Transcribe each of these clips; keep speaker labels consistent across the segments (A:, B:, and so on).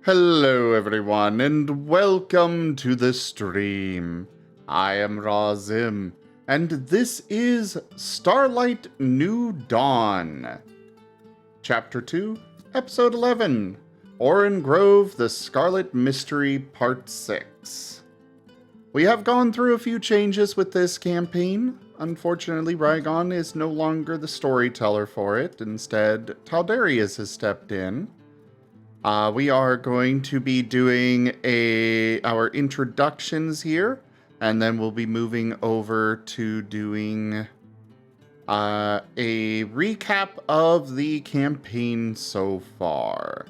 A: Hello everyone, and welcome to the stream. I am Razim, and this is Starlight New Dawn. Chapter 2, Episode 11, Oran Grove, the Scarlet Mystery, Part 6. We have gone through a few changes with this campaign. Unfortunately, Rygon is no longer the storyteller for it. Instead, Taldarius has stepped in. We are going to be doing our introductions here, and then we'll be moving over to doing a recap of the campaign so far.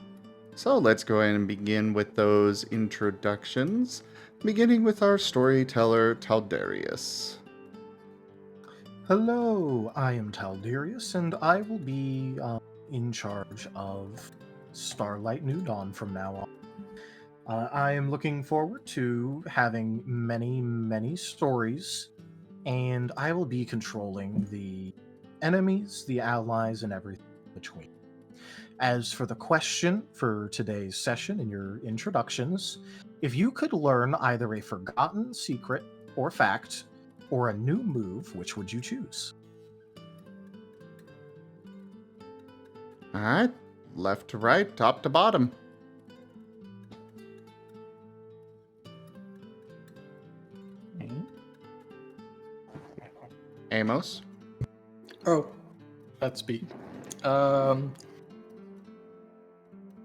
A: So let's go ahead and begin with those introductions, beginning with our storyteller, Taldarius.
B: Hello, I am Taldarius, and I will be in charge of Starlight New Dawn from now on. I am looking forward to having many stories, and I will be controlling the enemies, the allies, and everything in between. As for the question for today's session in your introductions, if you could learn either a forgotten secret or fact, or a new move, which would you choose?
A: Alright, left to right, top to bottom. Amos?
C: Oh, that's me. Hi,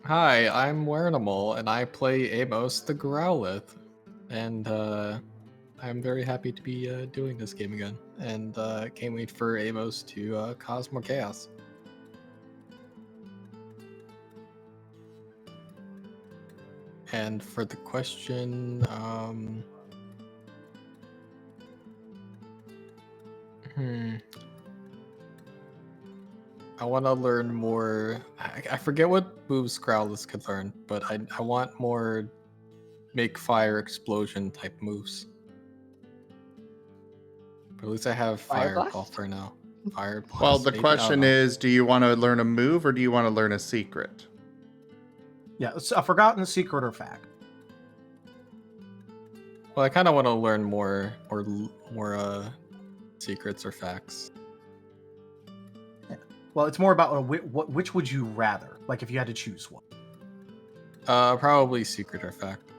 C: I'm Wernimal, and I play Amos the Growlithe. And I'm very happy to be doing this game again. And can't wait for Amos to cause more chaos. And for the question, I want to learn more. I forget what moves Growlithe could learn, but I want more make fire explosion type moves. But at least I have Fireball for now. Fire Blast.
A: Well, the question is, do you want to learn a move or do you want to learn a secret?
B: Yeah, it's a forgotten secret or fact.
C: Well, I kind of want to learn more secrets or facts.
B: Well, it's more about which would you rather, like if you had to choose one.
C: Probably secret or fact.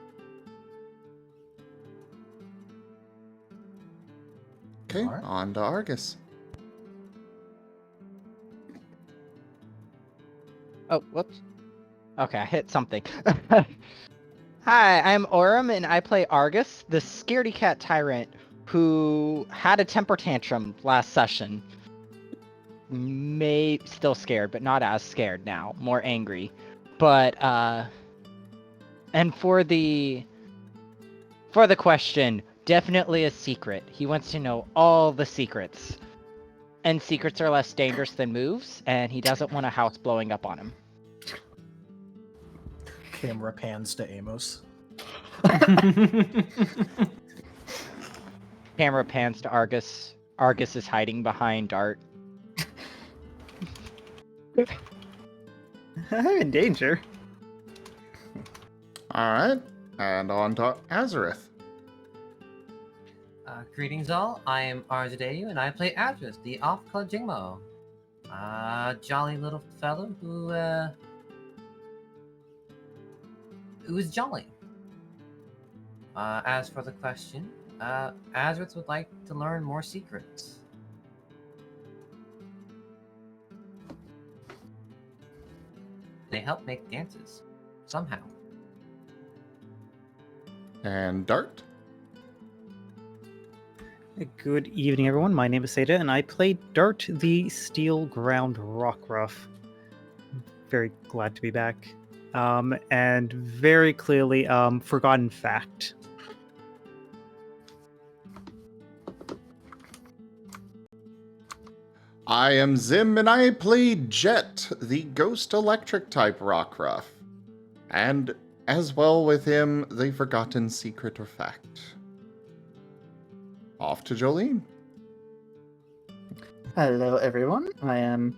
A: Okay, right. On to Argus.
D: Oh, whoops. Okay, I hit something. Hi, I'm Aurum, and I play Argus, the scaredy cat tyrant who had a temper tantrum last session. Still scared, but not as scared now. More angry. But, and for the question, definitely a secret. He wants to know all the secrets. And secrets are less dangerous than moves, and he doesn't want a house blowing up on him.
B: Camera pans to Amos.
D: Camera pans to Argus. Argus is hiding behind Dart.
E: I'm in danger.
A: Alright, and on to Azareth.
F: Greetings all, I am Arzadeyu, and I play Azareth, the off-color jangmo-o. Jolly little fellow who is jolly. As for the question, Azareth would like to learn more secrets. They help make dances, somehow.
A: And Dart.
E: Good evening, everyone. My name is Seda, and I play Dart, the steel ground rockruff. Very glad to be back. And very clearly, forgotten fact.
A: I am Zim, and I play Jet, the ghost electric type rockruff. And as well with him, the forgotten secret or fact. Off to Jolene.
G: Hello, everyone. I am...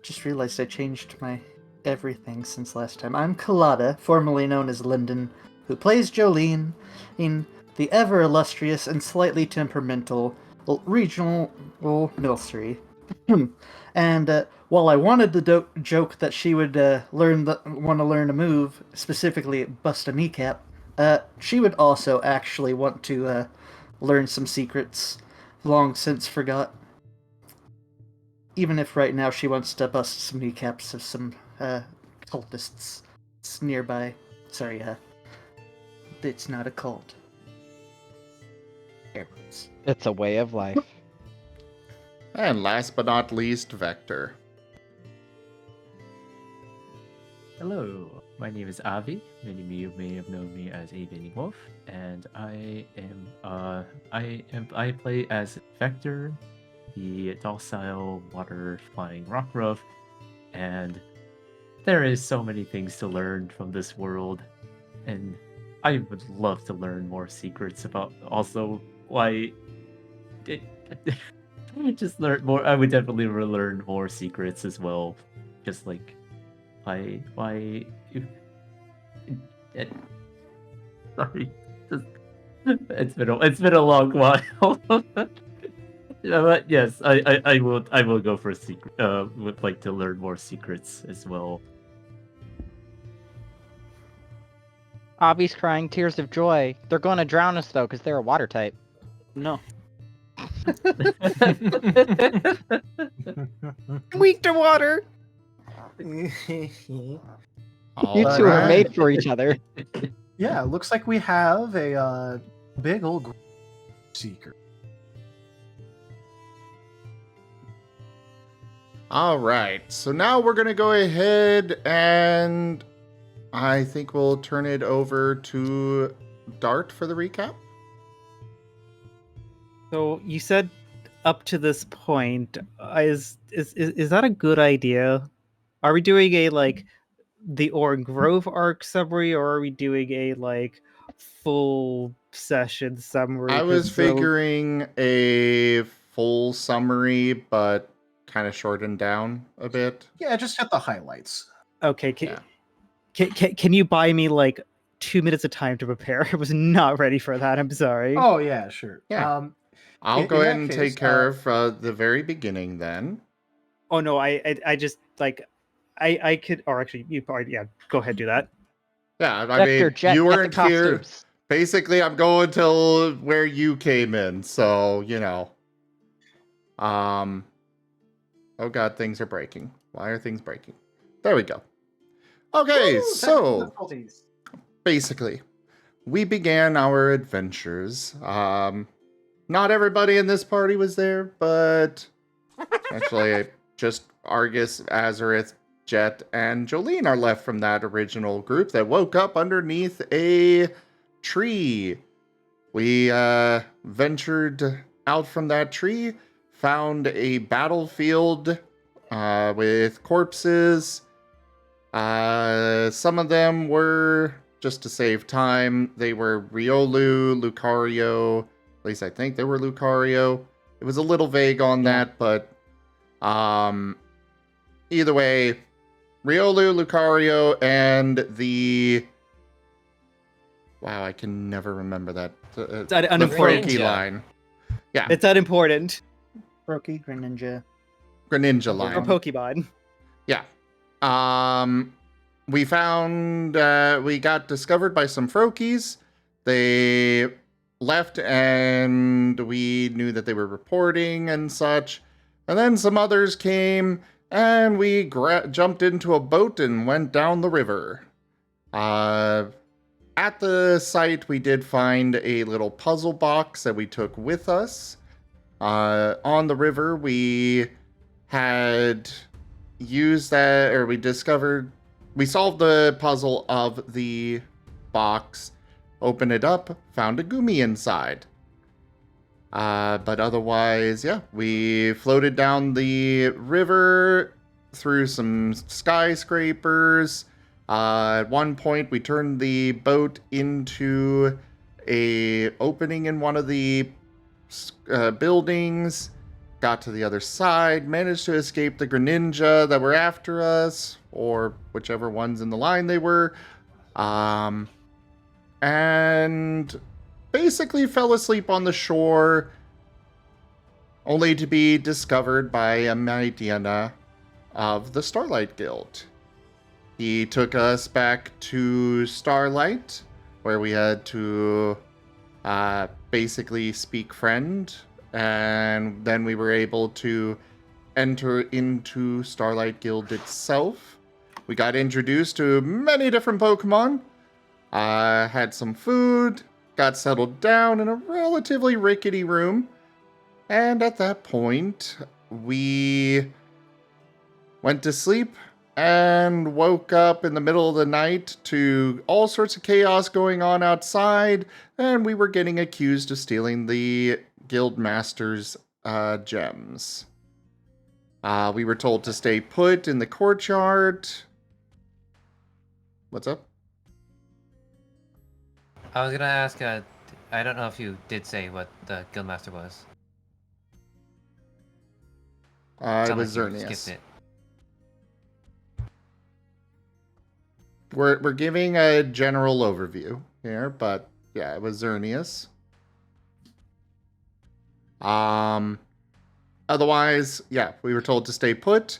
G: Just realized I changed my everything since last time. I'm Colada, formerly known as Lyndon, who plays Jolene in the ever illustrious and slightly temperamental regional milcery. And while I wanted to joke that she would want to learn a move, specifically bust a kneecap, she would also actually want to learn some secrets long since forgot. Even if right now she wants to bust some kneecaps of some cultists nearby. Sorry, it's not a cult.
D: It's a way of life.
A: And last but not least, Vector.
H: Hello, my name is Avi. Many of you may have known me as Avi Wolf, and I play as Vector, the docile water-flying rockruff, and there is so many things to learn from this world, and I would love to learn more secrets about also why just learn more. I would definitely learn more secrets as well, just like why sorry, it's been a long while. But yes, I will go for a secret. Would like to learn more secrets as well.
D: Avi's crying tears of joy. They're going to drown us though, because they're a water type.
E: No. Weak to water.
D: You two are made for each other.
B: Yeah, looks like we have a big old seeker.
A: All right, so now we're going to go ahead and I think we'll turn it over to Dart for the recap.
E: So you said up to this point, is that a good idea? Are we doing a the Oran Grove arc summary, or are we doing a full session summary?
A: I was figuring a full summary, but kind of shortened down a bit.
B: Yeah, just hit the highlights.
E: Okay, can you buy me 2 minutes of time to prepare? I was not ready for that. I'm sorry.
B: Oh yeah, sure.
A: Yeah. I'll go ahead and take care of the very beginning then.
E: Oh no, I just I could, or actually you probably go ahead, do that.
A: Yeah, I mean, you weren't here. Basically, I'm going till where you came in, so you know. Oh god, things are breaking. Why are things breaking? There we go. Okay, so basically, we began our adventures. Not everybody in this party was there, but actually, just Argus, Azareth, Jet, and Jolene are left from that original group that woke up underneath a tree. We ventured out from that tree, found a battlefield with corpses. Some of them were, just to save time, they were Riolu, Lucario. At least I think they were Lucario. It was a little vague on that, but either way, Riolu, Lucario, and the... Wow, I can never remember that.
E: It's unimportant.
A: The Furry line. Yeah.
E: It's unimportant.
G: Furry, Greninja
A: line.
E: Or Pokemon.
A: Yeah. We found, we got discovered by some Frokies. They left and we knew that they were reporting and such. And then some others came and we jumped into a boat and went down the river. At the site, we did find a little puzzle box that we took with us. On the river, we had used that, or we solved the puzzle of the box, opened it up, found a Gumi inside. But otherwise, yeah, we floated down the river through some skyscrapers. At one point, we turned the boat into a opening in one of the buildings, got to the other side, managed to escape the Greninja that were after us, or whichever ones in the line they were. And basically fell asleep on the shore, only to be discovered by a Mydiana of the Starlight Guild. He took us back to Starlight, where we had to basically speak friend, and then we were able to enter into Starlight Guild itself. We got introduced to many different Pokemon, had some food, got settled down in a relatively rickety room, and at that point, we went to sleep and woke up in the middle of the night to all sorts of chaos going on outside, and we were getting accused of stealing the guild master's gems. We were told to stay put in the courtyard. What's up?
F: I was gonna ask, I don't know if you did say what the guildmaster was.
A: It
F: Sounded
A: was
F: like you
A: Xerneas.
F: skipped it.
A: We're giving a general overview here, but yeah, it was Xerneas. Otherwise, yeah, we were told to stay put.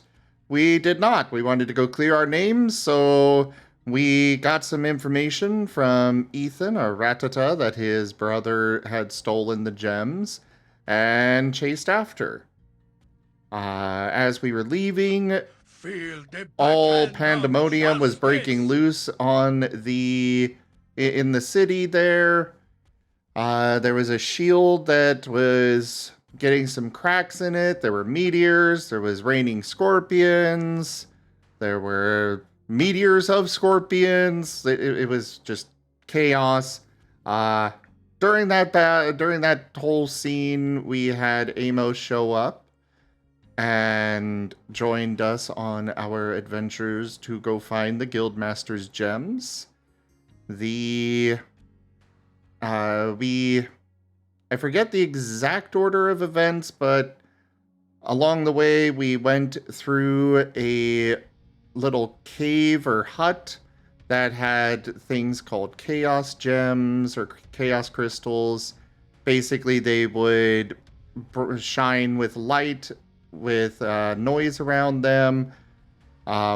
A: We did not. We wanted to go clear our names, so we got some information from Ethan, or Ratata, that his brother had stolen the gems and chased after. As we were leaving, all pandemonium was breaking loose on in the city there. There was a shield that was getting some cracks in it. There were meteors. There was raining scorpions. There were meteors of scorpions. It was just chaos. During that whole scene, we had Amos show up and joined us on our adventures to go find the Guildmaster's gems. I forget the exact order of events, but along the way we went through a little cave or hut that had things called chaos gems or chaos crystals. Basically, they would shine with light, with noise around them.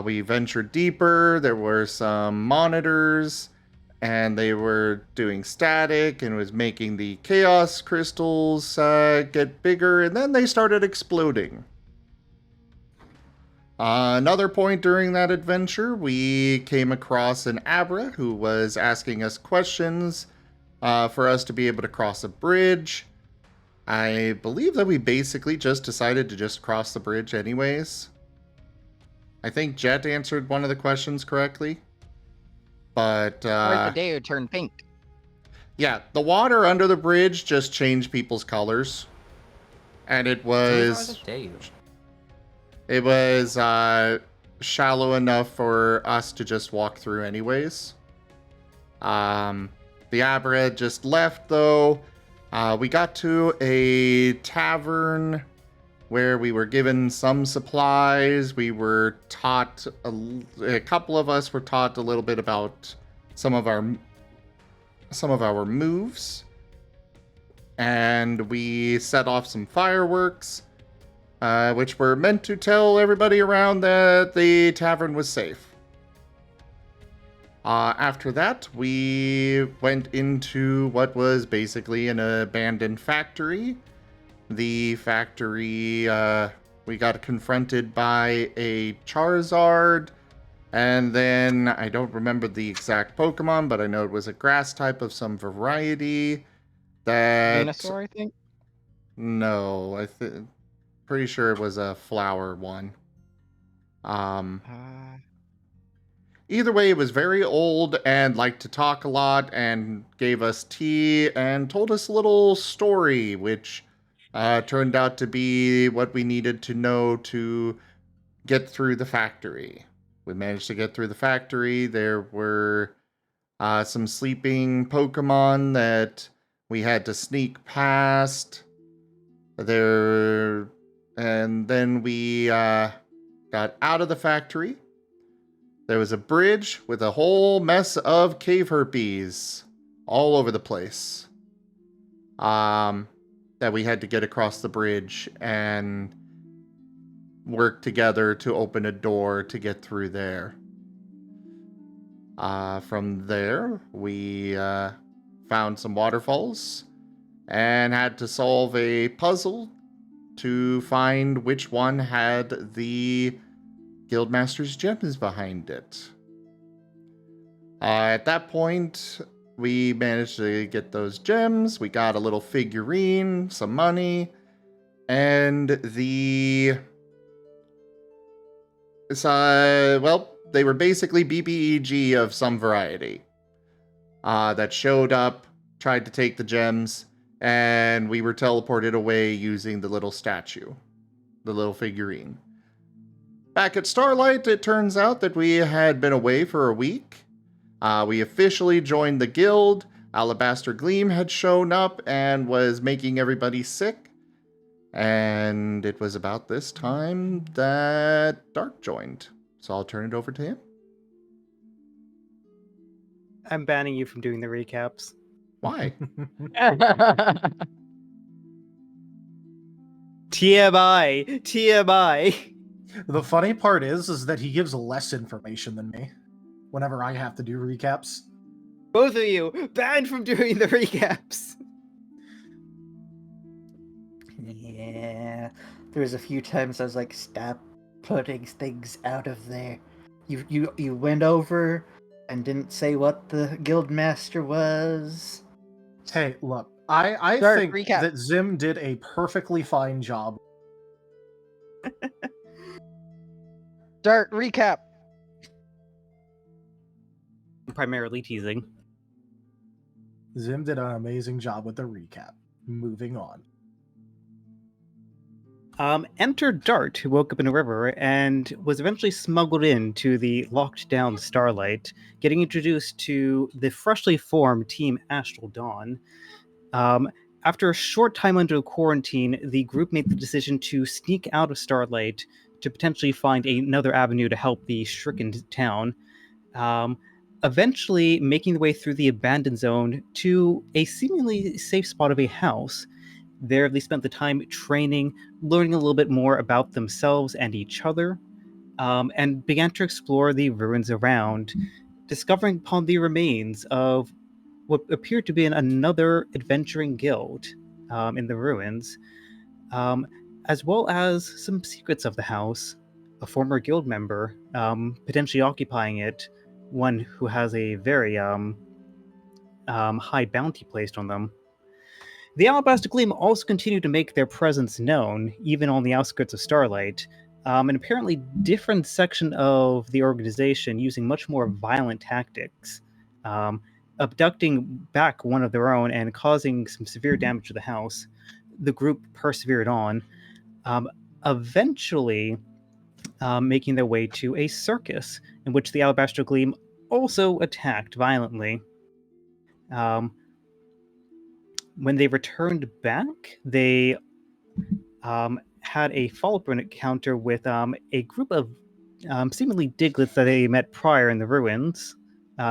A: We ventured deeper. There were some monitors, and they were doing static and was making the chaos crystals get bigger, and then they started exploding. Another point during that adventure, we came across an Abra who was asking us questions for us to be able to cross a bridge. I believe that we basically just decided to just cross the bridge anyways. I think Jet answered one of the questions correctly. But,
D: Where's the day turned pink?
A: yeah, the water under the bridge just changed people's colors. And it was shallow enough for us to just walk through anyways. The Abra just left, though. We got to a tavern where we were given some supplies. We were taught, a couple of us were taught a little bit about some of our moves. And we set off some fireworks, which were meant to tell everybody around that the tavern was safe. After that, we went into what was basically an abandoned factory. The factory, we got confronted by a Charizard, and then I don't remember the exact Pokemon, but I know it was a grass type of some variety.
D: Venusaur, I think?
A: No, pretty sure it was a flower one. Either way, it was very old and liked to talk a lot and gave us tea and told us a little story, which turned out to be what we needed to know to get through the factory. We managed to get through the factory. There were some sleeping Pokemon that we had to sneak past. And then we got out of the factory. There was a bridge with a whole mess of cave herpes all over the place. That we had to get across the bridge and work together to open a door to get through there. From there, we found some waterfalls and had to solve a puzzle to find which one had the Guildmaster's gems behind it. At that point, we managed to get those gems. We got a little figurine, some money, and they were basically BBEG of some variety that showed up, tried to take the gems, and we were teleported away using the little statue, the little figurine. Back at Starlight, it turns out that we had been away for a week. We officially joined the guild. Alabaster Gleam had shown up and was making everybody sick. And it was about this time that Dart joined. So I'll turn it over to him.
E: I'm banning you from doing the recaps.
A: Why?
E: TMI! TMI!
B: The funny part is that he gives less information than me whenever I have to do recaps.
E: Both of you, banned from doing the recaps!
G: Yeah, there was a few times I was like, stop putting things out of there. You went over and didn't say what the guildmaster was.
B: Hey, look, I
D: Start
B: think
D: recap.
B: that Zim did a perfectly fine job.
D: Start recap.
E: I'm primarily teasing.
B: Zim did an amazing job with the recap. Moving on.
E: Enter Dart, who woke up in a river and was eventually smuggled into the locked down Starlight, getting introduced to the freshly formed Team Astral Dawn. After a short time under quarantine, the group made the decision to sneak out of Starlight to potentially find another avenue to help the stricken town. Eventually making their way through the abandoned zone to a seemingly safe spot of a house. There, they spent the time training, learning a little bit more about themselves and each other, and began to explore the ruins around, discovering upon the remains of what appeared to be another adventuring guild in the ruins, as well as some secrets of the house, a former guild member potentially occupying it, one who has a very high bounty placed on them. The Alabaster Gleam also continued to make their presence known, even on the outskirts of Starlight, an apparently different section of the organization using much more violent tactics, abducting back one of their own and causing some severe damage to the house. The group persevered on, eventually making their way to a circus, in which the Alabaster Gleam also attacked violently. When they returned back, they had a follow-up encounter with a group of seemingly diglets that they met prior in the ruins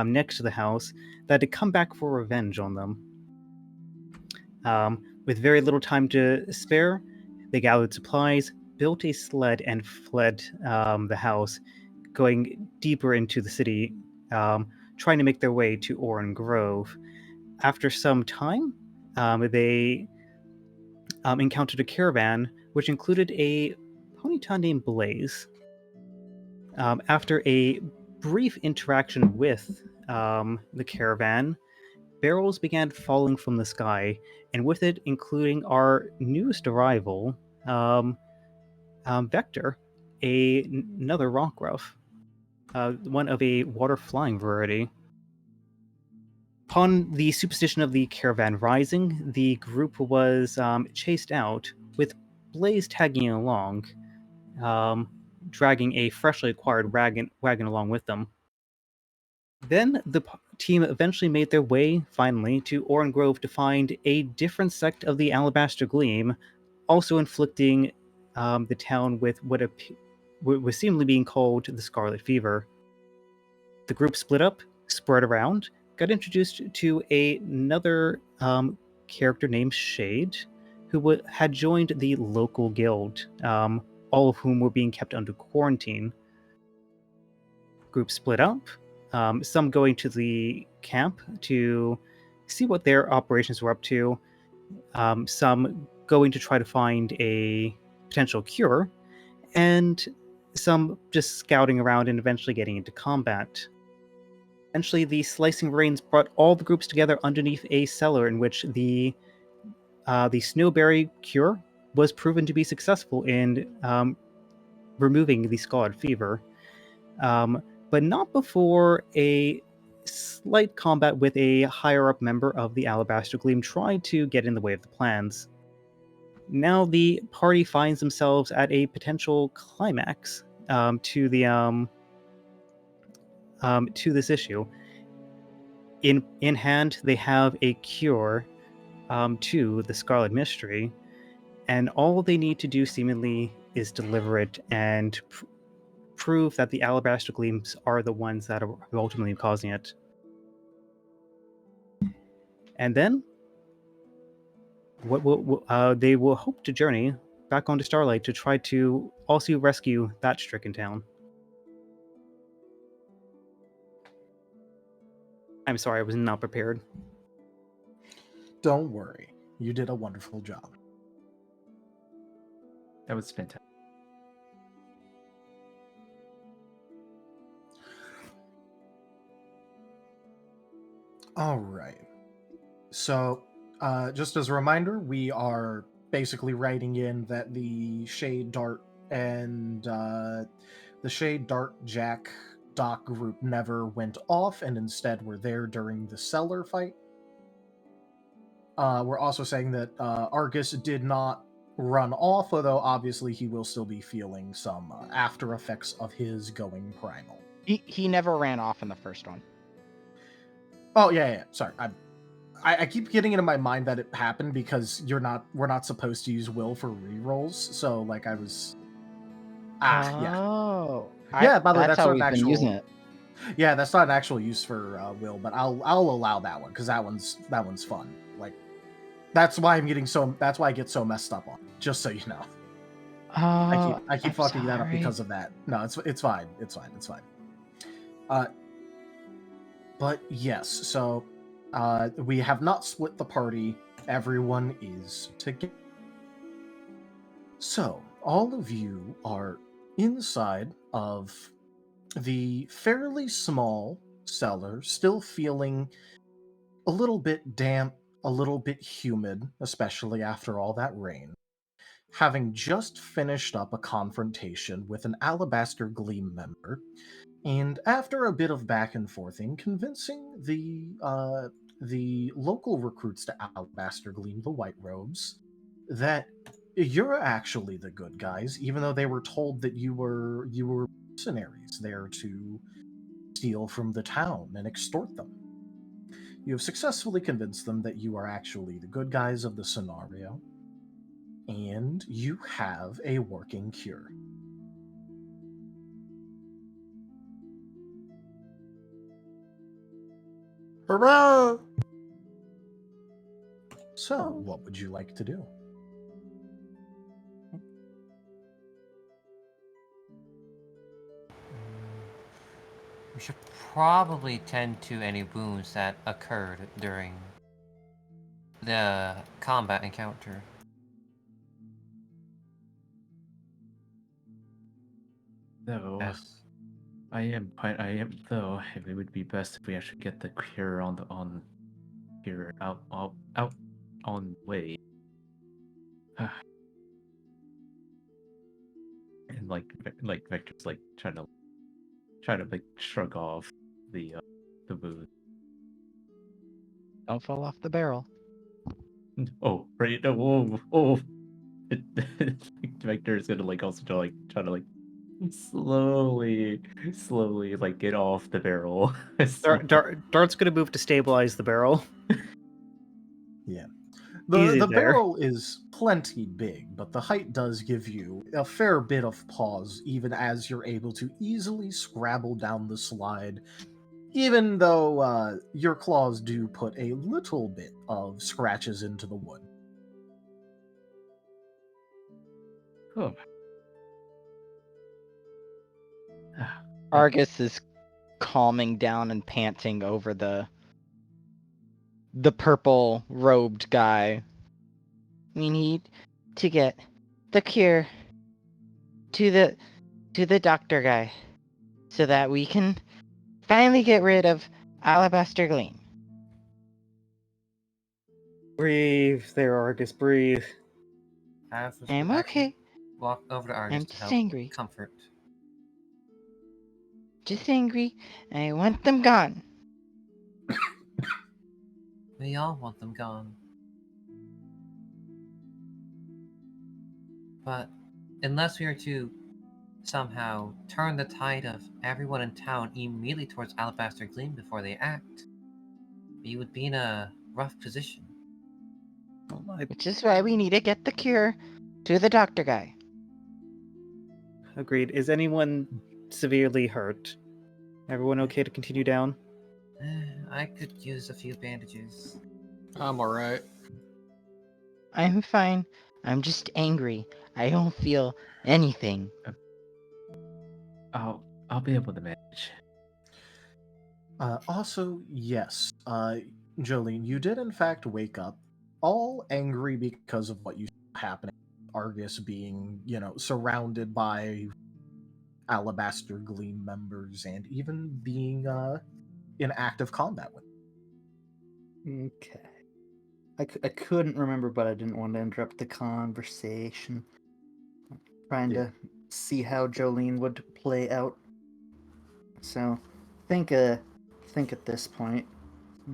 E: next to the house that had come back for revenge on them. With very little time to spare, they gathered supplies, built a sled, and fled the house, going deeper into the city, trying to make their way to Oran Grove. After some time, they encountered a caravan, which included a ponyta named Blaze. After a brief interaction with the caravan, barrels began falling from the sky, and with it, including our newest arrival, Vector, another rockruff, one of a water-flying variety. Upon the superstition of the caravan rising, the group was chased out, with Blaze tagging along, dragging a freshly acquired wagon along with them. Then the team eventually made their way, finally, to Oran Grove to find a different sect of the Alabaster Gleam, also inflicting the town with what was seemingly being called the Scarlet Fever. the group split up, spread around, got introduced to another character named Shade, who had joined the local guild, all of whom were being kept under quarantine. Group split up, some going to the camp to see what their operations were up to, some going to try to find a potential cure, and some just scouting around and eventually getting into combat. Eventually, the slicing rains brought all the groups together underneath a cellar in which the snowberry cure was proven to be successful in removing the scarlet fever, but not before a slight combat with a higher-up member of the Alabaster Gleam tried to get in the way of the plans. Now the party finds themselves at a potential climax to this issue. In hand, they have a cure to the Scarlet Mystery, and all they need to do seemingly is deliver it and prove that the Alabaster Gleams are the ones that are ultimately causing it. And then they will hope to journey back onto Starlight to try to also rescue that stricken town. I'm sorry, I was not prepared.
B: Don't worry. You did a wonderful job.
H: That was fantastic.
B: All right. So, just as a reminder, we are basically writing in that the Shade Dart and the Shade Dart Jack Doc group never went off and instead were there during the cellar fight. We're also saying that Argus did not run off, although obviously he will still be feeling some after effects of his going primal.
D: He never ran off in the first one.
B: Oh yeah. Sorry, I keep getting it in my mind that it happened because we're not supposed to use will for rerolls. So like I was. Yeah.
D: Oh.
B: Yeah. By the way, that's
D: how
B: not
D: we've
B: an
D: been
B: actual.
D: using it.
B: Yeah, that's not an actual use for will, but I'll allow that one because that one's fun. Like that's why That's why I get so messed up on it, just so you know. I keep
D: I'm
B: fucking that up
D: sorry.
B: because of that. No, it's fine. It's fine. But yes, so we have not split the party. Everyone is together. So all of you are inside of the fairly small cellar, still feeling a little bit damp, a little bit humid, especially after all that rain. Having just finished up a confrontation with an Alabaster Gleam member, and after a bit of back and forthing, convincing the local recruits to Alabaster Gleam, the White Robes, that you're actually the good guys, even though they were told that you were mercenaries there to steal from the town and extort them. You have successfully convinced them that you are actually the good guys of the scenario, and you have a working cure.
A: Hurrah!
B: So, what would you like to do?
F: We should probably tend to any wounds that occurred during the combat encounter.
H: Though
F: Yes.
H: I am though it would be best if we actually get the cure on here out on way. And like Vector's like trying to like shrug off the mood.
D: Don't fall off the barrel.
H: Oh, right. No, oh. Vector is gonna like also try to like slowly like get off the barrel.
E: Dart's going to move to stabilize the barrel.
B: Yeah.
E: Easy
B: The
E: there.
B: barrel is plenty big, but the height does give you a fair bit of pause, even as you're able to easily scrabble down the slide even though your claws do put a little bit of scratches into the wood.
H: Oh.
D: Argus is calming down and panting over the purple robed guy. We need to get the cure to the doctor guy so that we can finally get rid of Alabaster Gleam.
E: Breathe there, Argus, breathe.
F: Atlas
D: I'm
F: would actually
D: okay.
F: walk over to Argus
D: I'm
F: to
D: just
F: help
D: angry.
F: comfort.
D: Just angry. I want them gone.
F: We all want them gone. But unless we are to somehow turn the tide of everyone in town immediately towards Alabaster Gleam before they act, we would be in a rough position.
D: Which is why we need to get the cure to the doctor guy.
E: Agreed. Is anyone severely hurt? Everyone okay to continue down?
F: I could use a few bandages.
C: I'm alright.
D: I'm fine. I'm just angry. I don't feel anything.
H: I'll be able to manage.
B: Also, yes, Jolene, you did in fact wake up all angry because of what you saw happening. Argus being, surrounded by Alabaster Gleam members and even being in active combat with them.
G: Okay. I couldn't remember, but I didn't want to interrupt the conversation. Trying to see how Jolene would play out. So, think at this point,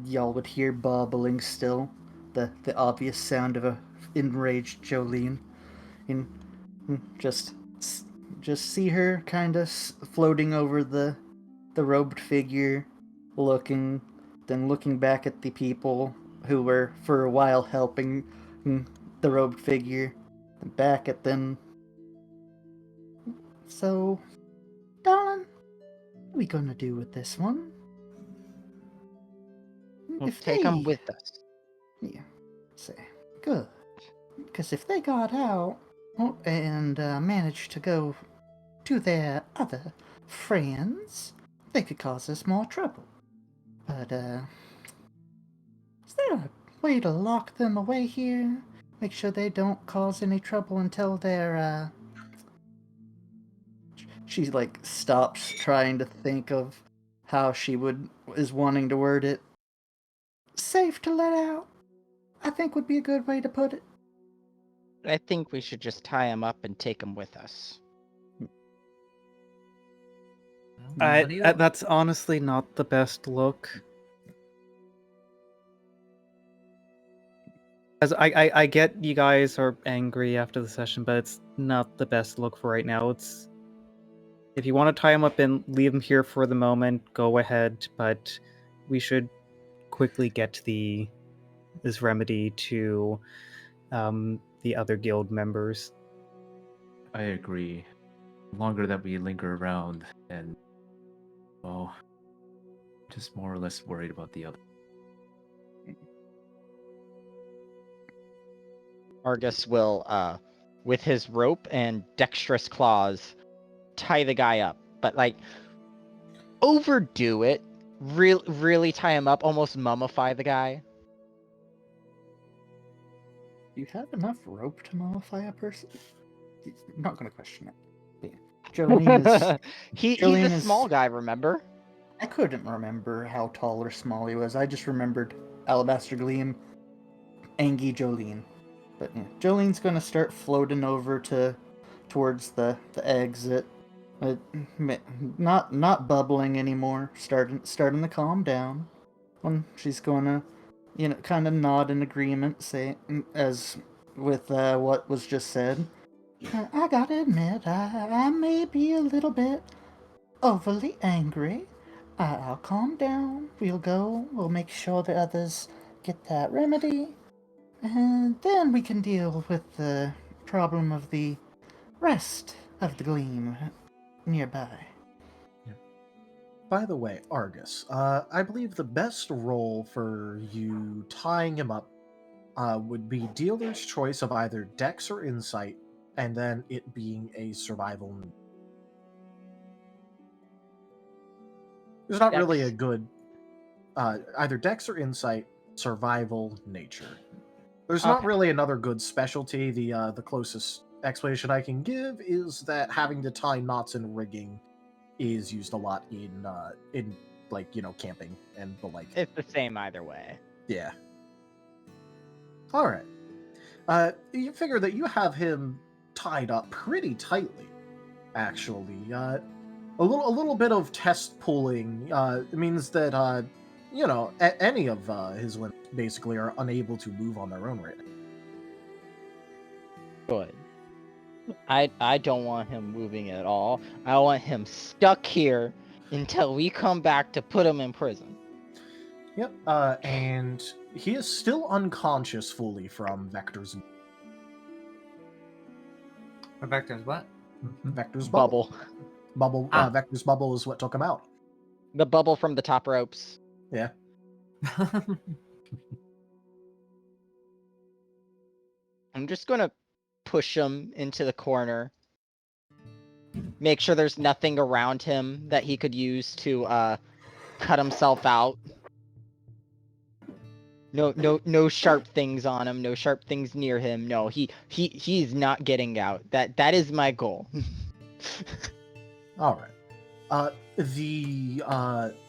G: y'all would hear bubbling still, the obvious sound of a enraged Jolene, and just see her kind of floating over the robed figure, looking back at the people who were for a while helping the robed figure, and back at them. So, darling, what are we gonna do with this one?
D: We'll take them with us.
G: Yeah, say, good. Because if they got out and managed to go to their other friends, they could cause us more trouble. But, is there a way to lock them away here? Make sure they don't cause any trouble until they're, She, stops trying to think of how she is wanting to word it. Safe to let out, I think would be a good way to put it.
D: I think we should just tie him up and take him with us.
E: That's honestly not the best look. As I get you guys are angry after the session, but it's not the best look for right now. It's if you want to tie him up and leave him here for the moment, go ahead. But we should quickly get this remedy to the other guild members.
H: I agree. The longer that we linger around, and well, just more or less worried about the other.
D: Argus will, with his rope and dexterous claws, tie the guy up. But, overdo it. Really tie him up, almost mummify the guy.
G: Do you have enough rope to mummify a person? I'm not going to question it. Yeah. Jolene is...
D: He's
G: Jolene
D: a small guy, remember?
G: I couldn't remember how tall or small he was. I just remembered Alabaster Gleam, Angie Jolene. But yeah, Jolene's going to start floating over towards the exit. Not bubbling anymore. Starting to calm down. She's gonna, kind of nod in agreement, say as with what was just said. I gotta admit, I may be a little bit overly angry. I'll calm down. We'll make sure the others get that remedy, and then we can deal with the problem of the rest of the gleam nearby.
B: By the way, Argus, I believe the best role for you tying him up would be dealer's choice of either Dex or Insight, and then it being a survival. There's not really a
D: Dex.
B: good either Dex or Insight, survival, nature. There's not
D: Okay.
B: really another good specialty. The closest explanation I can give is that having to tie knots and rigging is used a lot in like camping and the like.
D: It's the same either way.
B: Yeah. All right. You figure that you have him tied up pretty tightly. Actually, a little bit of test pulling means that any of his limbs basically are unable to move on their own right now.
D: Good. I don't want him moving at all. I want him stuck here until we come back to put him in prison.
B: Yep. And he is still unconscious fully from Vector's
F: Vector's what?
B: Vector's bubble.
D: Bubble.
B: Vector's bubble is what took him out.
D: The bubble from the top ropes.
B: Yeah.
D: I'm just gonna push him into the corner. Make sure there's nothing around him that he could use to cut himself out. No sharp things on him. No sharp things near him. No, he's not getting out. That is my goal.
B: All right. The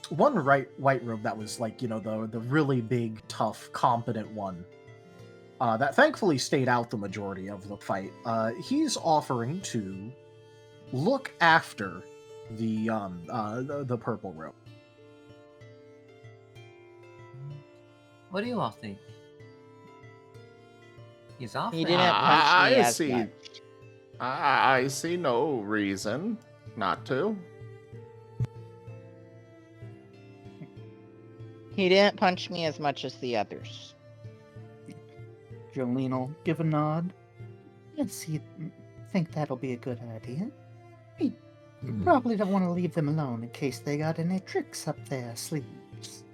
B: one white robe that was like the really big, tough, competent one. That thankfully stayed out the majority of the fight. He's offering to look after the purple robe.
F: What do you all think? He's off.
D: He didn't punch me
A: I
D: as
A: see.
D: much.
A: I see no reason not to.
D: He didn't punch me as much as the others.
G: Jolene will give a nod. Yes, you think that'll be a good idea. We probably don't want to leave them alone in case they got any tricks up their sleeves.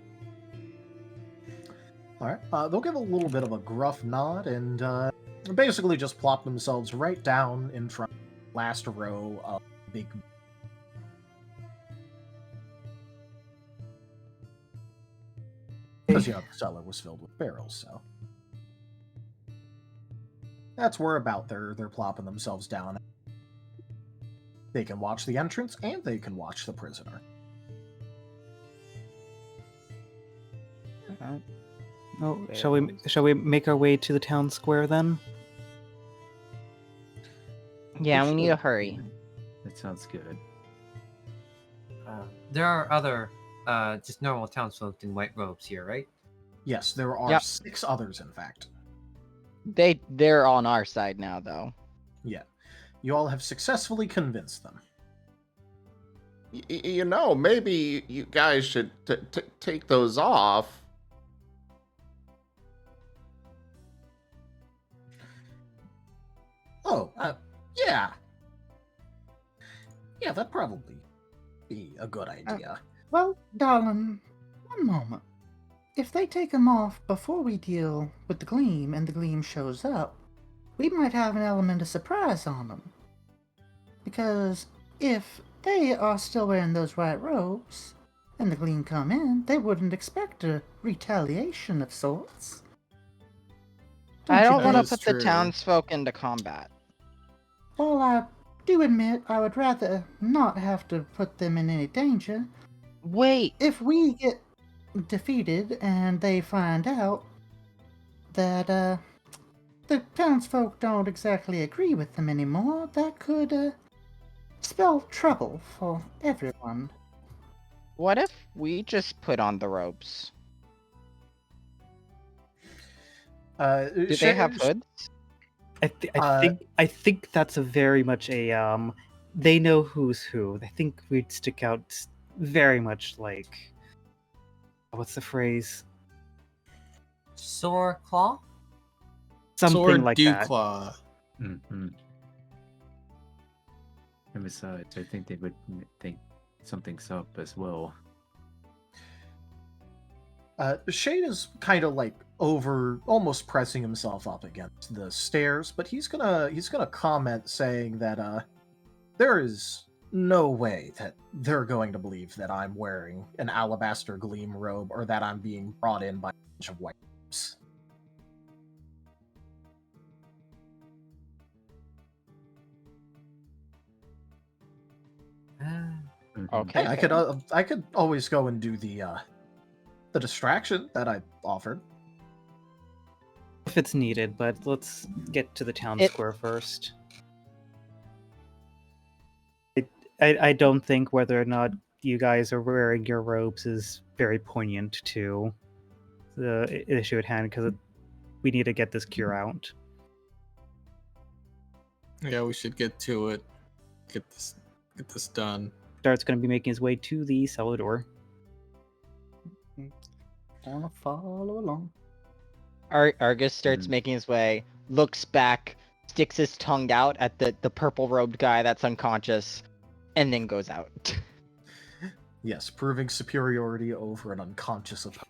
B: All right. They'll give a little bit of a gruff nod and basically just plop themselves right down in front of the last row of big. Because the cellar was filled with barrels, so that's where about they're plopping themselves down. They can watch the entrance and they can watch the prisoner.
E: Oh, shall we make our way to the town square then?
D: Yeah, we need to hurry.
H: That sounds good.
F: There are other, just normal townsfolk in white robes here, right?
B: Yes, there are
D: Yep.
B: 6 others, in fact.
D: They're on our side now, though.
B: Yeah. You all have successfully convinced them.
A: Maybe you guys should take those off.
B: Oh, yeah. Yeah, that'd probably be a good idea.
G: Well, darling, one moment. If they take them off before we deal with the Gleam and the Gleam shows up, we might have an element of surprise on them. Because if they are still wearing those white robes and the Gleam come in, they wouldn't expect a retaliation of sorts.
D: I
G: you
D: don't want to
C: That is
D: put the
C: true.
D: townsfolk into combat.
G: Well, I do admit I would rather not have to put them in any danger.
D: Wait,
G: If we get defeated and they find out that the townsfolk don't exactly agree with them anymore, that could spell trouble for everyone.
D: what if we just put on the robes? Do they have hoods?
E: I think that's a very much a they know who's who. I think we'd stick out very much like what's the phrase?
F: Sore claw?
E: Something
C: Sword
E: like
C: dew
E: that.
C: claw.
H: Mm-hmm. And besides, I think they would think something's up as well.
B: Shade is kind of like almost pressing himself up against the stairs, but he's gonna comment saying that there is no way that they're going to believe that I'm wearing an alabaster gleam robe or that I'm being brought in by a bunch of white robes.
D: Okay.
B: Hey, I could always go and do the distraction that I offered.
E: If it's needed, but let's get to the town square first. I don't think whether or not you guys are wearing your robes is very poignant to the issue at hand, because we need to get this cure out.
C: Yeah, we should get to it. Get this done.
E: Dart's going to be making his way to the cellar door.
G: Wanna follow along?
D: Argus starts making his way, looks back, sticks his tongue out at the purple robed guy that's unconscious, and then goes out.
B: Yes, proving superiority over an unconscious opponent.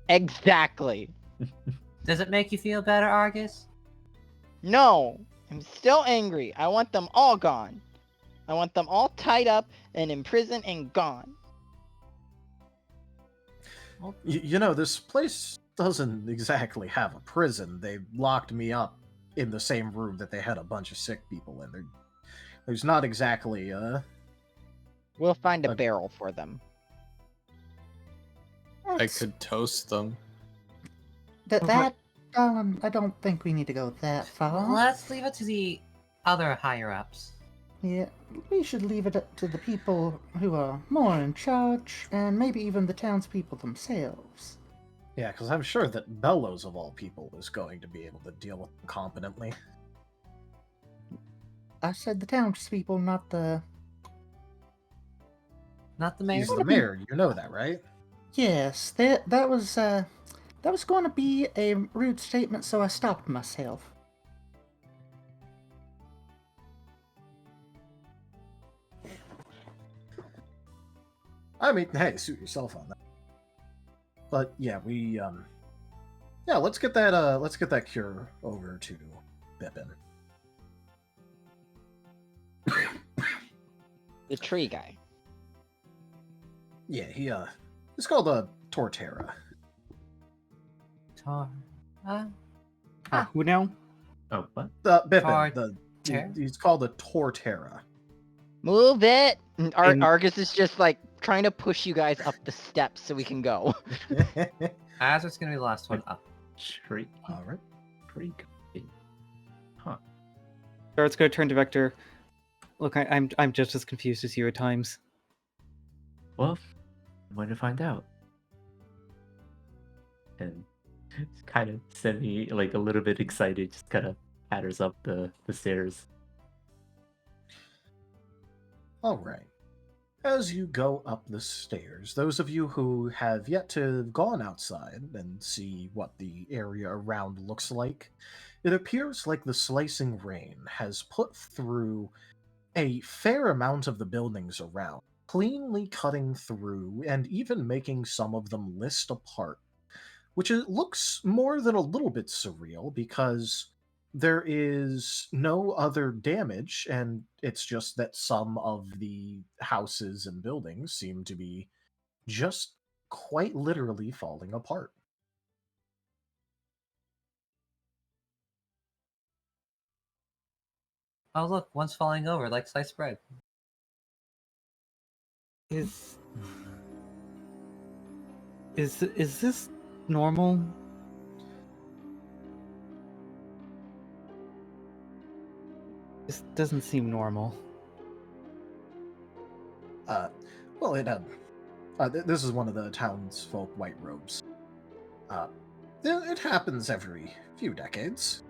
D: Exactly.
F: Does it make you feel better, Argus?
D: No, I'm still angry. I want them all gone. I want them all tied up and in prison and gone.
B: You know, this place doesn't exactly have a prison. They locked me up in the same room that they had a bunch of sick people in. There's not exactly
D: We'll find a barrel for them.
C: I could toast them.
G: That I don't think we need to go that far.
F: Let's leave it to the other higher-ups.
G: Yeah, we should leave it up to the people who are more in charge, and maybe even the townspeople themselves.
B: Yeah, because I'm sure that Bellows, of all people, is going to be able to deal with them competently.
G: I said the townspeople, not the...
F: Not the mayor?
B: He's the mayor, you know that, right?
G: Yes, that was going to be a rude statement, so I stopped myself.
B: I mean, hey, suit yourself on that. But yeah, let's get that cure over to Bippin.
D: The tree guy.
B: Yeah, it's called a Torterra.
E: Who now?
H: Oh, what?
B: Bippin, he's called a Torterra.
D: Move it! And
E: And-
D: Argus is just like trying to push you guys up the steps so we can go.
F: Azur's gonna be the last one up.
H: Tree.
B: All right.
H: Tree. Huh.
E: Dart's going to turn to Vector. Look, I'm just as confused as you at times.
H: Well, I'm going to find out. And kind of semi, like a little bit excited, just kind of patters up the stairs.
B: All right. As you go up the stairs, those of you who have yet to have gone outside and see what the area around looks like, it appears like the slicing rain has put through a fair amount of the buildings around, cleanly cutting through and even making some of them list apart, which looks more than a little bit surreal because there is no other damage, and it's just that some of the houses and buildings seem to be just quite literally falling apart.
F: Oh look, one's falling over like sliced bread.
E: Is this normal? This doesn't seem normal.
B: Well, this is one of the townsfolk white robes. It happens every few decades.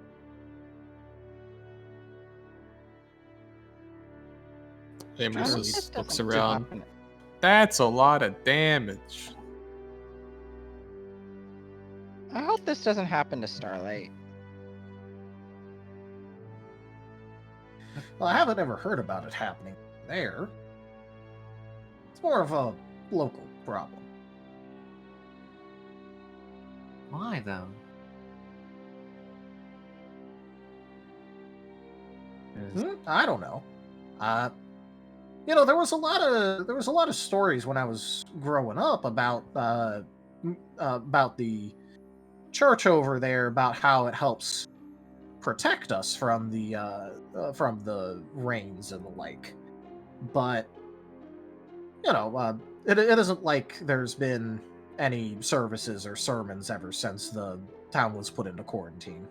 C: Amos
D: This
C: just looks
D: doesn't
C: around.
D: happen.
C: That's a lot of damage.
D: I hope this doesn't happen to Starlight.
B: Well, I haven't ever heard about it happening there. It's more of a local problem.
F: Why, though?
B: I don't know. There was a lot of stories when I was growing up about the church over there, about how it helps protect us from the rains and the like. But it isn't like there's been any services or sermons ever since the town was put into quarantine.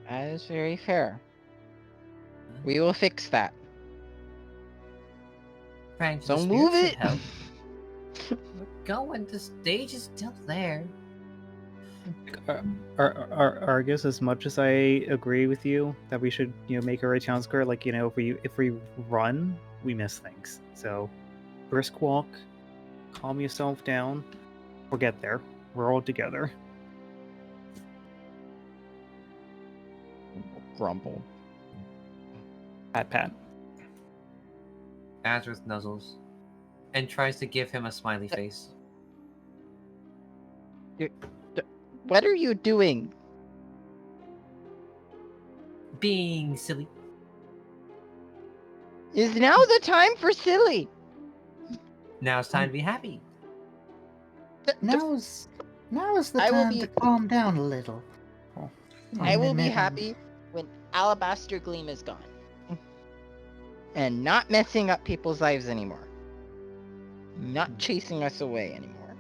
D: That is very fair. We will fix that.
F: Frank,
D: So
F: the
D: move
F: spirits should
D: it.
F: help. We're going. The stage is still there.
E: Argus, as much as I agree with you that we should, make our town square, like, if we run, we miss things. So, brisk walk, calm yourself down. We'll get there. We're all together.
D: Grumble.
E: Pat, pat.
F: Azrith nuzzles and tries to give him a smiley face.
D: What are you doing?
F: Being silly.
D: Is now the time for silly?
F: Now it's time to be happy.
G: Now's the
D: I will
G: time
D: be-
G: to calm down a little. Oh,
D: I will be
G: and-
D: happy when Alabaster Gleam is gone. And not messing up people's lives anymore. Not chasing us away anymore.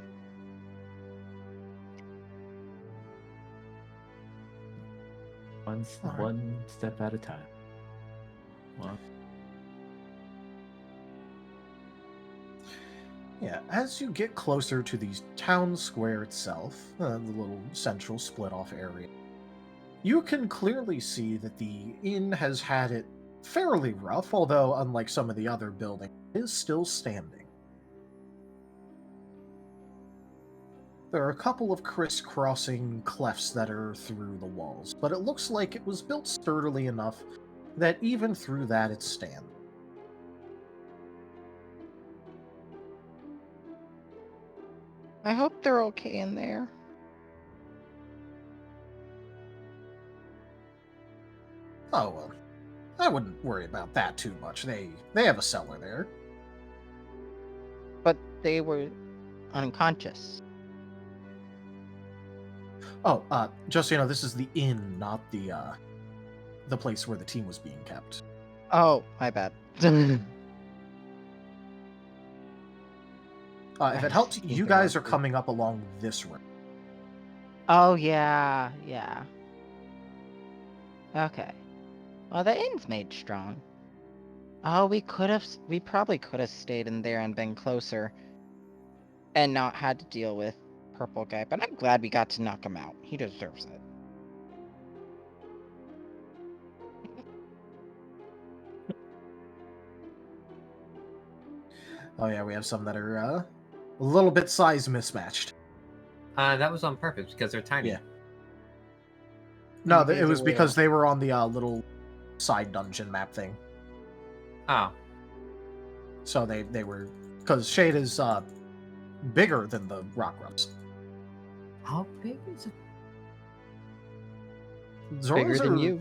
H: One step at a time. Well,
B: Yeah, as you get closer to the town square itself, the little central split-off area, you can clearly see that the inn has had it fairly rough, although, unlike some of the other buildings, it is still standing. There are a couple of crisscrossing clefts that are through the walls, but it looks like it was built sturdily enough that even through that it stands.
D: I hope they're okay in there.
B: Oh, well, I wouldn't worry about that too much. They have a cellar there.
D: But they were unconscious.
B: Oh, just so you know, this is the inn, not the place where the team was being kept.
D: Oh, my bad.
B: If it helps, you guys are coming up along this road.
D: Oh, yeah. Okay. Well, the inn's made strong. Oh, we probably could have stayed in there and been closer. And not had to deal with Purple Guy, but I'm glad we got to knock him out. He deserves it.
B: Oh yeah, we have some that are a little bit size mismatched.
F: That was on purpose because they're tiny.
B: Yeah. No,
D: These
B: it was
D: are
B: because
D: real.
B: they were on the little side dungeon map thing.
F: Oh.
B: So they were, because Shade is bigger than the rockruffs.
F: How big is it?
D: Bigger
B: Zoras
D: than
B: are,
D: you.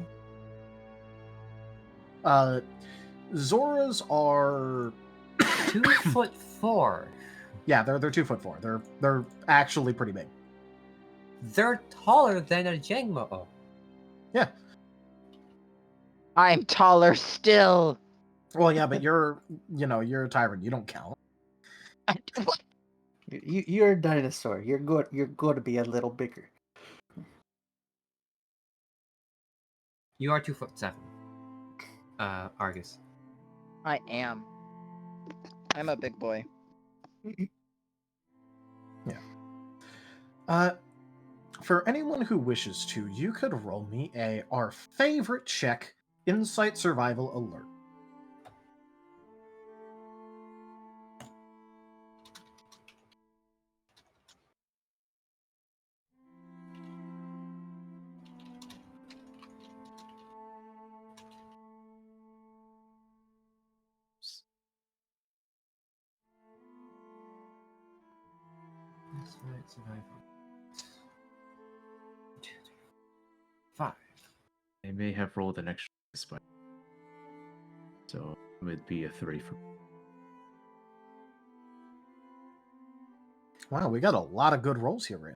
B: Zoras are
F: 2'4".
B: Yeah, they're 2'4". They're actually pretty big.
F: They're taller than a jangmo-o.
B: Yeah.
D: I'm taller still.
B: Well, yeah, but you're a tyrant. You don't count.
D: What?
G: You're a dinosaur. You're going to be a little bigger.
F: You are 2'7". Argus.
D: I am. I'm a big boy.
B: For anyone who wishes to, you could roll me our favorite check, Insight Survival Alert.
F: right, survival. 1, 2, 3, 4, 5.
H: I may have rolled an extra spike. So it would be a 3 for
B: Wow, we got a lot of good rolls here, Ray.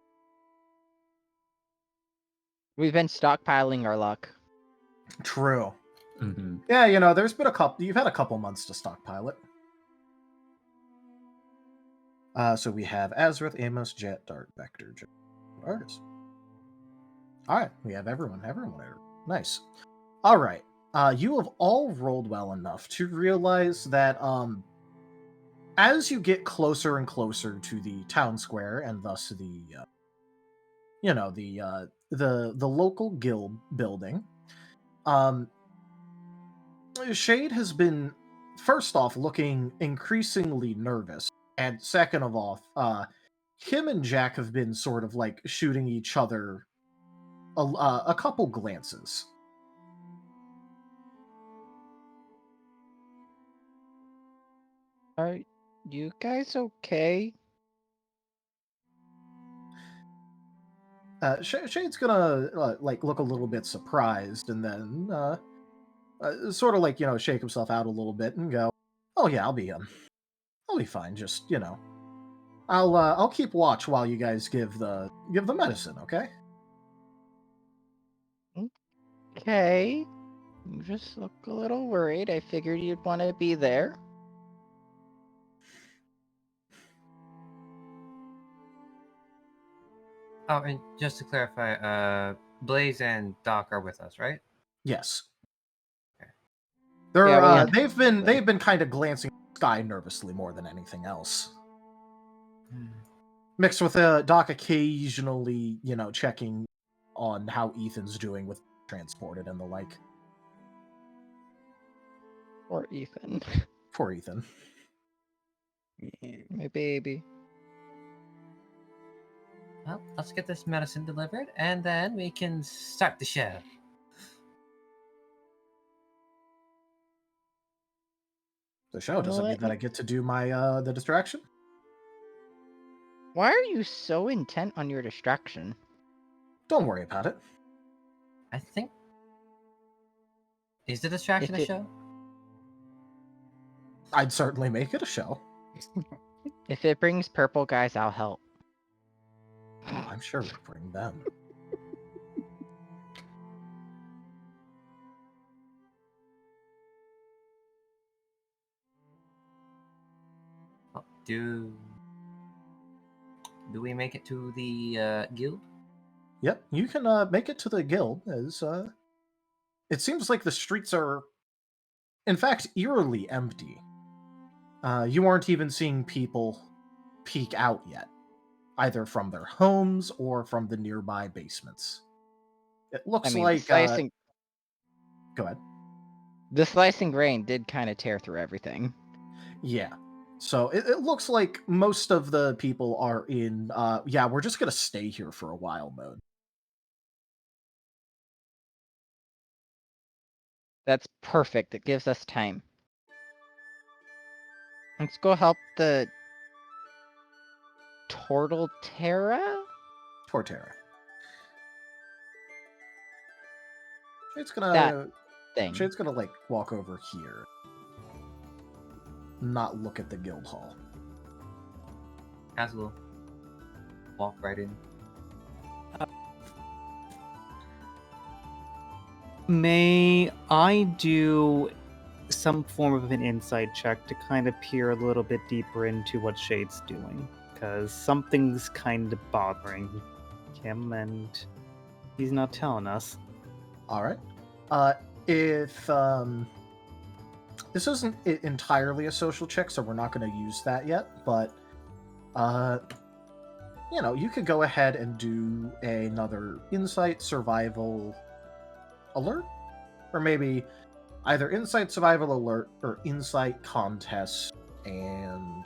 D: We've been stockpiling our luck.
B: True.
H: Mm-hmm.
B: Yeah, you know, there's been a couple. You've had a couple months to stockpile it. So we have Azrith, Amos, Jet, Dart, Vector, Joe, Artist. All right, we have everyone. Nice. All right. You have all rolled well enough to realize that as you get closer and closer to the town square and thus the the local guild building, Shade has been first off looking increasingly nervous, and second of all, him and Jack have been sort of like shooting each other a couple glances.
D: Are you guys okay?
B: Shade's gonna like look a little bit surprised, and then sort of like shake himself out a little bit and go, "Oh yeah, I'll be fine. Just I'll keep watch while you guys give the medicine, okay?"
D: Okay. You just look a little worried. I figured you'd want to be there.
F: Oh, and just to clarify, Blaze and Doc are with us, right?
B: Yes.
F: Okay.
B: They're
D: Yeah,
B: they've been kind of glancing at the sky nervously more than anything else. Mixed with Doc occasionally, checking on how Ethan's doing with transported and the like.
D: Or Ethan.
B: Poor Ethan.
D: My baby.
F: Well, let's get this medicine delivered, and then we can start the show.
B: The show doesn't mean that I get to do my the distraction.
D: Why are you so intent on your distraction?
B: Don't worry about it.
F: I think... Is the distraction
D: If
F: a
D: it-
F: show?
B: I'd certainly make it a show.
D: If it brings purple guys, I'll help.
B: I'm sure we'll bring them.
F: Oh, do we make it to the guild?
B: Yep, you can make it to the guild. As it seems like the streets are, in fact, eerily empty. You aren't even seeing people peek out yet, either from their homes or from the nearby basements. It looks like. Go ahead.
D: The slicing rain did kind of tear through everything.
B: Yeah. So it looks like most of the people are in, we're just going to stay here for a while mode.
D: That's perfect. It gives us time. Let's go help the Torterra?
B: Torterra. Shade's
D: That
B: gonna
D: thing.
B: Shade's gonna like walk over here. Not look at the guild hall.
F: As we'll walk right in.
E: May I do some form of an insight check to kind of peer a little bit deeper into what Shade's doing? Because something's kind of bothering him, and he's not telling us.
B: All right. If this isn't entirely a social check, so we're not going to use that yet. But you could go ahead and do another insight, survival, alert, or maybe either insight, survival, alert, or insight contest, and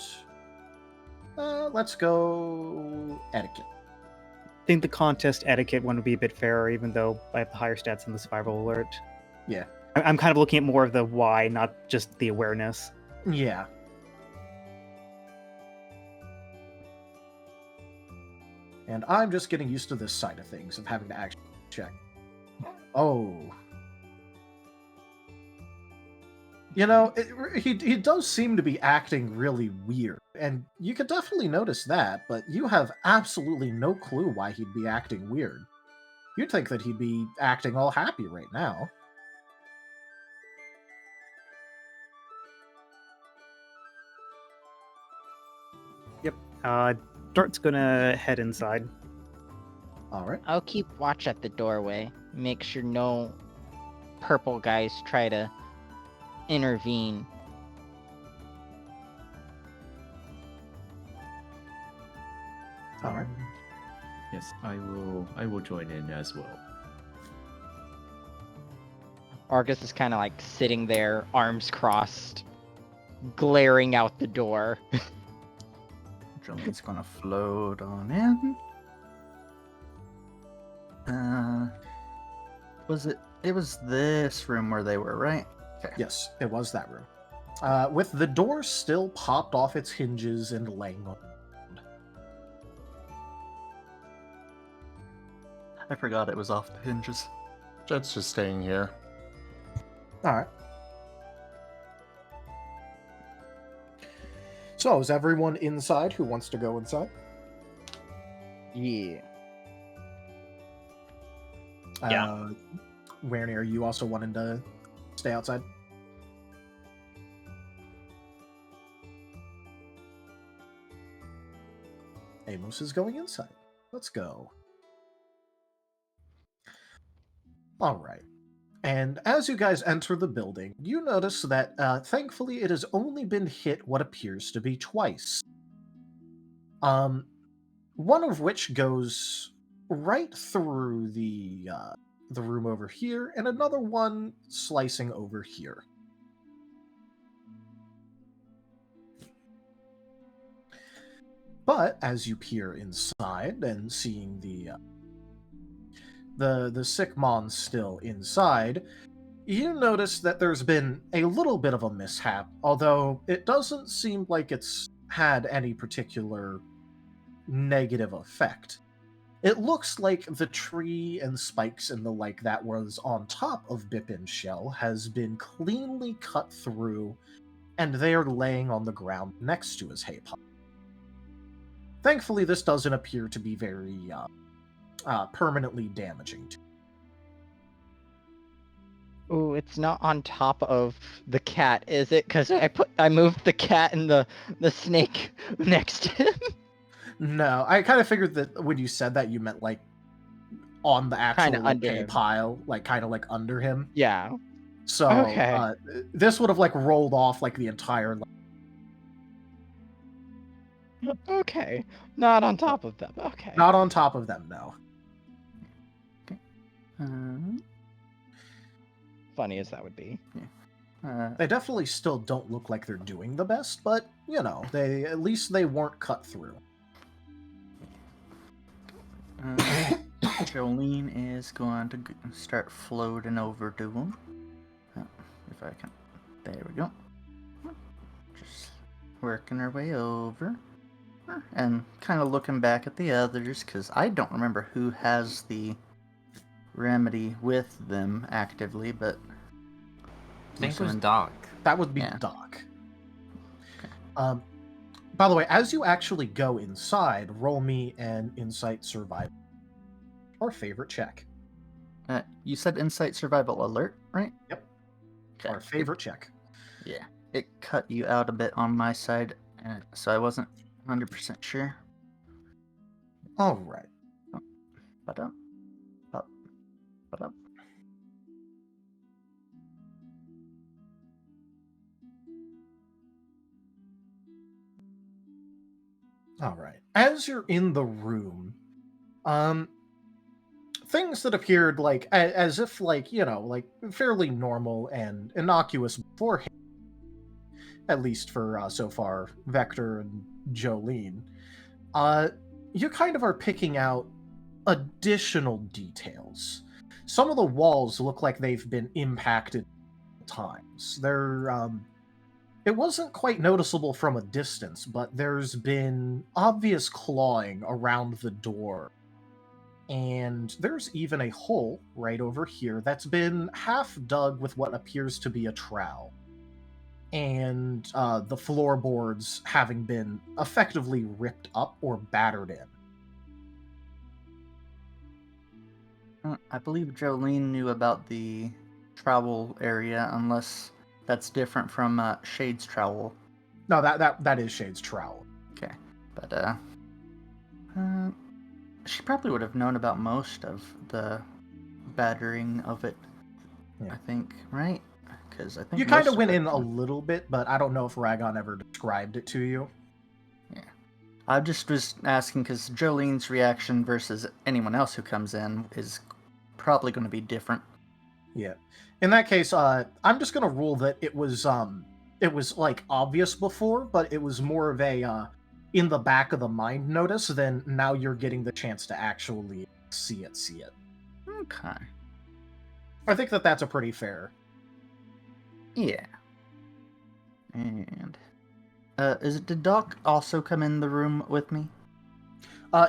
B: let's go etiquette.
E: I think the contest etiquette one would be a bit fairer, even though I have the higher stats in the survival alert.
B: Yeah.
E: I'm kind of looking at more of the why, not just the awareness.
B: Yeah. And I'm just getting used to this side of things, of having to actually check. Oh. You know, he does seem to be acting really weird, and you could definitely notice that, but you have absolutely no clue why he'd be acting weird. You'd think that he'd be acting all happy right now.
E: Yep. Dart's gonna head inside.
B: Alright.
D: I'll keep watch at the doorway. Make sure no purple guys try to intervene.
B: Alright.
H: Yes, I will join in as well.
D: Argus is kind of like sitting there, arms crossed, glaring out the door.
G: Jolene's gonna float on in. It was this room where they were, right? Okay.
B: Yes, it was that room. With the door still popped off its hinges and laying on.
G: I forgot it was off the hinges.
A: Jet's just staying here.
B: Alright. So, is everyone inside who wants to go inside?
D: Yeah.
B: Werny, are you also wanting to stay outside? Amos is going inside. Let's go. Alright. And as you guys enter the building, you notice that, thankfully, it has only been hit what appears to be twice. One of which goes right through the room over here, and another one slicing over here. But as you peer inside and seeing the sick mon still inside, you notice that there's been a little bit of a mishap, although it doesn't seem like it's had any particular negative effect. It looks like the tree and spikes and the like that was on top of Bippin's shell has been cleanly cut through, and they are laying on the ground next to his hay pile. Thankfully, this doesn't appear to be very permanently damaging to.
D: Ooh, it's not on top of the cat, is it? Because I moved the cat and the snake next to him.
B: No, I kind of figured that when you said that, you meant like on the actual
D: Kinda under
B: hay
D: him.
B: pile, like kind of like under him.
D: Yeah.
B: So
D: Okay.
B: this would have like rolled off like the entire.
D: Okay. Not on top of them. Okay.
B: Not on top of them, no.
D: Funny as that would be.
B: They definitely still don't look like they're doing the best, but you know, at least they weren't cut through.
G: Jolene is going to start floating over to him. If I can. There we go. Just working her way over. And kind of looking back at the others, because I don't remember who has the remedy with them actively, but...
F: I think it was Doc.
B: That would be
G: Yeah.
B: Doc.
G: Okay.
B: By the way, as you actually go inside, roll me an Insight Survival. Our favorite check.
G: You said Insight Survival Alert, right?
B: Yep.
G: Okay.
B: Our favorite check.
G: Yeah. It cut you out a bit on my side, so I wasn't 100% sure.
B: All right.
G: Ba-dum. Ba-dum.
B: All right. As you're in the room, things that appeared like as if like, you know, like fairly normal and innocuous beforehand, at least for so far Vector and Jolene, you kind of are picking out additional details. Some of the walls look like they've been impacted times. They're It wasn't quite noticeable from a distance, but there's been obvious clawing around the door. And there's even a hole right over here that's been half dug with what appears to be a trowel. And the floorboards having been effectively ripped up or battered in.
G: I believe Jolene knew about the trowel area, unless that's different from Shade's trowel.
B: No, that is Shade's trowel.
G: Okay, but she probably would have known about most of the battering of it.
B: Yeah.
G: I think, right? Because I think
B: You kind
G: most
B: of went
G: it-
B: in a little bit, but I don't know if Ragon ever described it to you.
G: I just was asking because Jolene's reaction versus anyone else who comes in is probably going to be different.
B: Yeah. In that case, I'm just gonna rule that it was like obvious before, but it was more of a in the back of the mind notice than now you're getting the chance to actually see it.
G: Okay.
B: I think that that's a pretty fair.
G: Yeah. And did Doc also come in the room with me?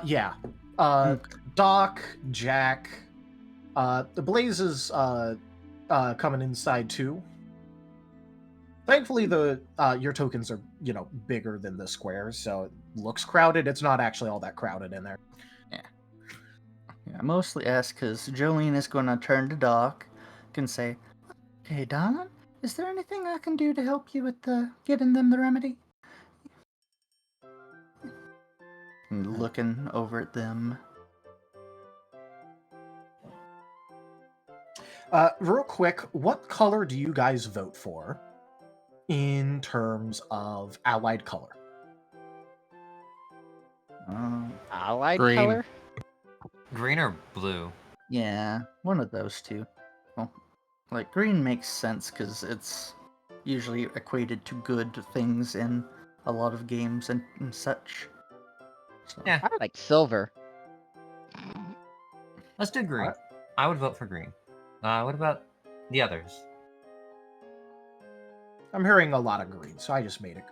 B: Yeah.
G: Okay.
B: Doc, Jack, the Blaze is coming inside too. Thankfully, your tokens are bigger than the squares, so it looks crowded. It's not actually all that crowded in there.
G: Yeah, I mostly ask because Jolene is going to turn to Doc and say, "Hey, Don, is there anything I can do to help you with getting them the remedy?" And looking over at them.
B: Real quick, what color do you guys vote for in terms of allied color?
D: Allied
C: Green.
D: color?
F: Green or blue?
G: Yeah, one of those two. Well, like green makes sense because it's usually equated to good things in a lot of games and such. So,
F: Yeah,
D: I like silver.
F: let's do green.
B: Alright.
F: I would vote for green. What about the others?
B: I'm hearing a lot of green, so I just made it.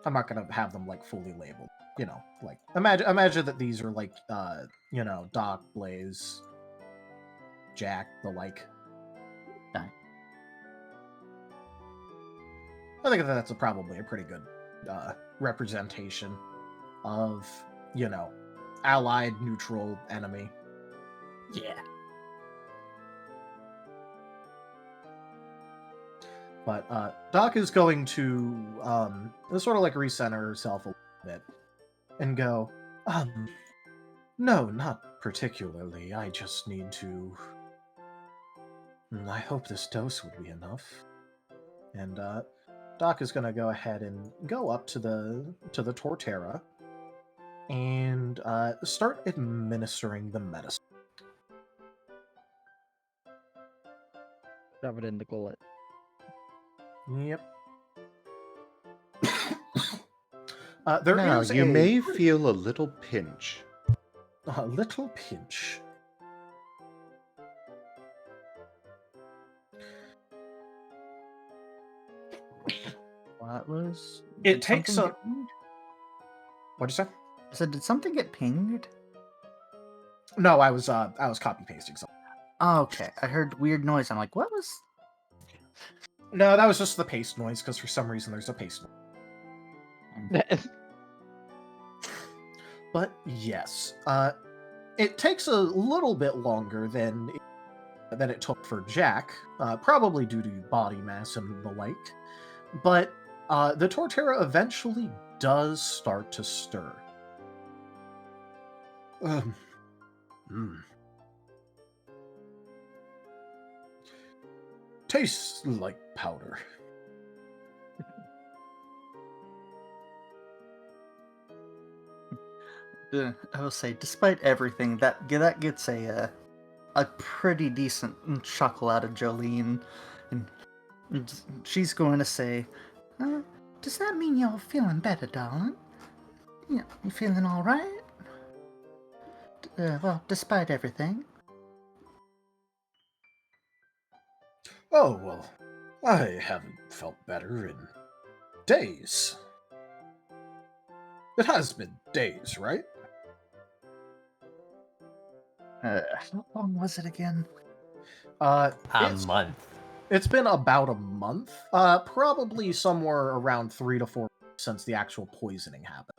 B: I'm not gonna have them like fully labeled. Like imagine that these are like Doc, Blaze, Jack, the like.
G: Aye.
B: I think that's probably a pretty good representation of allied, neutral, enemy.
G: yeah.
B: But Doc is going to sort of like recenter herself a little bit and go, no, not particularly. I just need to. I hope this dose would be enough. And Doc is going to go ahead and go up to the Torterra and start administering the medicine.
D: Shove it in the gullet.
B: Yep. There
A: Now,
B: is
A: you
B: a
A: may feel a little pinch.
B: A little pinch.
G: What was?
B: It
G: did
B: takes
G: something
B: a.
G: get pinged?
B: What'd you say?
G: I said, did something get pinged?
B: No, I was copy pasting something.
G: Oh, okay, I heard weird noise. I'm like, what was?
B: No, that was just the paste noise because for some reason there's a paste noise. But yes, it takes a little bit longer than it took for Jack, probably due to body mass and the like. But the Torterra eventually does start to stir. Tastes like powder.
G: I will say, despite everything, that gets a pretty decent chuckle out of Jolene, and she's going to say, "Does that mean you're feeling better, darling? You feeling all right? Well, despite everything."
B: Oh, well, I haven't felt better in days. It has been days, right?
G: How long was it again?
F: A
B: It's
F: month.
B: It's been about a month, probably somewhere around 3 to 4 weeks since the actual poisoning happened.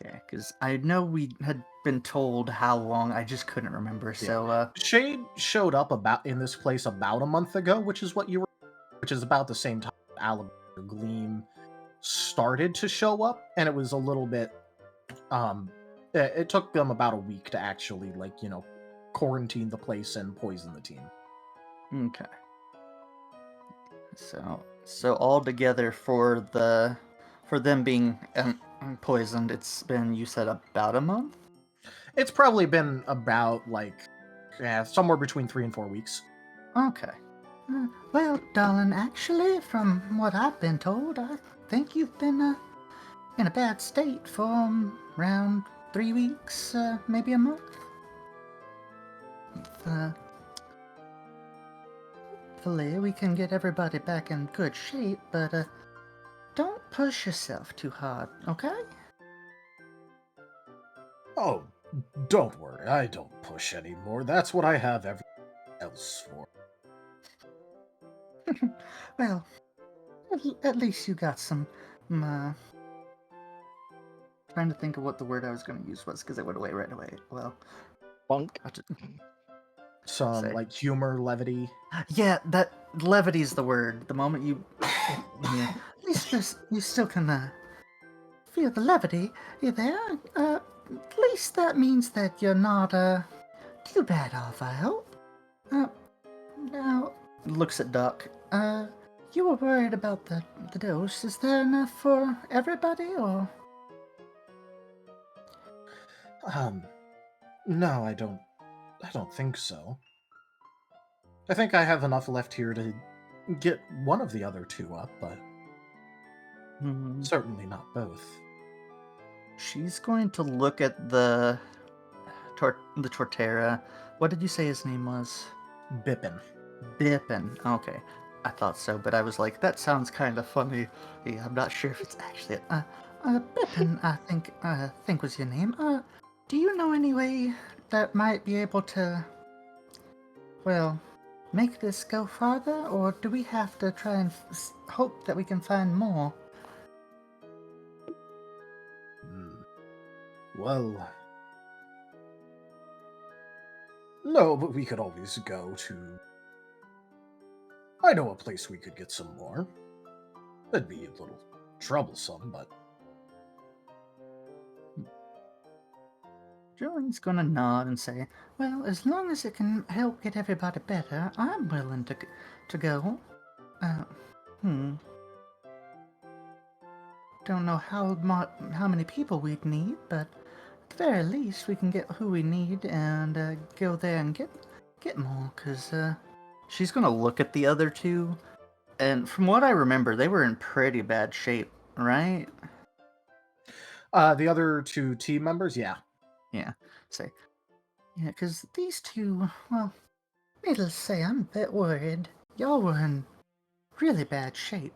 G: Okay, because I know we had been told how long, I just couldn't remember. So,
B: Shade showed up in this place about a month ago, which is about the same time Alabaster Gleam started to show up, and it was a little bit, it took them about a week to actually, quarantine the place and poison the team.
G: okay. So altogether for them being poisoned, it's been, you said, about a month?
B: It's probably been about, somewhere between 3 and 4 weeks.
G: Okay. Well, darling, actually, from what I've been told, I think you've been in a bad state for around 3 weeks, maybe a month. Hopefully we can get everybody back in good shape, but don't push yourself too hard, okay?
B: Oh, don't worry, I don't push anymore. That's what I have everything else for.
G: Well, at least you got some, trying to think of what the word I was going to use was, because it went away right away. Well,
D: Bunk.
B: Some,
G: Say.
B: humor, levity.
G: Yeah, that levity's the word. The moment you, yeah, at least you still can feel the levity there. At least that means that you're not too bad off, I hope. Now looks at Duck. You were worried about the dose. Is there enough for everybody, or?
B: No, I don't think so. I think I have enough left here to get one of the other two up, but certainly not both.
G: She's going to look at the Torterra. What did you say his name was?
B: Bippin.
G: Bippin. Okay. I thought so, but I was like, that sounds kind of funny. Yeah, I'm not sure if it's actually it. Bippin, I think was your name. Do you know any way that might be able to, well, make this go farther, or do we have to try and hope that we can find more?
B: Well, no, but we could always go to... I know a place we could get some more. It'd be a little troublesome, but...
G: Jolene's gonna nod and say, well, as long as it can help get everybody better, I'm willing to go. Don't know how many people we'd need, but at the very least we can get who we need and go there and get more, because she's gonna look at the other two, and from what I remember, they were in pretty bad shape, right?
B: The other two team members, yeah.
G: Yeah, because these two, well, needless to say, I'm a bit worried. Y'all were in really bad shape.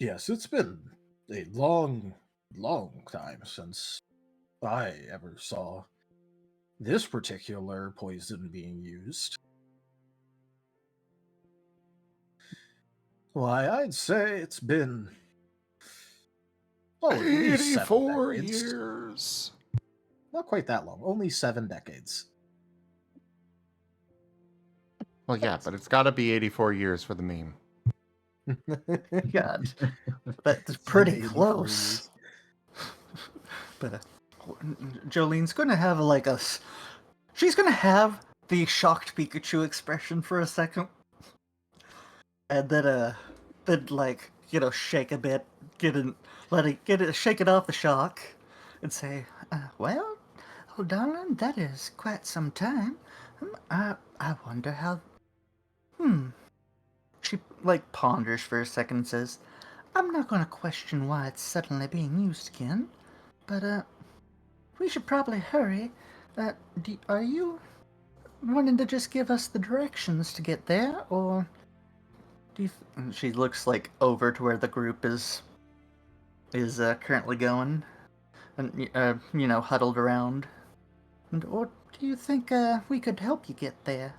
B: Yes, it's been a long, long time since I ever saw this particular poison being used. Why, I'd say it's been... at least
A: 84
B: 7 decades.
A: years.
B: Not quite that long. Only 7 decades.
A: Well, yeah, but it's got to be 84 years for the meme.
G: God, that's pretty close. But Jolene's gonna have she's gonna have the shocked Pikachu expression for a second, and then shake a bit, shake it off the shock, and say, well, oh darling, that is quite some time. I wonder how. She ponders for a second and says, I'm not gonna question why it's suddenly being used again, but we should probably hurry. Are you wanting to just give us the directions to get there, or do you? And she looks like over to where the group is currently going, and huddled around. And or do you think we could help you get there?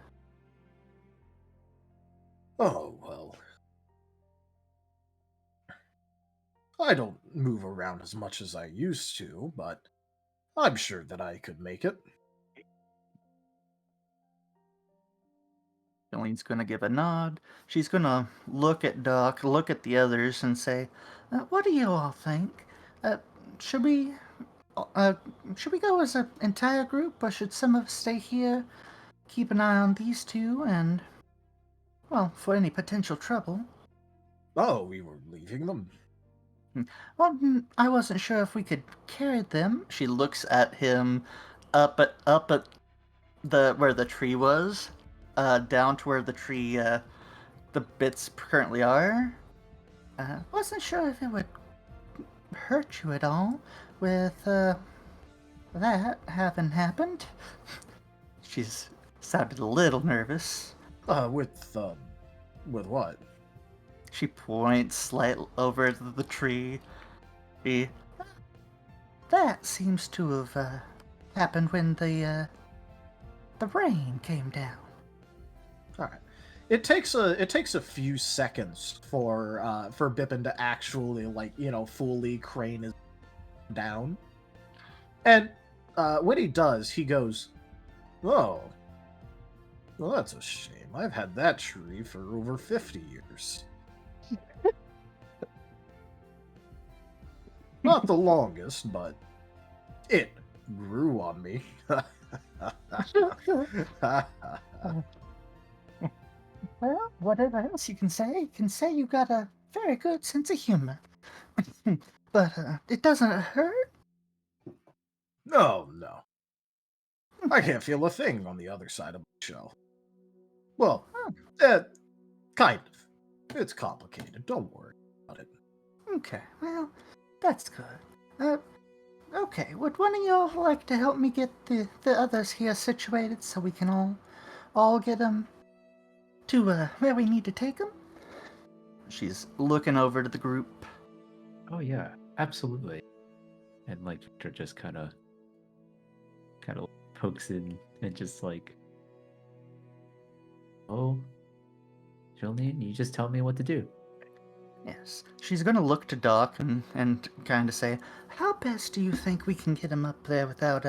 B: Oh, well. I don't move around as much as I used to, but I'm sure that I could make it.
G: Jolene's gonna give a nod. She's gonna look at Doc, look at the others, and say, "What do you all think? Should we, should we go as an entire group, or should some of us stay here, keep an eye on these two, and, well, for any potential trouble?"
B: Oh, we were leaving them.
G: Well, I wasn't sure if we could carry them. She looks at him, up at the where the tree was, down to where the tree, the bits currently are. Wasn't sure if it would hurt you at all with that having happened. She's sounded a little nervous.
B: With what?
G: She points slightly over the tree. That seems to have happened when the rain came down.
B: All right. It takes a few seconds for Bippin to actually fully crane his down, and when he does, he goes, "Oh, well, that's a shame. I've had that tree for over 50 years. Not the longest, but it grew on me."
G: Well, whatever else you can say you got a very good sense of humor. But it doesn't hurt.
B: No. I can't feel a thing on the other side of my shell. Well, kind of. It's complicated. Don't worry about it.
G: Okay, well, that's good. Okay, would one of y'all like to help me get the others here situated so we can all get them to where we need to take them? She's looking over to the group.
H: Oh yeah, absolutely. And like Victor just kind of pokes in and just like, "Oh, Jolene, you just tell me what to do."
G: Yes, she's gonna look to Doc and kind of say, "How best do you think we can get him up there without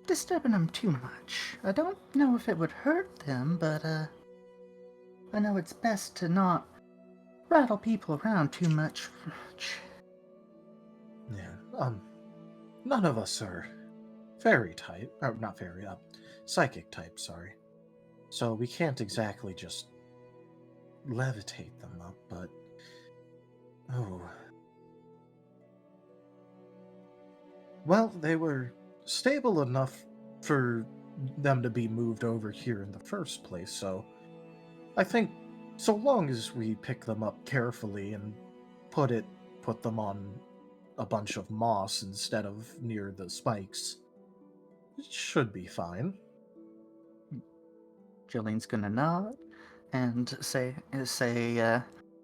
G: disturbing them too much? I don't know if it would hurt them, but I know it's best to not rattle people around too much."
B: Yeah. None of us are fairy type, or not fairy, psychic type. Sorry. So we can't exactly just levitate them up, but well, they were stable enough for them to be moved over here in the first place, so I think so long as we pick them up carefully and put them on a bunch of moss instead of near the spikes, it should be fine.
G: Jolene's gonna nod and say,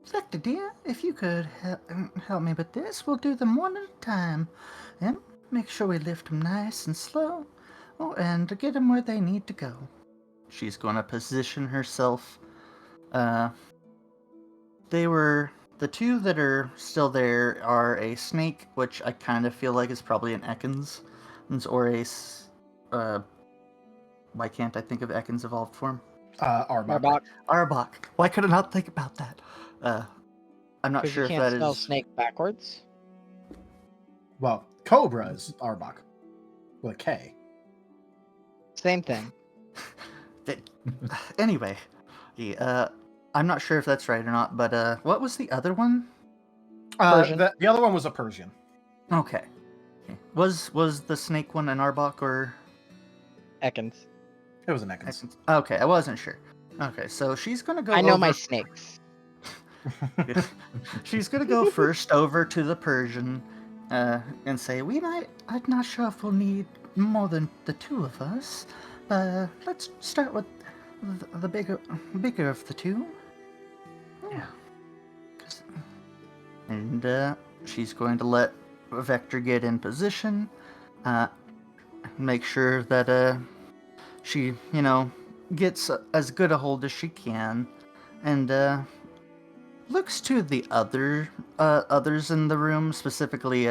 G: "Victor dear, if you could help me with this, we'll do them one at a time, and make sure we lift them nice and slow, and get them where they need to go." She's gonna position herself. The two that are still there are a snake, which I kind of feel like is probably an Ekans, or why can't I think of Ekans evolved form?
B: Arbok.
G: Arbok. Why could I not think about that? I'm not
D: Because
G: sure
D: you
G: if
D: can't
G: that
D: spell
G: is.
D: snake backwards.
B: Well, Cobra is Arbok with a K.
D: Same thing.
G: Anyway, I'm not sure if that's right or not, but what was the other one?
D: Persian.
B: The other one was a Persian.
G: Okay. Was the snake one an Arbok or?
D: Ekans.
B: It was an Ekans.
G: Okay, I wasn't sure. Okay, so she's gonna go.
D: I know
G: over...
D: my snakes.
G: She's gonna go first over to the Persian, and say, I'm not sure if we'll need more than the two of us. Let's start with the bigger of the two.
E: Yeah.
G: And she's going to let Vector get in position. Make sure that she, gets as good a hold as she can, and looks to the others in the room, specifically.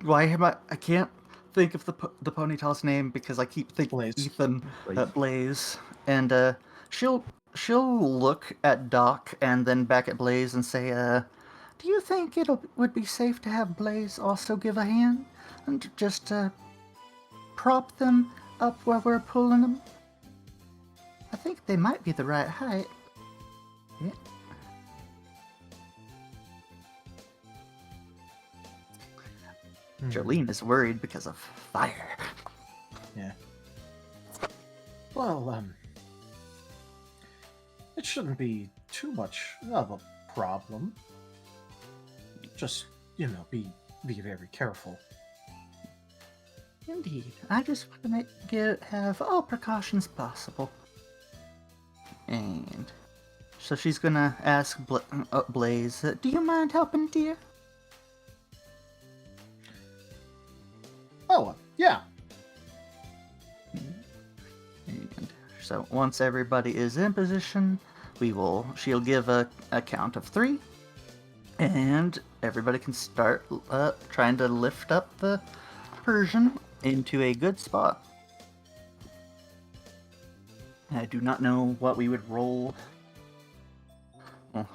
G: Why am I can't think of the ponytail's name because I keep thinking
B: Blaze.
G: Ethan.
H: Blaze.
G: Blaze, and she'll look at Doc and then back at Blaze and say, "Do you think would be safe to have Blaze also give a hand and just prop them up while we're pulling them? I think they might be the right height." Yeah. Jolene is worried because of fire.
B: Yeah. Well, it shouldn't be too much of a problem. Just, be very careful.
G: Indeed. I just want to have all precautions possible. And so she's gonna ask Blaze, "Do you mind helping, dear?"
B: Oh, yeah.
G: And so once everybody is in position, she'll give a count of 3, and everybody can start trying to lift up the Persian into a good spot. I do not know what we would roll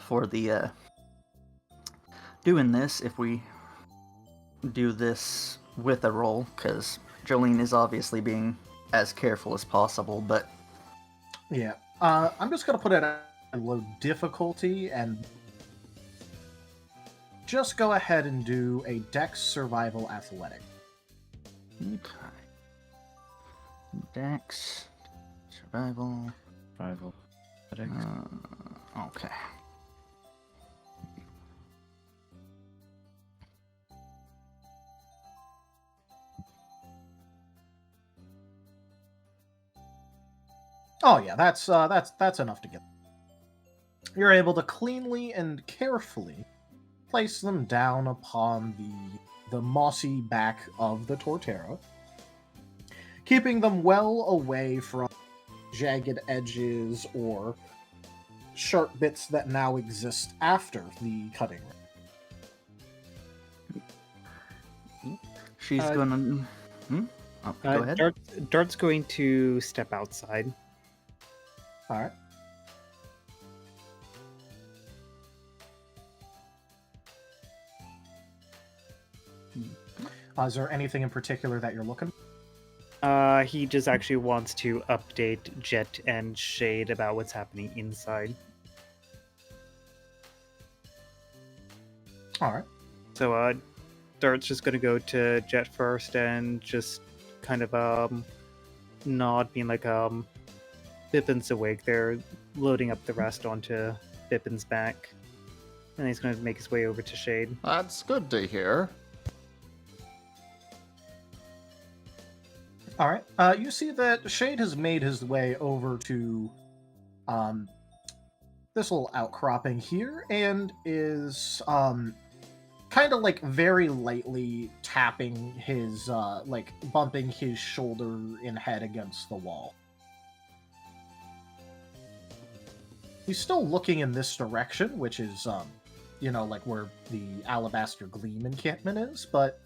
G: for the doing this if we do this with a roll, because Jolene is obviously being as careful as possible, but
B: Yeah. I'm just going to put it at low difficulty and just go ahead and do a Dex Survival Athletic.
G: okay. Dex survival.
H: Survival.
G: Okay.
B: Oh yeah, that's enough to get. You're able to cleanly and carefully place them down upon the mossy back of the Torterra, keeping them well away from jagged edges or sharp bits that now exist after the cutting ring.
G: She's gonna. Oh, go ahead.
E: Dart's going to step outside.
B: All right. Is there anything in particular that you're looking?
E: He just actually wants to update Jet and Shade about what's happening inside.
B: All right.
E: So, Dart's just gonna go to Jet first and just kind of nod, being like, Bippin's awake. They're loading up the rest onto Bippin's back, and he's gonna make his way over to Shade.
A: That's good to hear.
B: All right. You see that Shade has made his way over to this little outcropping here and is kind of like very lightly tapping his bumping his shoulder and head against the wall. He's still looking in this direction, which is like where the Alabaster Gleam encampment is, but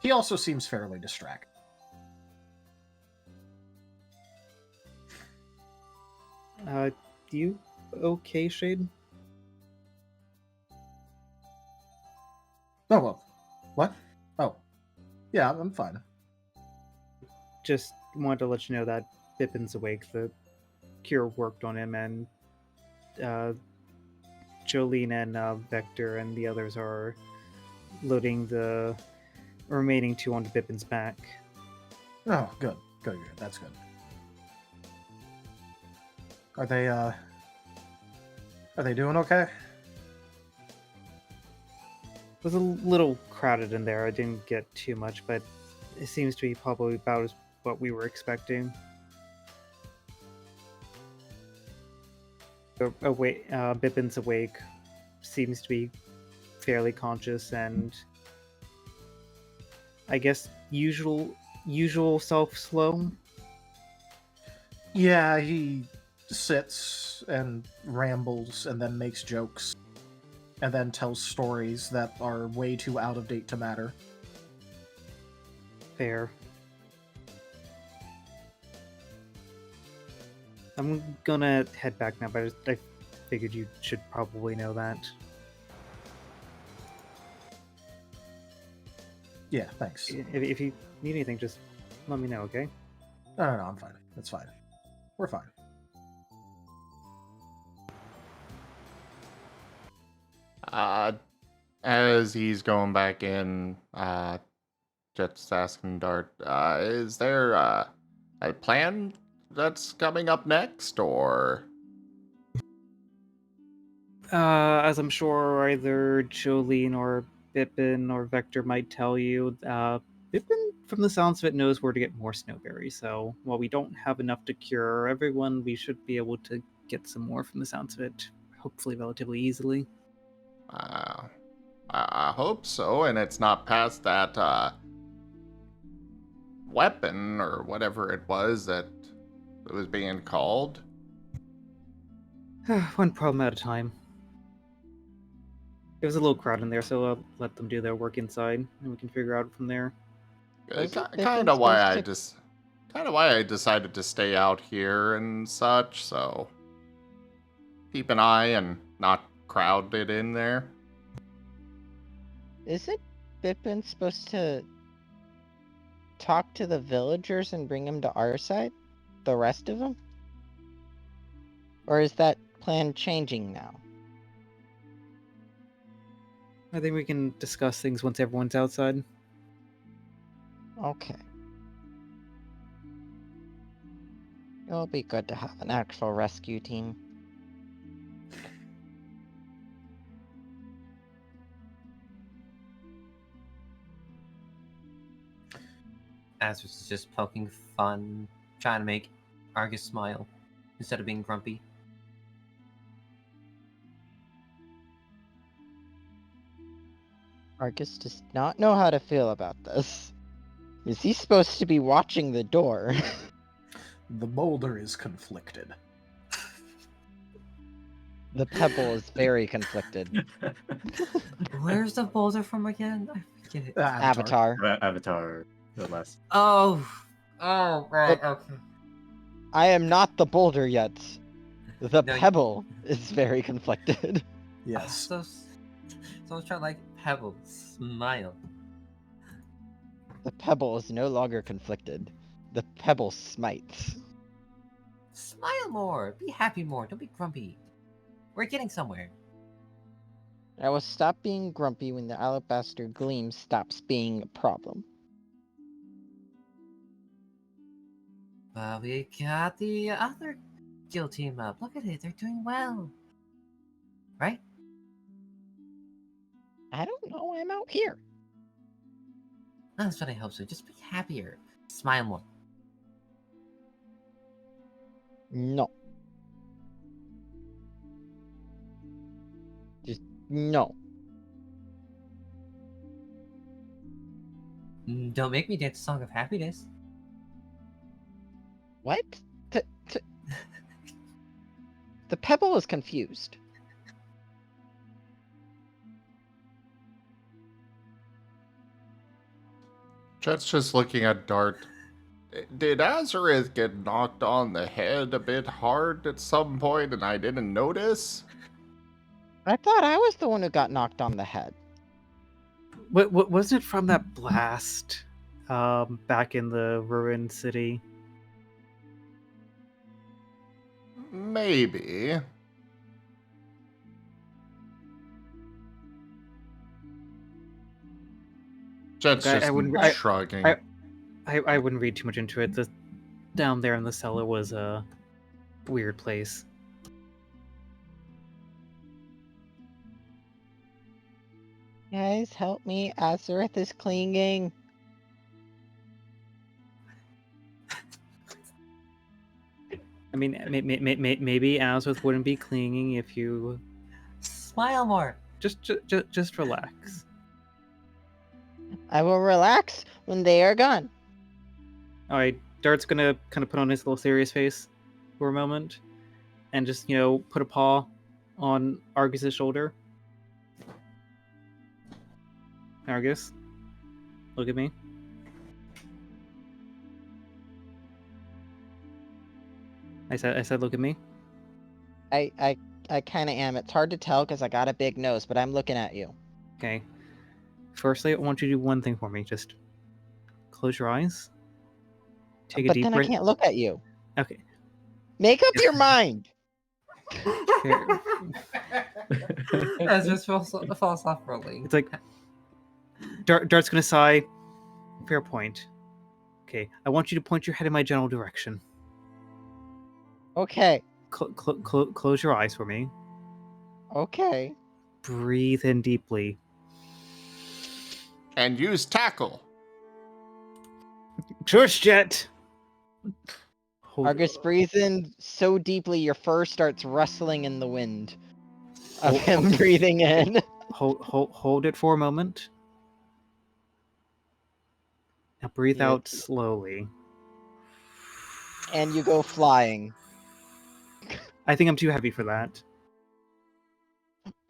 B: he also seems fairly distracted.
E: You okay, Shade?
B: Oh, well. What? Oh. Yeah, I'm fine.
E: Just wanted to let you know that Bippin's awake. The cure worked on him, and Jolene and Vector and the others are loading the remaining 2 onto Bippin's back.
B: Oh, good. Good. That's good. Are they doing okay?
E: It was a little crowded in there. I didn't get too much, but it seems to be probably about as what we were expecting. Bippin's awake, seems to be fairly conscious, and I guess usual self slow.
B: Yeah, he sits and rambles and then makes jokes and then tells stories that are way too out of date to matter.
E: Fair. I'm gonna head back now, but I figured you should probably know that.
B: Yeah, thanks.
E: If you need anything, just let me know, okay?
B: No, I'm fine. That's fine. We're fine.
A: As he's going back in, just asking Dart, is there a plan that's coming up next, or?
E: As I'm sure either Jolene or Bippin or Vector might tell you, Bippin, from the sounds of it, knows where to get more Snowberries, so while we don't have enough to cure everyone, we should be able to get some more from the sounds of it, hopefully relatively easily.
A: I hope so, and it's not past that, weapon, or whatever it was that it was being called.
E: One problem at a time. It was a little crowd in there, so I'll let them do their work inside, and we can figure out from there.
A: Kind of why I decided to stay out here and such, so keep an eye and not crowd it in there.
D: Isn't Bippin supposed to talk to the villagers and bring them to our side? The rest of them? Or is that plan changing now?
E: I think we can discuss things once everyone's outside.
D: Okay. It'll be good to have an actual rescue team.
F: Azris is just poking fun, trying to make Argus smile instead of being grumpy.
D: Argus does not know how to feel about this. Is he supposed to be watching the door?
B: The boulder is conflicted.
D: The pebble is very conflicted.
F: Where's the boulder from again? I forget it.
D: Avatar.
H: Avatar, the last.
F: Oh, right, okay.
D: I am not the boulder yet. The
F: No,
D: pebble is very conflicted.
B: Yes.
F: So I was trying to like pebble, smile.
D: The pebble is no longer conflicted. The pebble smites.
F: Smile more, be happy more, don't be grumpy. We're getting somewhere.
D: I will stop being grumpy when the alabaster gleam stops being a problem.
F: We got the other guild team up. Look at it, they're doing well. Right?
D: I don't know, I'm out here.
F: That's what I hope so. Just be happier. Smile more.
D: No. Just no.
F: Don't make me dance a song of happiness.
D: What? The pebble is confused.
A: Jet's just looking at Dart. Did Azareth get knocked on the head a bit hard at some point and I didn't notice?
D: I thought I was the one who got knocked on the head.
E: What was it from that blast back in the ruined city?
A: Maybe. Jet's
E: I
A: just
E: wouldn't-
A: shrugging.
E: I wouldn't read too much into it. The down there in the cellar was a weird place.
D: Guys, help me. Azareth is clinging.
E: I mean, maybe Azareth wouldn't be clinging if you
F: Smile more.
E: just relax.
D: I will relax when they are gone.
E: All right, Dart's gonna kind of put on his little serious face for a moment, and just put a paw on Argus's shoulder. Argus, look at me. I said, look at me.
D: I kind of am. It's hard to tell because I got a big nose, but I'm looking at you.
E: Okay. Firstly, I want you to do one thing for me. Just close your eyes. Take a
D: But
E: deep
D: then
E: breath.
D: I can't look at you.
E: Okay.
D: Make up your mind.
E: Here.
F: As just falls off rolling.
E: It's like Dart's gonna sigh. Fair point. Okay, I want you to point your head in my general direction.
D: Okay.
E: Close your eyes for me.
D: Okay.
E: Breathe in deeply.
A: And use tackle.
E: Church jet.
D: Argus, breathe in so deeply your fur starts rustling in the wind of him breathing in.
E: Hold it for a moment. Now breathe out slowly.
D: And you go flying.
E: I think I'm too heavy for that.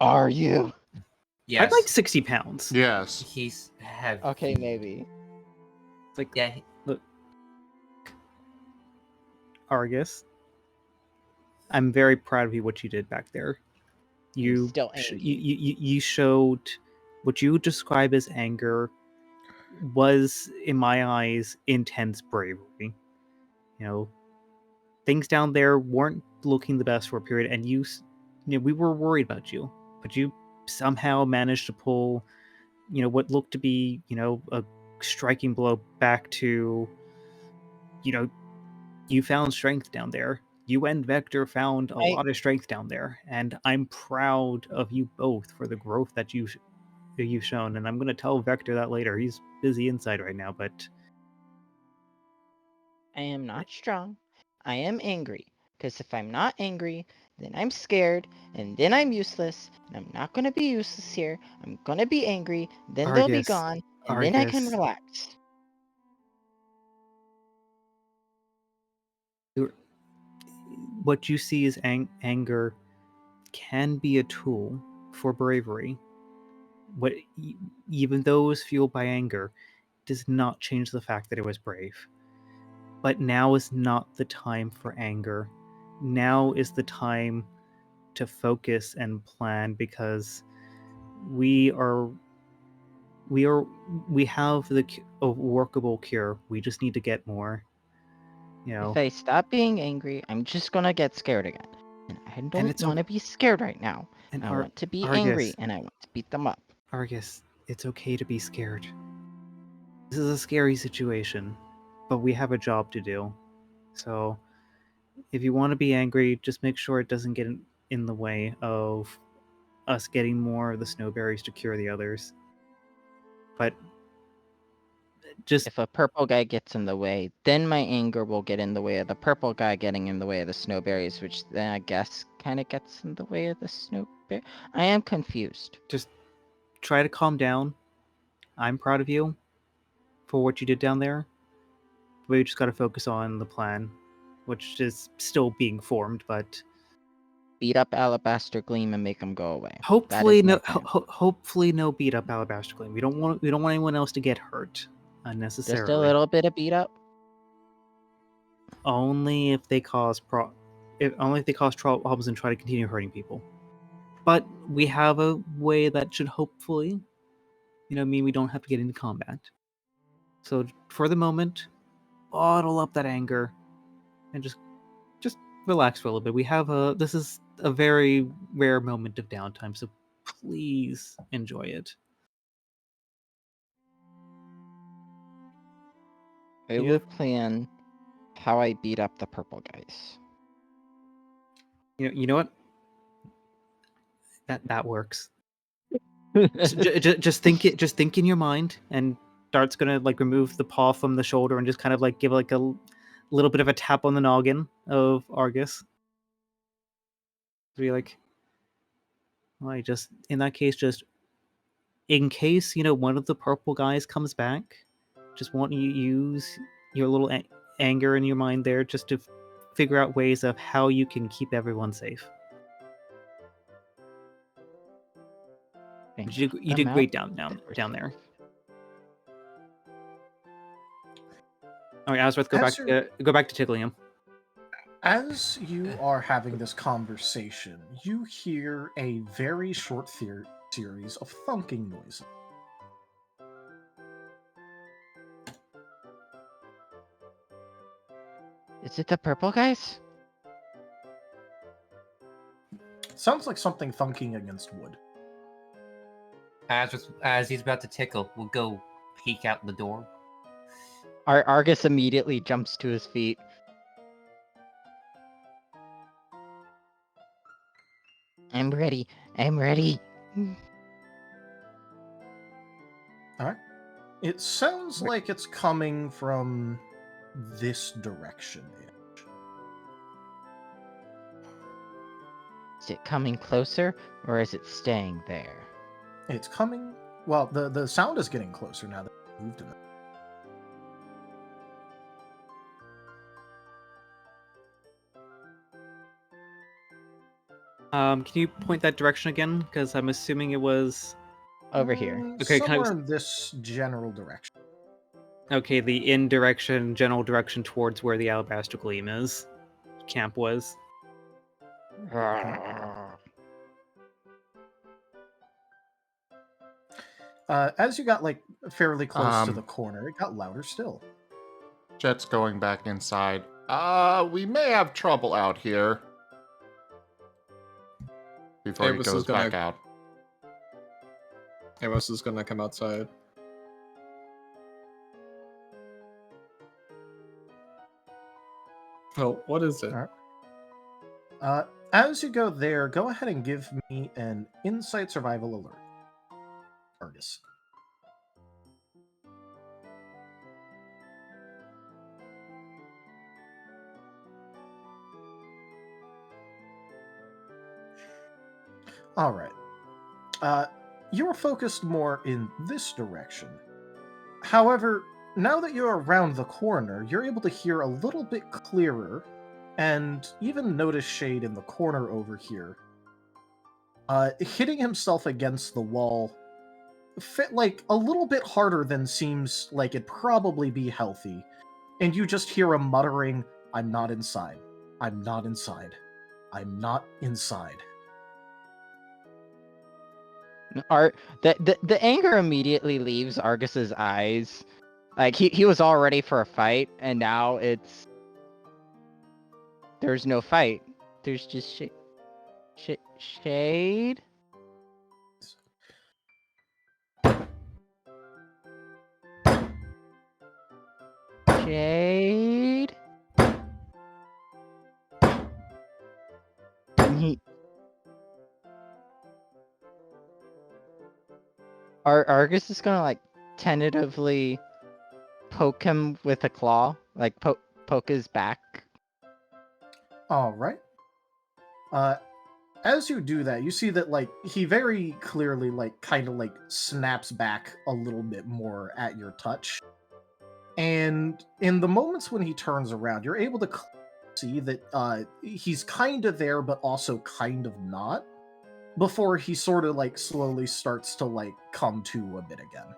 D: Are you?
F: Yes.
E: I'm like 60 pounds.
A: Yes.
F: He's heavy.
D: Okay, maybe.
E: It's like,
F: Yeah.
E: look, Argus, I'm very proud of you. What you did back there. You
D: still angry.
E: you showed what you describe as anger was, in my eyes, intense bravery. Things down there weren't looking the best for a period, and we were worried about you, but you somehow managed to pull, what looked to be, a striking blow back to, you found strength down there. You and Vector found a lot of strength down there, and I'm proud of you both for the growth that you've shown. And I'm going to tell Vector that later. He's busy inside right now, but
D: I am not strong. I am angry. Because if I'm not angry, then I'm scared, and then I'm useless, and I'm not going to be useless here. I'm going to be angry, then they'll be
E: Argus,
D: gone, and then I can
E: Argus.
D: relax.
E: What you see as anger can be a tool for bravery. What even though it was fueled by anger, does not change the fact that it was brave. But now is not the time for anger. Now is the time to focus and plan, because we have a workable cure. We just need to get more.
D: If I stop being angry, I'm just going to get scared again. And I don't want to be scared right now.
E: And
D: I want to be
E: Argus,
D: angry, and I want to beat them up.
E: Argus, it's okay to be scared. This is a scary situation, but we have a job to do. So, if you want to be angry, just make sure it doesn't get in the way of us getting more of the Snowberries to cure the others. But just
D: if a purple guy gets in the way, then my anger will get in the way of the purple guy getting in the way of the Snowberries, which then I guess kind of gets in the way of the Snowberry. I am confused.
E: Just try to calm down. I'm proud of you for what you did down there. We just got to focus on the plan, which is still being formed, but
D: beat up Alabaster Gleam and make him go away.
E: Hopefully no beat up Alabaster Gleam. We don't want anyone else to get hurt unnecessarily.
D: Just a little bit of beat up.
E: Only if they cause problems and try to continue hurting people. But we have a way that should hopefully, mean we don't have to get into combat. So for the moment, bottle up that anger and just relax for a little bit. This is a very rare moment of downtime, so please enjoy it.
D: I will plan how I beat up the purple guys.
E: You know what? That works. Just think it. Just think in your mind, and Dart's gonna like remove the paw from the shoulder and just kind of like give like a little bit of a tap on the noggin of Argus. Be like, well, just in that case, just in case one of the purple guys comes back, just want you to use your little anger in your mind there, just to figure out ways of how you can keep everyone safe. You did great down there. All right, Azrath, go back to tickling him.
B: As you are having this conversation, you hear a very short series of thunking noises.
D: Is it the purple guys?
B: Sounds like something thunking against wood.
F: As he's about to tickle, we'll go peek out the door.
D: Argus immediately jumps to his feet. I'm ready.
B: Alright. It sounds like it's coming from this direction.
D: Is it coming closer, or is it staying there?
B: It's coming... Well, the sound is getting closer now that we've moved in it.
E: Can you point that direction again? Because I'm assuming it was
D: over here.
E: Okay,
B: somewhere in this general direction.
E: Okay, the general direction towards where the Alabaster Gleam camp was.
B: As you got like fairly close to the corner, it got louder still.
A: Jet's going back inside. We may have trouble out here. Before he goes back out.
C: Amos is gonna come outside. Oh, what is it?
B: All right. As you go there, go ahead and give me an insight survival alert. Argus. All right. You are focused more in this direction. However, now that you're around the corner, you're able to hear a little bit clearer, and even notice Shade in the corner over here, hitting himself against the wall, fit like a little bit harder than seems like it'd probably be healthy, and you just hear him muttering, "I'm not inside. I'm not inside. I'm not inside."
D: The anger immediately leaves Argus's eyes. Like he was all ready for a fight, and now there's no fight. There's just shade. Shade. Argus is gonna like tentatively poke him with a claw, like poke his back.
B: All right. As you do that, you see that like he very clearly like kind of like snaps back a little bit more at your touch. And in the moments when he turns around, you're able to see that he's kind of there, but also kind of not, before he sort of like slowly starts to like come to a bit again.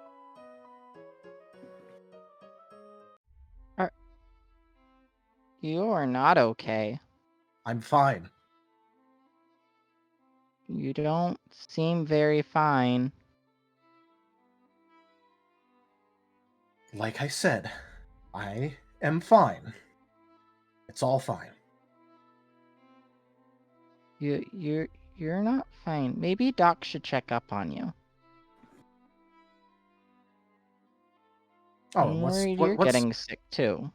D: You are not okay.
B: I'm fine.
D: You don't seem very fine.
B: Like I said, I am fine. It's all fine.
D: You're not fine. Maybe Doc should check up on you.
B: Oh,
D: I'm worried you're getting sick too.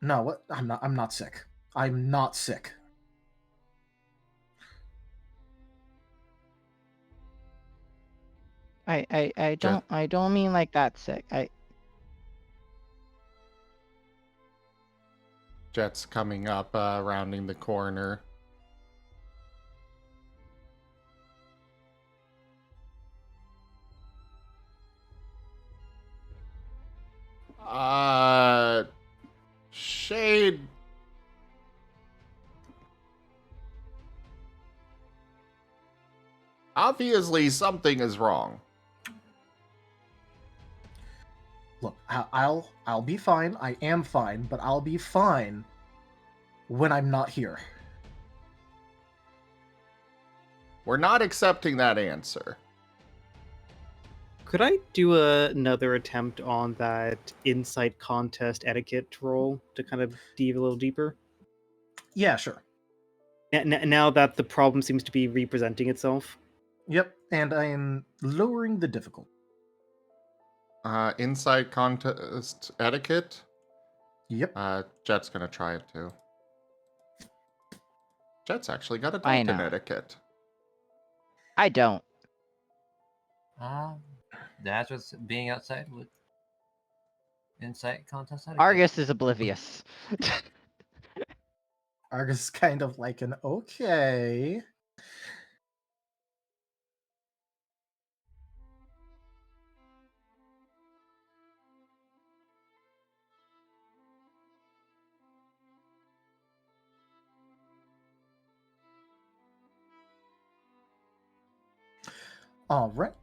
B: No, what? I'm not sick. I'm not sick.
D: I don't mean like that sick.
A: Jet's coming up, rounding the corner. Shade. Obviously, something is wrong.
B: Look, I'll be fine. I am fine, but I'll be fine when I'm not here.
A: We're not accepting that answer.
E: Could I do another attempt on that insight contest etiquette roll to kind of dive a little deeper?
B: Yeah, sure.
E: Now that the problem seems to be representing itself.
B: Yep, and I am lowering the difficulty.
A: Insight contest etiquette?
B: Yep.
A: Jet's gonna try it too. Jet's actually got a
D: I
A: dice in
D: know.
A: etiquette.
D: I don't.
F: That's what's being outside with insight contest.
D: Argus is oblivious.
B: Argus is kind of like an okay. All right.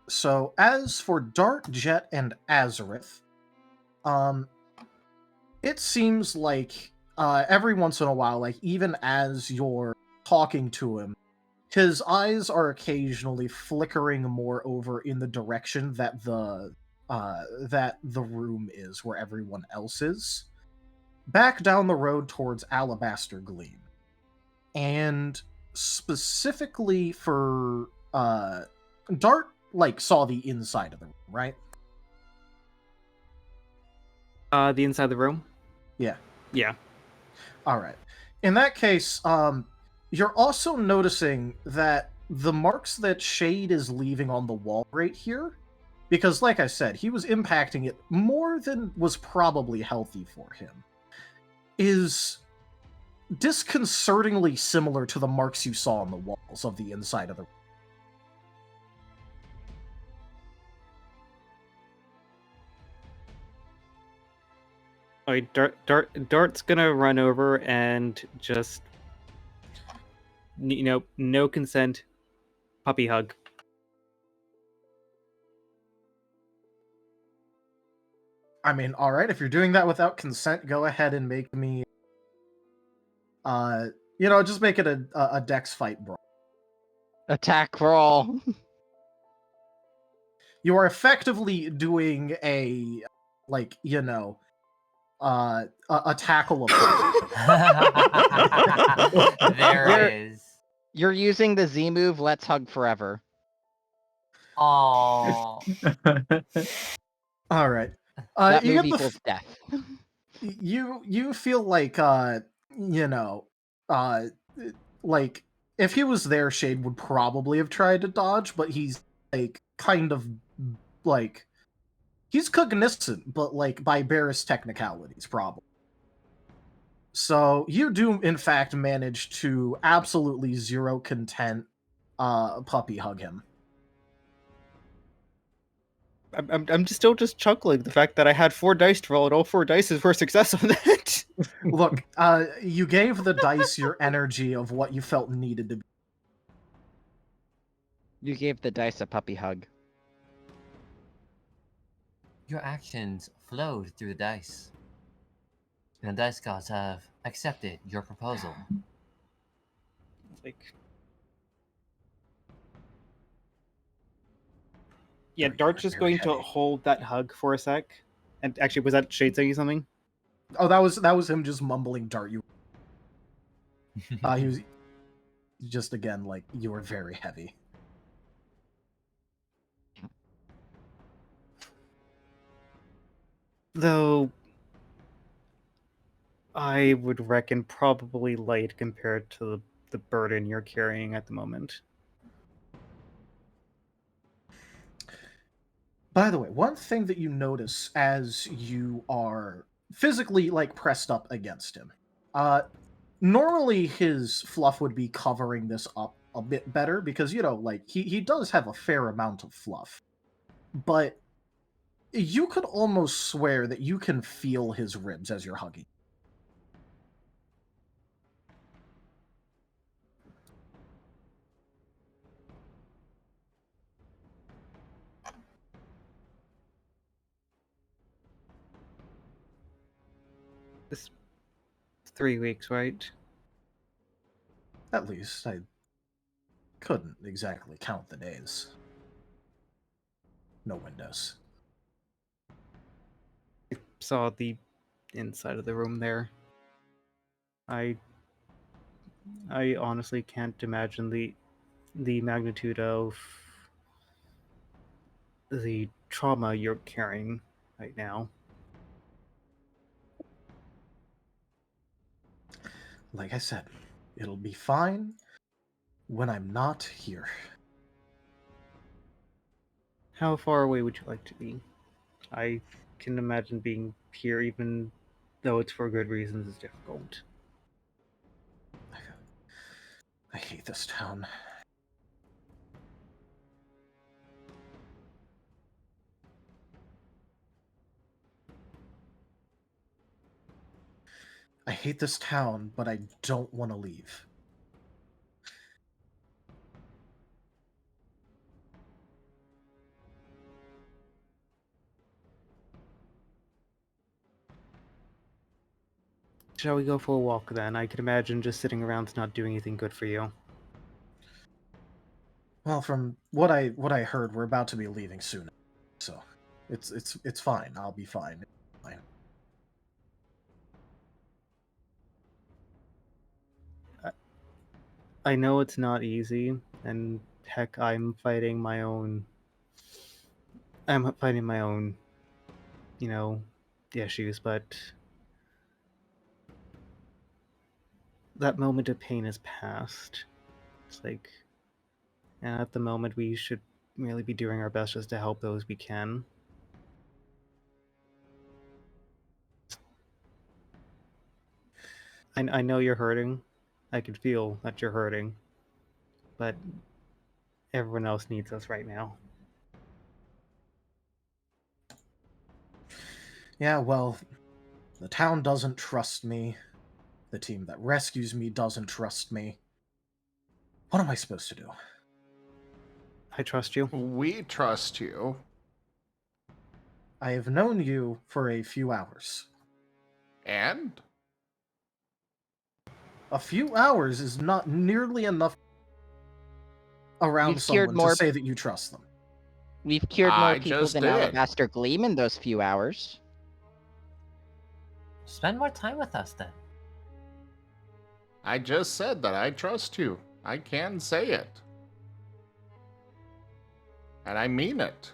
B: So as for Dart, Jet, and Azareth, it seems like every once in a while, like even as you're talking to him, his eyes are occasionally flickering more over in the direction that the room is where everyone else is, back down the road towards Alabaster Gleam, and specifically for Dart, like saw the inside of the room, right?
E: The inside of the room?
B: Yeah.
E: Yeah.
B: All right. In that case, you're also noticing that the marks that Shade is leaving on the wall right here, because like I said, he was impacting it more than was probably healthy for him, is disconcertingly similar to the marks you saw on the walls of the inside of the room.
E: All right, Dart's gonna run over and just, no consent, puppy hug.
B: I mean, all right, if you're doing that without consent, go ahead and make me, just make it a dex fight brawl.
D: Attack roll.
B: You are effectively doing a, a tackle of
F: There is.
D: You're using the Z move, Let's Hug Forever.
F: Oh.
B: All right.
D: That
B: you
D: move
B: get the
D: equals death.
B: you feel like like if he was there, Shade would probably have tried to dodge, but he's like kind of like he's cognizant, but like by barest technicalities, probably. So you do in fact manage to absolutely zero content puppy hug him.
E: I'm still just chuckling the fact that I had 4 dice to roll and all 4 dice were success on that.
B: Look, you gave the dice your energy of what you felt needed to be.
D: You gave the dice a puppy hug.
F: Your actions flowed through the dice. And the dice gods have accepted your proposal.
E: Yeah, Dart's just going to hold that hug for a sec. And actually, was that Shade saying something?
B: Oh, that was him just mumbling Dart. He was just again like, you were very heavy.
E: Though I would reckon probably light compared to the burden you're carrying at the moment.
B: By the way, one thing that you notice as you are physically like pressed up against him, normally his fluff would be covering this up a bit better because like he does have a fair amount of fluff, but you could almost swear that you can feel his ribs as you're hugging.
E: This 3 weeks, right?
B: At least I couldn't exactly count the days. No windows.
E: I saw the inside of the room there. I honestly can't imagine the magnitude of the trauma you're carrying right now.
B: Like I said, it'll be fine when I'm not here.
E: How far away would you like to be? I can imagine being here, even though it's for good reasons, is difficult.
B: I hate this town. I hate this town, but I don't want to leave.
E: Shall we go for a walk then? I can imagine just sitting around's not doing anything good for you.
B: Well, from what I heard, we're about to be leaving soon, so it's fine. I'll be fine. Fine.
E: I know it's not easy, and heck, I'm fighting my own, issues, but that moment of pain is past. It's like, and at the moment, we should really be doing our best just to help those we can. I know you're hurting. I can feel that you're hurting. But everyone else needs us right now.
B: Yeah, well, the town doesn't trust me. The team that rescues me doesn't trust me. What am I supposed to do?
E: I trust you.
A: We trust you.
B: I have known you for a few hours.
A: And?
B: A few hours is not nearly enough around
D: You've cured
B: someone
D: more-
B: to say that you trust them.
D: We've cured more
A: I
D: people
A: just
D: than
A: did.
D: Alabaster Gleam in those few hours.
F: Spend more time with us then.
A: I just said that I trust you. I can say it. And I mean it.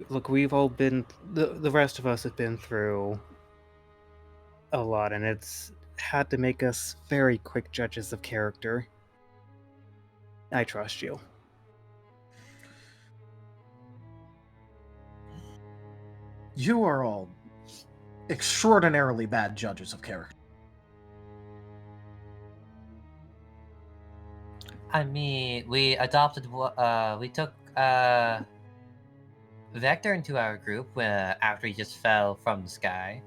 E: Look, we've all been... The rest of us have been through a lot, and it's had to make us very quick judges of character. I trust you.
B: You are all extraordinarily bad judges of character.
F: I mean, we took Vector into our group after he just fell from the sky.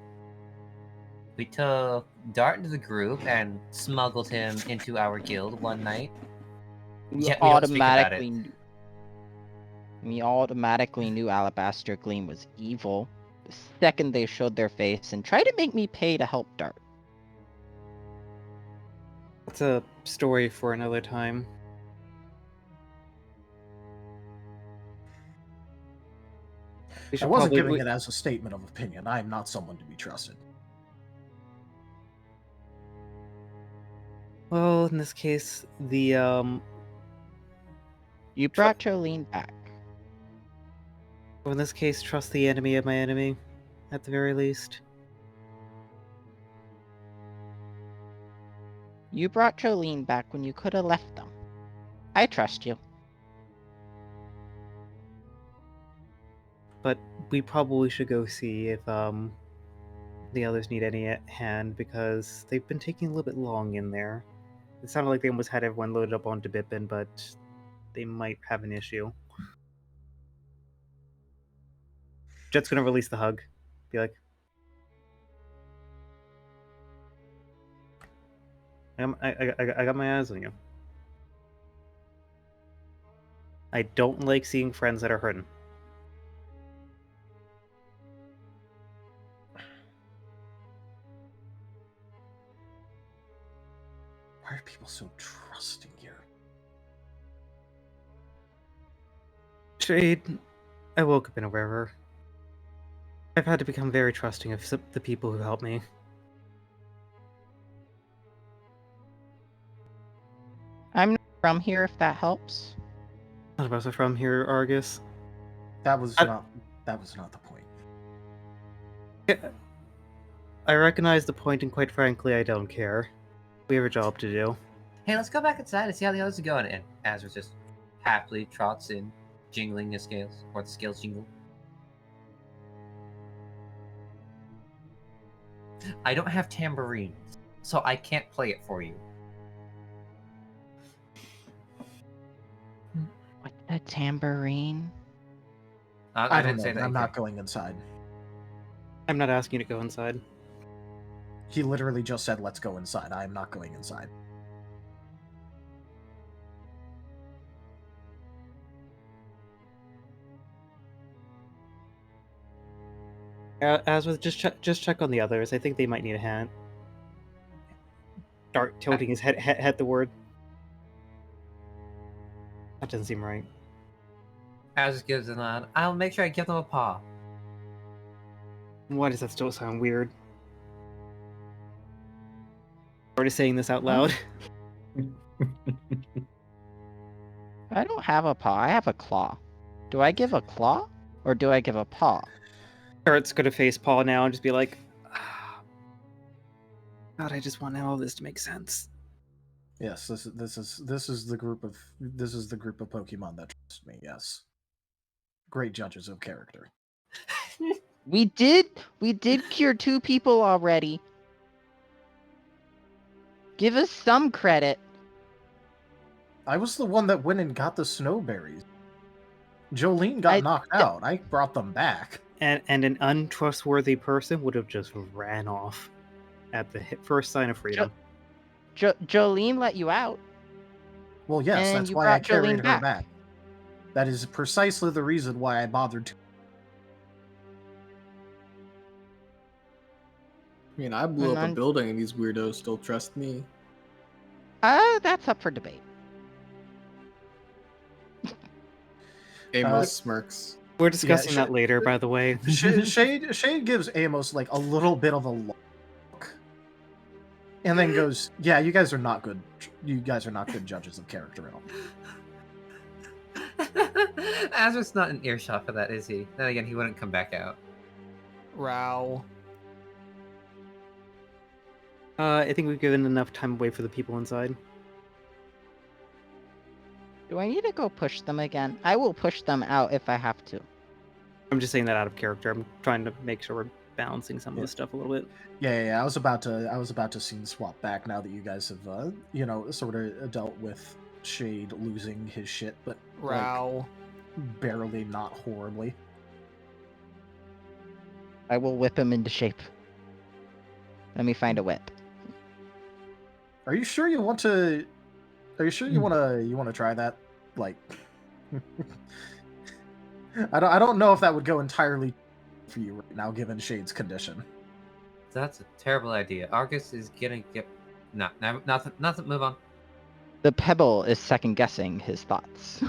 F: We took Dart into the group and smuggled him into our guild one night.
D: We
F: Yet we don't speak about it.
D: automatically knew Alabaster Gleam was evil the second they showed their face and tried to make me pay to help Dart.
E: That's a story for another time.
B: I wasn't giving it as a statement of opinion. I am not someone to be trusted.
E: Well, in this case,
D: You brought Jolene back.
E: in this case, trust the enemy of my enemy, at the very least.
D: You brought Jolene back when you could have left them. I trust you.
E: but we probably should go see if the others need any hand, because they've been taking a little bit long in there. It sounded like they almost had everyone loaded up onto Bippin, but they might have an issue. Jet's gonna release the hug. Be like, I got my eyes on you. I don't like seeing friends that are hurting.
B: Why are people so trusting here?
E: Shade, I woke up in a wearer. I've had to become very trusting of the people who help me.
D: I'm not from here, if that helps.
E: None of us are from here, Argus.
B: That was not the point.
E: I recognize the point, and quite frankly, I don't care. We have a job to do.
F: Hey, let's go back inside and see how the others are going. And Azra just happily trots in, jingling his scales, or the scales jingle. I don't have tambourines, so I can't play it for you.
D: What's a tambourine?
B: I
F: didn't
B: don't
F: say
B: know.
F: that.
B: I'm not going inside.
E: I'm not asking you to go inside.
B: He literally just said, "Let's go inside." I am not going inside.
E: As with just check on the others. I think they might need a hand. Dart tilting his head the word. That doesn't seem right.
F: Azra gives a nod. I'll make sure I give them a paw.
E: Why does that still sound weird? Already saying this out loud.
D: I don't have a paw. I have a claw. Do I give a claw or do I give a paw?
E: Dart's gonna face Paul now and just be like, God, I just want all this to make sense.
B: Yes, this is the group of Pokemon that trust me. Yes, great judges of character.
D: We did cure 2 people already. Give us some credit.
B: I was the one that went and got the Snowberries. Jolene got knocked out. I brought them back.
E: And an untrustworthy person would have just ran off at the first sign of freedom.
D: Jolene let you out.
B: Well, yes,
D: and
B: that's
D: you
B: why I
D: brought
B: carried
D: Jolene
B: her back. That is precisely the reason why I bothered to.
C: I mean, I blew
D: And
C: up a
D: I'm-
C: building and these weirdos still trust me.
D: That's up for debate.
C: Amos smirks.
E: We're discussing that later, by the way.
B: Shade gives Amos like a little bit of a look, and then goes, "Yeah, you guys are not good. You guys are not good judges of character at all."
F: Azra's not an earshot for that, is he? Then again, he wouldn't come back out.
C: Row.
E: I think we've given enough time away for the people inside.
D: Do I need to go push them again? I will push them out if I have to.
E: I'm just saying that out of character. I'm trying to make sure we're balancing some of this stuff a little bit.
B: Yeah. I was about to scene swap back now that you guys have, sort of dealt with Shade losing his shit, but
C: Row.
B: like, barely, not horribly.
D: I will whip him into shape. Let me find a whip.
B: Are you sure you want to? Are you sure you want to try that? Like, I don't know if that would go entirely for you right now, given Shade's condition.
F: That's a terrible idea. Argus is gonna get... No, nothing, move on.
D: The pebble is second guessing his thoughts.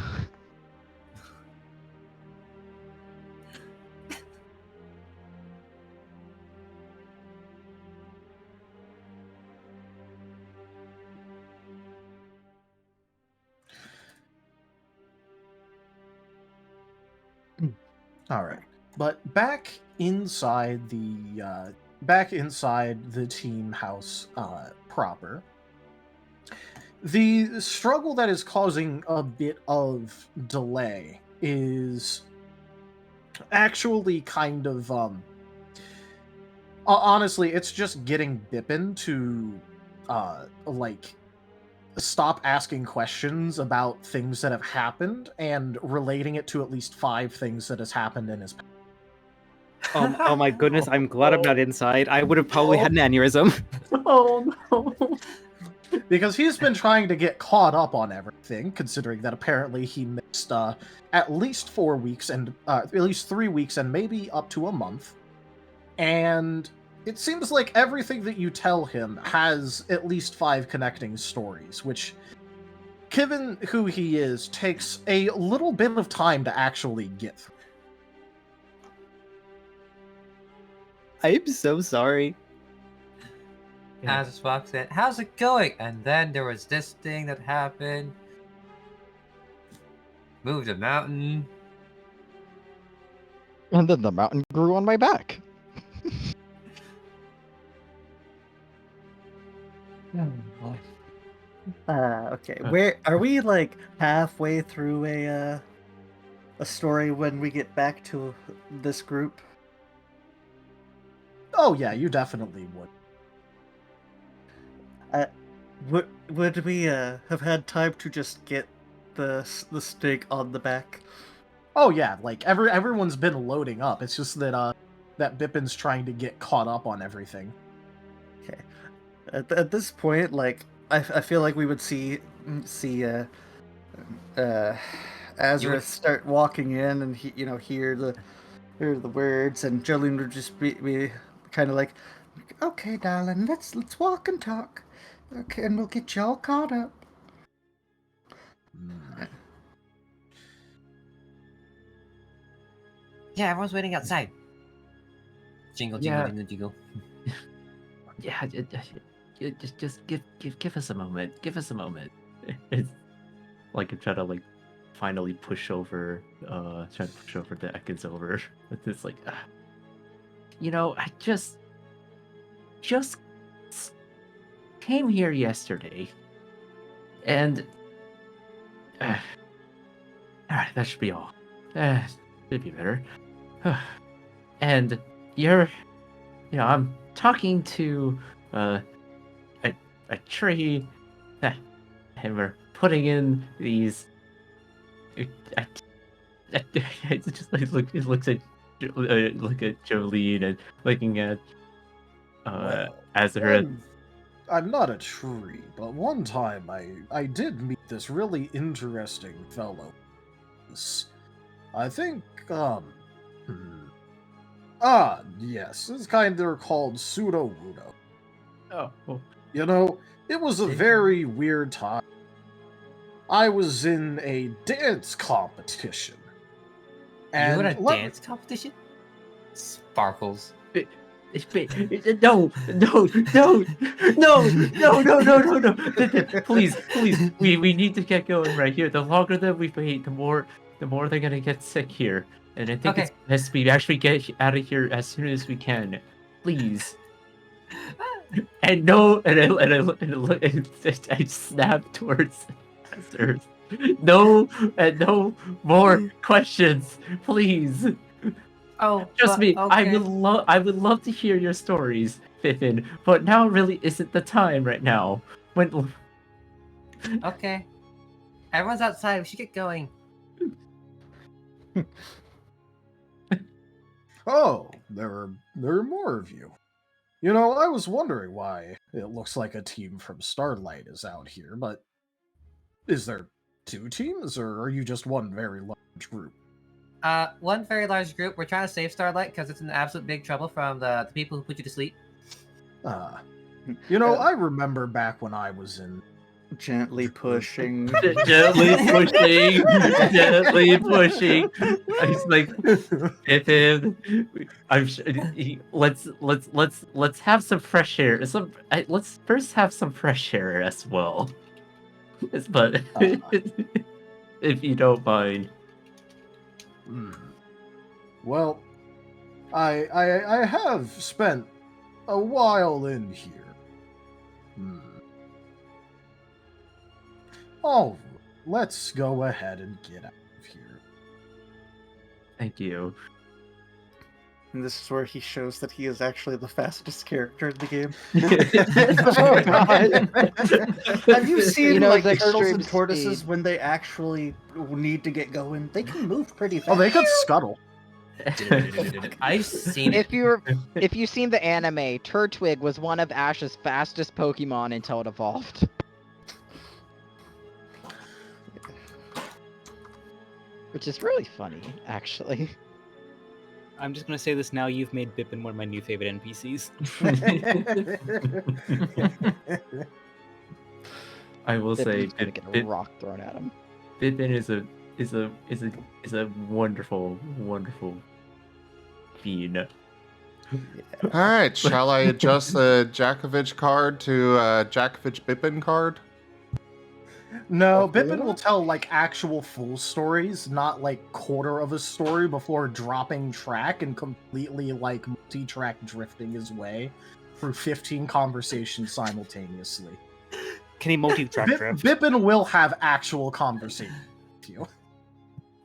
B: All right, but back inside the team house proper, the struggle that is causing a bit of delay is actually kind of honestly, it's just getting Bippin to like stop asking questions about things that have happened and relating it to at least 5 things that has happened in his past.
E: Oh my goodness, I'm glad I'm not inside. I would have probably had an aneurysm.
H: Oh no.
B: Because he's been trying to get caught up on everything, considering that apparently he missed at least 4 weeks and at least 3 weeks and maybe up to a month. And it seems like everything that you tell him has at least 5 connecting stories, which, given who he is, takes a little bit of time to actually get through.
E: I'm so sorry.
F: As Spock said, "How's it going?" And then there was this thing that happened. Moved a mountain.
D: And then the mountain grew on my back.
G: Okay. Where are we? Like halfway through a story when we get back to this group?
B: Oh yeah, you definitely would.
G: Would we have had time to just get the stake on the back?
B: Oh yeah, like everyone's been loading up. It's just that that Bippin's trying to get caught up on everything.
G: Okay. At this point, like I feel like we would see Azareth start walking in and hear the words, and Jolene would just be kind of like, okay, darling, let's walk and talk. Okay, and we'll get you all caught up.
F: Yeah, everyone's waiting outside. Jingle, jingle,
H: Yeah.
F: jingle, jingle.
H: Yeah, just give us a moment. Give us a moment. It's like I'm trying to like finally push over the Ekans over. It's like I just came here yesterday, and alright, that should be all. Should be better. And I'm talking to a tree, and we're putting in these. It just like looks at Jolene and looking at Azareth.
B: I'm not a tree, but one time I did meet this really interesting fellow. I think yes, it's kind of called pseudo-wudo.
H: Oh.
B: It was a very weird time. I was in a dance competition.
F: You in a
B: And
F: dance competition? Sparkles.
H: No. Please. We need to get going right here. The longer that we wait, the more they're gonna get sick here. And I think it's best we actually get out of here as soon as we can. Please. And I snap towards Azareth. No more questions, please.
F: Oh,
H: Trust me,
F: okay.
H: I would love to hear your stories, Bippin, but now really isn't the time right now.
F: Okay. Everyone's outside. We should get going.
B: Oh, there are more of you. I was wondering why it looks like a team from Starlight is out here, but is there 2 teams, or are you just one very large group?
F: One very large group. We're trying to save Starlight because it's in absolute big trouble from the people who put you to sleep.
B: I remember back when I was in...
G: Gently pushing.
H: Gently pushing. He's like, I'm sure. Let's have some fresh air. Let's first have some fresh air as well. But if you don't mind.
B: Well, I have spent a while in here. Oh, let's go ahead and get out of here.
H: Thank you.
G: And this is where he shows that he is actually the fastest character in the game.
D: Oh, God.
G: Have you seen
D: He knows
G: like turtles
D: extreme
G: and tortoises
D: speed.
G: when they actually need to get going? They can move pretty fast.
B: Oh, they could scuttle.
F: I've seen it.
D: If you've seen the anime, Turtwig was one of Ash's fastest Pokemon until it evolved. Which is really funny, actually.
E: I'm just gonna say this now. You've made Bippin one of my new favorite NPCs.
H: I will say,
D: Bippin's gonna get a rock thrown at him.
H: Bippin is a wonderful being.
A: All right, shall I adjust the Jakovich card to Jakovich Bippin card?
B: No, Bippin will tell like actual full stories, not like quarter of a story before dropping track and completely like multi-track drifting his way through 15 conversations simultaneously.
E: Can he multi-track drift?
B: Bippin will have actual conversation with you.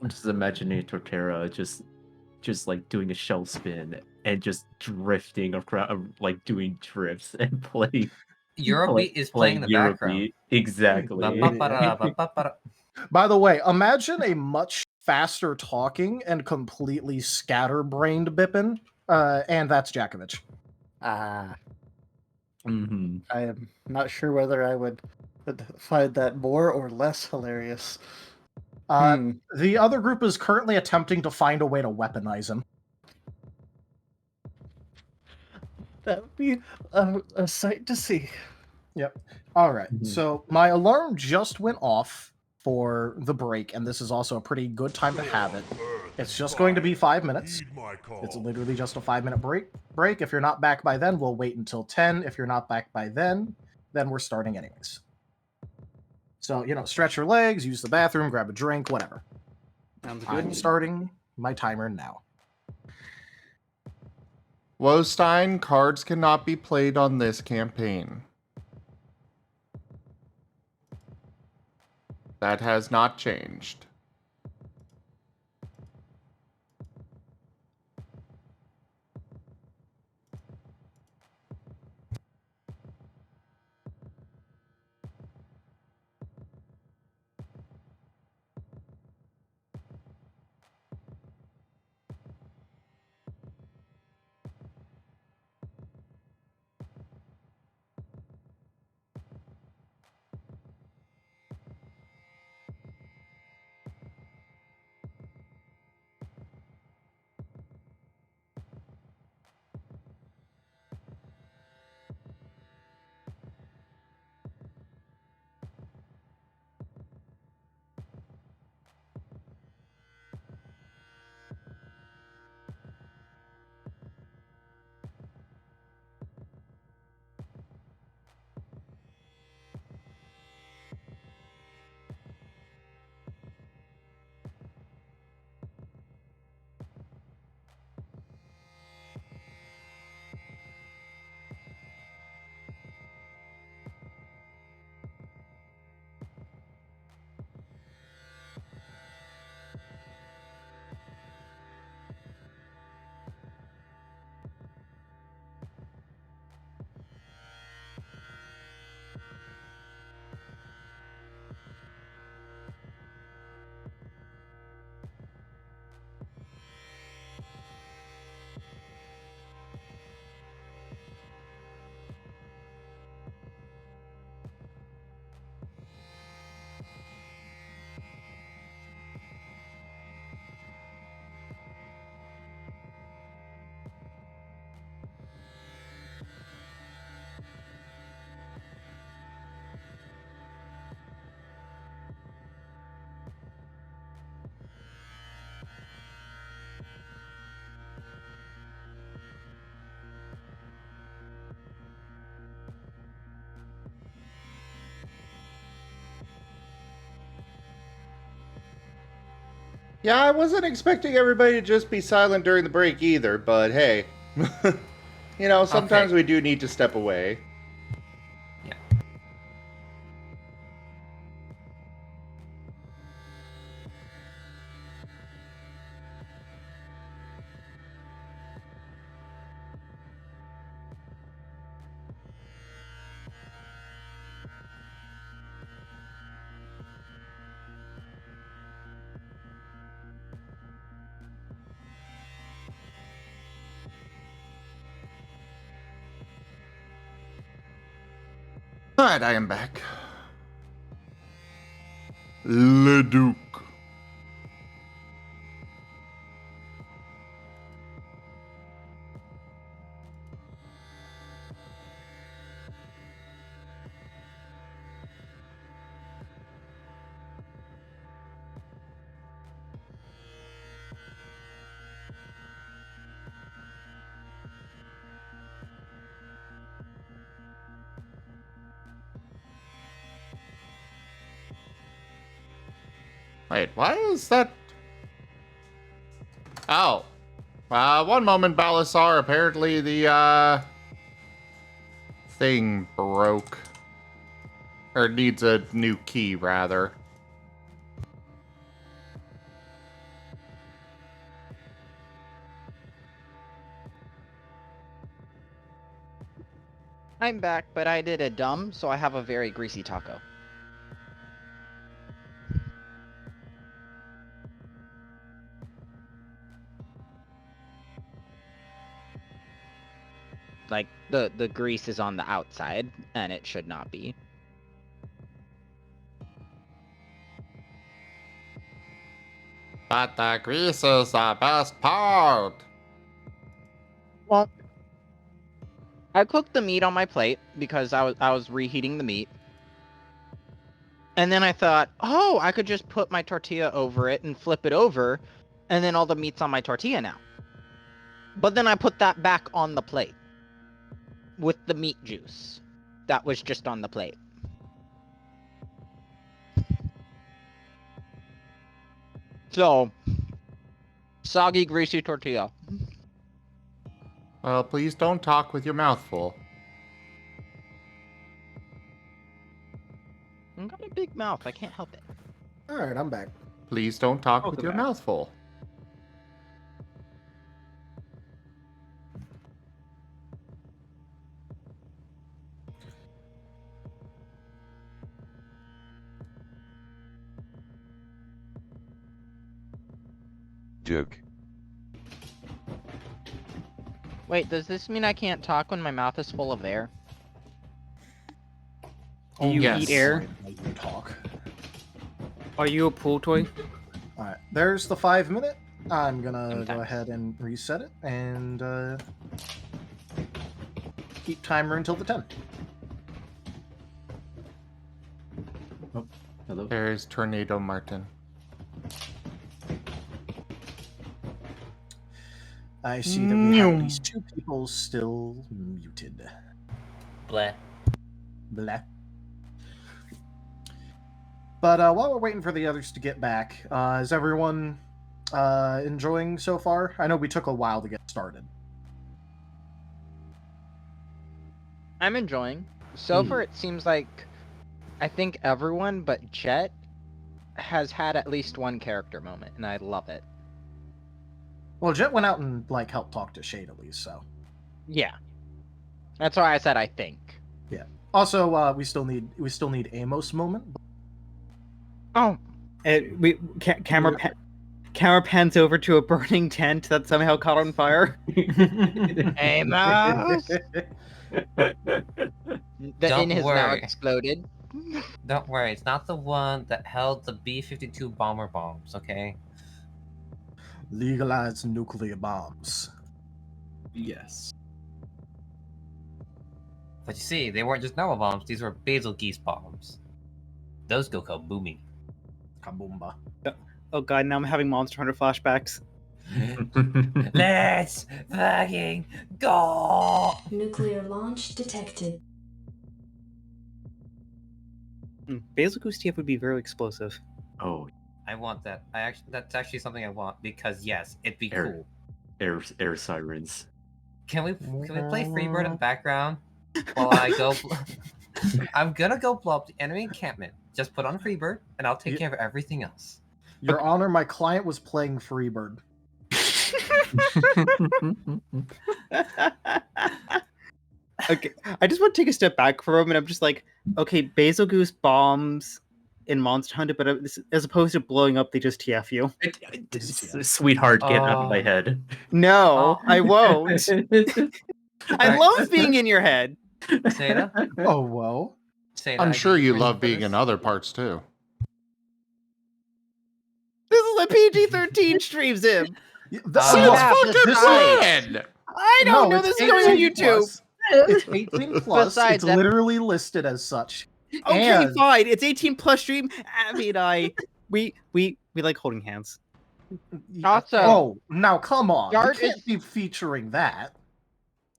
H: I'm just imagining Torterra just like doing a shell spin and just drifting across, like doing drifts and playing.
F: Eurobeat is playing in the
H: Eurobeat.
F: background.
H: Exactly.
B: By the way, imagine a much faster talking and completely scatterbrained Bippin, and that's Jakovich.
G: Ah,
H: Mm-hmm.
G: I am not sure whether I would find that more or less hilarious.
B: The other group is currently attempting to find a way to weaponize him.
G: That would be a sight to see.
B: Yep. All right.
H: Mhm.
B: So my alarm just went off for the break, and this is also a pretty good time to have it. It's just going to be 5 minutes. It's literally just a 5-minute break. If you're not back by then, we'll wait until 10. If you're not back by then we're starting anyways. So, stretch your legs, use the bathroom, grab a drink, whatever.
G: Sounds
B: I'm
G: good.
B: starting my timer now.
A: Wostein, cards cannot be played on this campaign. That has not changed. Yeah, I wasn't expecting everybody to just be silent during the break either, but hey. Sometimes we do need to step away.
F: Yeah.
A: Alright, I am back. Le Duc. Wait, why is that? Oh. One moment, Balasar. Apparently the, thing broke. Or needs a new key, rather.
D: I'm back, but I did a dumb, so I have a very greasy taco. Like, the grease is on the outside, and it should not be.
A: But the grease is the best part.
D: Well, I cooked the meat on my plate because I was reheating the meat. And then I thought, oh, I could just put my tortilla over it and flip it over, and then all the meat's on my tortilla now. But then I put that back on the plate with the meat juice that was just on the plate. So, soggy, greasy tortilla.
A: Well, please don't talk with your mouth full.
D: I've got a big mouth. I can't help it.
B: Alright, I'm back.
A: Please don't talk with
E: Welcome
A: your
E: back.
A: mouth full.
I: Joke.
D: Wait, does this mean I can't talk when my mouth is full of air?
E: Do you
A: Yes.
E: eat air?
B: You talk.
E: Are you a pool toy?
B: Alright, there's the 5 minute. I'm gonna go
D: Sometimes.
B: ahead and reset it and keep timer until the 10.
H: Hello?
A: There's Tornado Marten.
B: I see that we have these two people still muted.
F: Bleh.
B: Blah. But while we're waiting for the others to get back, is everyone enjoying so far? I know we took a while to get started.
D: I'm enjoying. So far, it seems like I think everyone but Jet has had at least one character moment, and I love it.
B: Well, Jet went out and like helped talk to Shade at least, so.
D: Yeah, that's why I said I think.
B: Also, we still need Amos moment.
D: Oh,
E: Camera pans over to a burning tent that somehow caught on fire.
D: Amos! The
F: Don't
D: inn has now
F: worry.
D: exploded.
F: Don't worry, it's not the one that held the B-52 bomber bombs, okay?
B: Legalize nuclear bombs.
H: Yes.
F: But you see, they weren't just normal bombs, these were basil geese bombs. Those go kabooming.
B: Kaboomba.
E: Oh god, now I'm having Monster Hunter flashbacks.
F: Let's fucking go!
J: Nuclear launch detected.
E: Basil Goose TF would be very explosive.
H: Oh,
F: I want that. That's actually something I want because yes, it'd be
H: Air.
F: cool.
H: air sirens.
F: Can we play Freebird in the background while I go? I'm gonna go blow up the enemy encampment. Just put on Freebird, and I'll take care of everything else.
B: Your Honor, my client was playing Freebird.
E: Okay, I just want to take a step back for a moment. I'm just like, okay, Basil Goose bombs in Monster Hunter, but as opposed to blowing up, they just TF you.
H: Sweetheart, get out of my head.
E: No, I won't. I
F: Alright.
E: love being in your head.
F: Zeta,
B: Oh, well.
F: Say
A: I'm
F: that
A: sure
F: again,
A: you
F: ready
A: love
F: for
A: being
F: this?
A: in other parts too.
E: This is a PG-13 stream, Zim.
A: Sounds
D: Yeah,
A: fucking
D: besides-
A: good!
E: I don't know.
B: it's
E: This is going on
B: 18
E: YouTube.
B: plus. It's 18 plus.
D: Besides
B: it's
D: that-
B: literally listed as such.
E: Okay,
B: And-
E: fine. It's 18 plus stream. Abby and I, we like holding hands.
D: Also-
B: oh, now come on.
D: Dart
B: You can't
D: is-
B: be featuring that.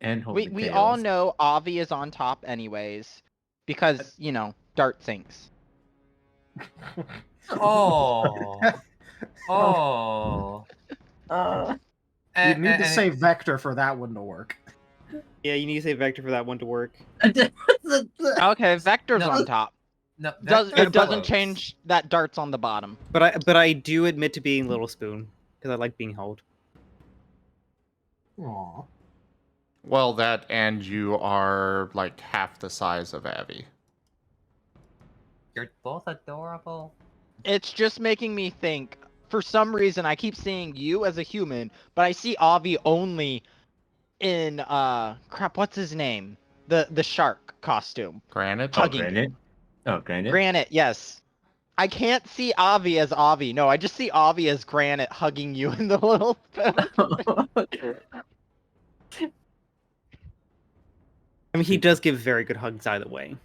H: And holding
D: We all
H: tails.
D: know Avi is on top anyways, because you know Dart thinks.
F: Oh. Oh.
B: You need to say Vector for that one to work.
E: Yeah, you need to say Vector for that one to work.
D: Okay, Vector's
F: No.
D: on top.
F: No,
D: It doesn't change that Dart's on the bottom.
E: But I do admit to being Little Spoon because I like being held.
B: Aw.
A: Well, that and you are like half the size of Abby.
F: You're both adorable.
D: It's just making me think. For some reason, I keep seeing you as a human, but I see Avi only in crap. What's his name? The shark costume.
A: Granite?
D: Hugging.
H: Granite? Oh, Granite?
D: Granite, yes. I can't see Avi as Avi. No, I just see Avi as Granite hugging you in the little spoon.
E: I mean, he does give very good hugs either way.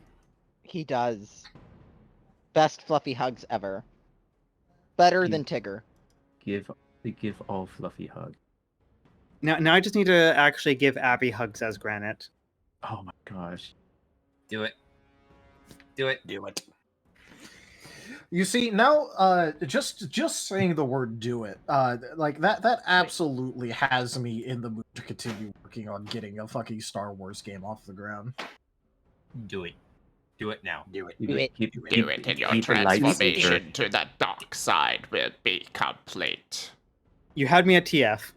D: He does. Best fluffy hugs ever. Better than Tigger.
H: Give all Fluffy hug.
E: Now I just need to actually give Abby hugs as Granite.
H: Oh my gosh.
F: Do it. Do it.
B: Do it. You see, now, just saying the word "do it," like that absolutely has me in the mood to continue working on getting a fucking Star Wars game off the ground.
F: Do it. Do it now.
B: Do it.
D: Do it.
A: Do it and your
H: keep the lightsaber.
A: transformation to the dark side will be complete.
E: You had me at TF.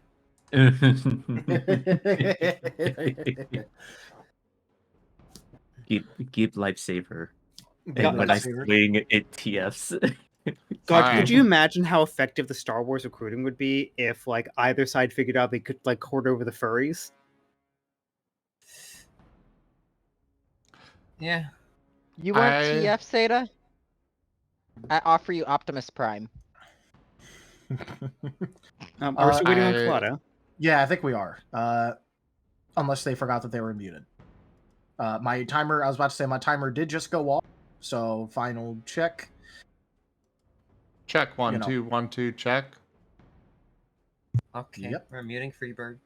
H: keep lifesaver.
E: God,
H: And when I
B: Lightsaber.
H: swing, it TFs.
E: God,
A: Fine.
E: could you imagine how effective the Star Wars recruiting would be if, like, either side figured out they could, like, hoard over the furries?
F: Yeah.
D: You want
A: I-
D: TF, Seda? I offer you Optimus Prime.
E: Are we still waiting on
A: I-
E: Colada?
B: Yeah, I think we are. Unless they forgot that they were muted. My timer, I was about to say my timer did just go off, so final check.
A: Check 1,
B: You know.
A: 2, 1, 2, check.
F: Okay.
B: Yep.
F: We're muting Freebird.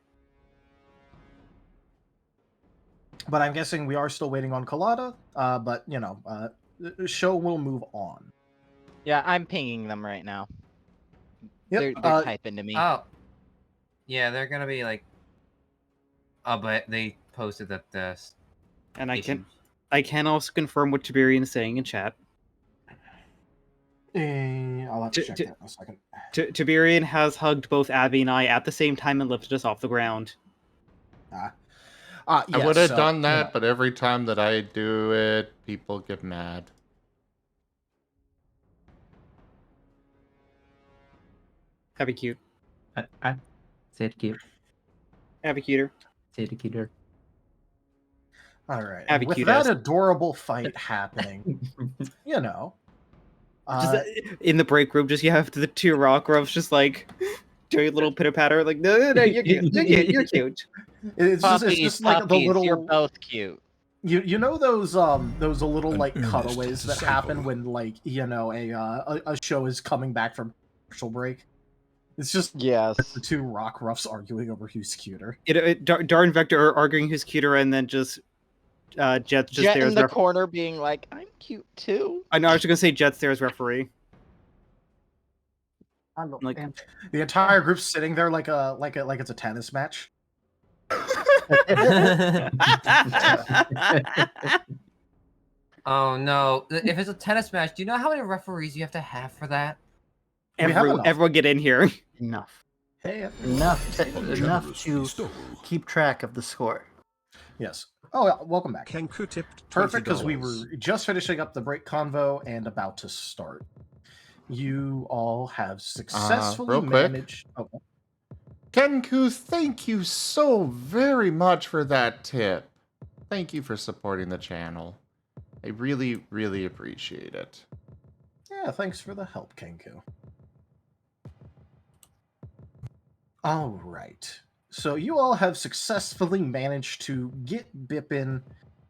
B: But I'm guessing we are still waiting on Colada, but, you know, the show will move on.
D: Yeah, I'm pinging them right now.
B: Yep,
D: They're typing to me.
F: Oh. Yeah, they're gonna be like. Oh, but they posted that the.
E: And I
F: issues.
E: can also confirm what Tiberian's saying in chat.
B: I'll have to check
E: T-
B: that in a second.
E: Tiberian has hugged both Abby and I at the same time and lifted us off the ground.
A: I
B: Yes,
A: would have
B: so,
A: done that,
B: you know.
A: but every time that I do it, people get mad.
E: Abby cute.
H: Say it cute.
E: Abby cuter.
H: Say it cuter.
B: All right.
E: Abby
B: With
E: cute
B: that
E: ass.
B: adorable fight happening, you know.
E: Just in the break room, just you have the two rockruffs just like doing a little pitter patter, like no, you're cute, you're cute.
B: It's
D: Puppies,
B: just like the
D: puppies,
B: little.
D: you're both cute.
B: You know those little like
K: earnest
B: cutaways that happen
K: disciple.
B: when like you know a show is coming back from commercial break. It's just
D: Yes.
B: the two rockruffs arguing over who's cuter.
E: Dar and Vector are arguing who's cuter, and then just Jet's just
D: Jet
E: there
D: in
E: as
D: the
E: ref-
D: corner being like, I'm cute too.
E: I know I was just gonna say Jet's there as referee. Like,
B: The entire group's sitting there like it's a tennis match.
F: Oh no! If it's a tennis match, do you know how many referees you have to have for that?
B: We have enough.
E: everyone get in here.
D: Enough.
B: Hey,
G: Enough to keep track of the score.
B: yes. Oh, yeah, welcome back.
K: Kenku tipped
B: Perfect, because we were
K: $20.
B: just finishing up the break convo and about to start. You all have successfully
A: real quick.
B: managed. Oh,
A: Kenku, thank you so very much for that tip. Thank you for supporting the channel. I really, really appreciate it.
B: Yeah, thanks for the help, Kenku. All right. So you all have successfully managed to get Bippin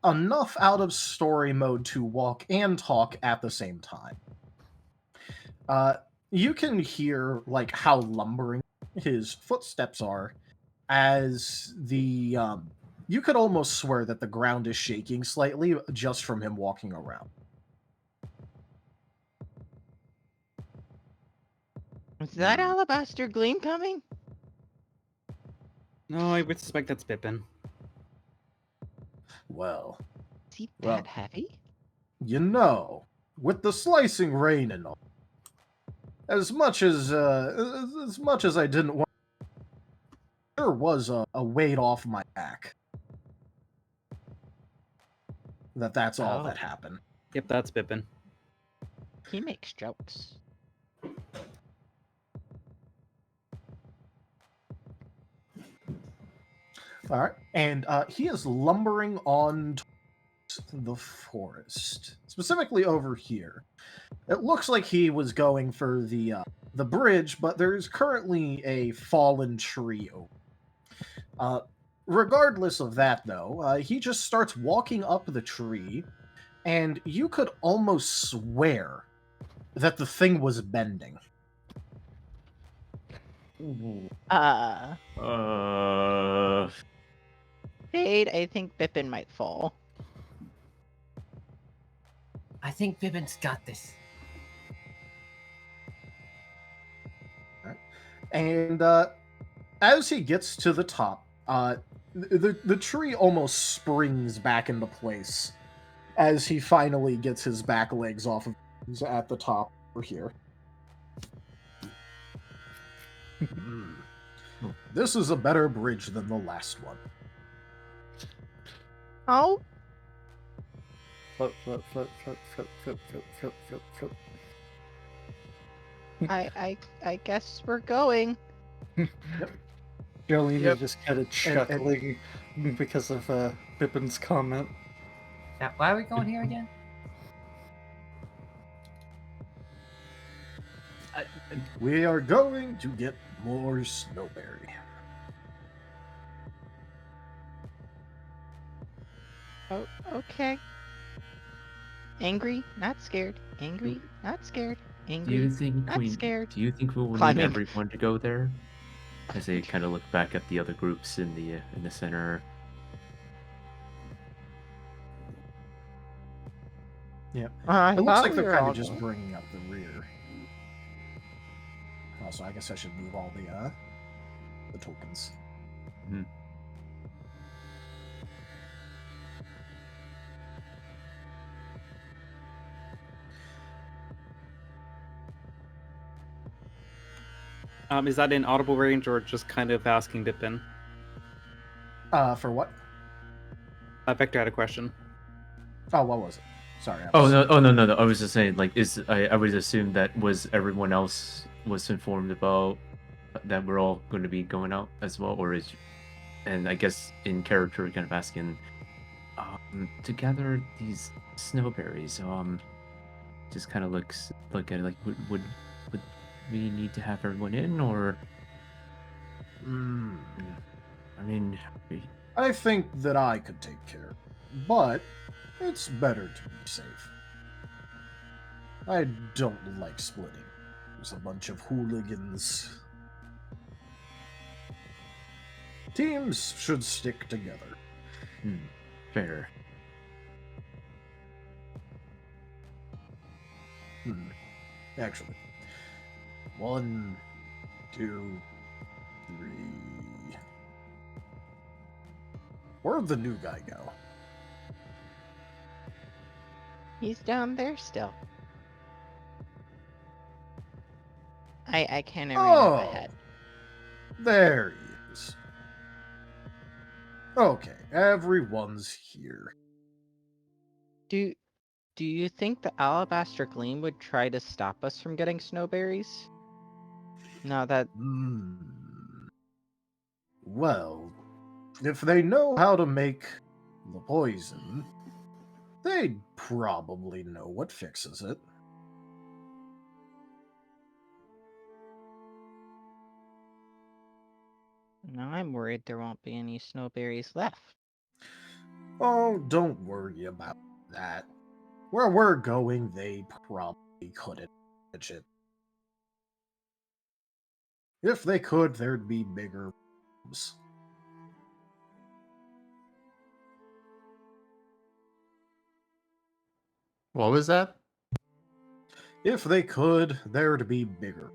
B: enough out of story mode to walk and talk at the same time. You can hear like how lumbering his footsteps are as the you could almost swear that the ground is shaking slightly just from him walking around.
D: Is that alabaster gleam coming?
E: No, I would suspect that's Bippin.
B: Well,
D: Is he
B: Well.
D: that heavy?
B: you know, with the slicing rain and all, as much as I didn't want, there was a weight off my back. That's all
D: Oh.
B: that happened.
E: Yep, that's Bippin.
D: He makes jokes.
B: All right, and he is lumbering on towards the forest, specifically over here. It looks like he was going for the bridge, but there's currently a fallen tree over. Regardless of that, though, he just starts walking up the tree, and you could almost swear that the thing was bending.
D: Jade, I think Bippin might fall.
F: I think Bippin's got this.
B: And as he gets to the top, the tree almost springs back into place as he finally gets his back legs off of at the top over here. This is a better bridge than the last one.
D: Oh,
G: Float, float, float, float, float, float, float, float, float, float.
D: I guess we're going.
G: Jolene
B: Yep.
G: is just kind of chuckling because of Bippin's comment.
F: Now, why are we going here again?
B: We are going to get more Snowberry.
D: Oh, okay. Angry, not scared. Angry, not scared.
H: Do
D: Angry,
H: you think
D: not scared.
H: Do you think we will
D: Climbing.
H: need everyone to go there? As they kind of look back at the other groups in the center.
B: Yeah.
D: I
B: It looks
D: thought
B: like
D: we
B: they're
D: were
B: kind
D: all
B: of just
D: going.
B: bringing up the rear. Also, I guess I should move all the tokens.
H: Mhm.
E: Is that in audible range or just kind of asking Bippin?
B: For what?
E: Vector had a question.
B: Oh, what was it? Sorry.
H: Oh no! No! I was just saying, like, I would assume that was everyone else was informed about that we're all going to be going out as well, or is, and I guess in character, kind of asking, to gather these snowberries, just kind of look at it like would we need to have everyone in, or I mean,
B: I think that I could take care, but it's better to be safe. I don't like splitting. There's a bunch of hooligans. Teams should stick together.
H: fair.
B: Actually. 1, 2, 3. Where'd the new guy go?
D: He's down there still. I can't even remember my head.
B: There he is. Okay, everyone's here.
D: Do you think the alabaster gleam would try to stop us from getting snowberries? No, that
B: Well, if they know how to make the poison, They'd probably know what fixes it.
D: Now I'm worried there won't be any snowberries left.
B: Oh, don't worry about that. Where we're going, they probably couldn't manage it. If they could, there'd be bigger problems.
A: What was that?
B: If they could, there'd be bigger.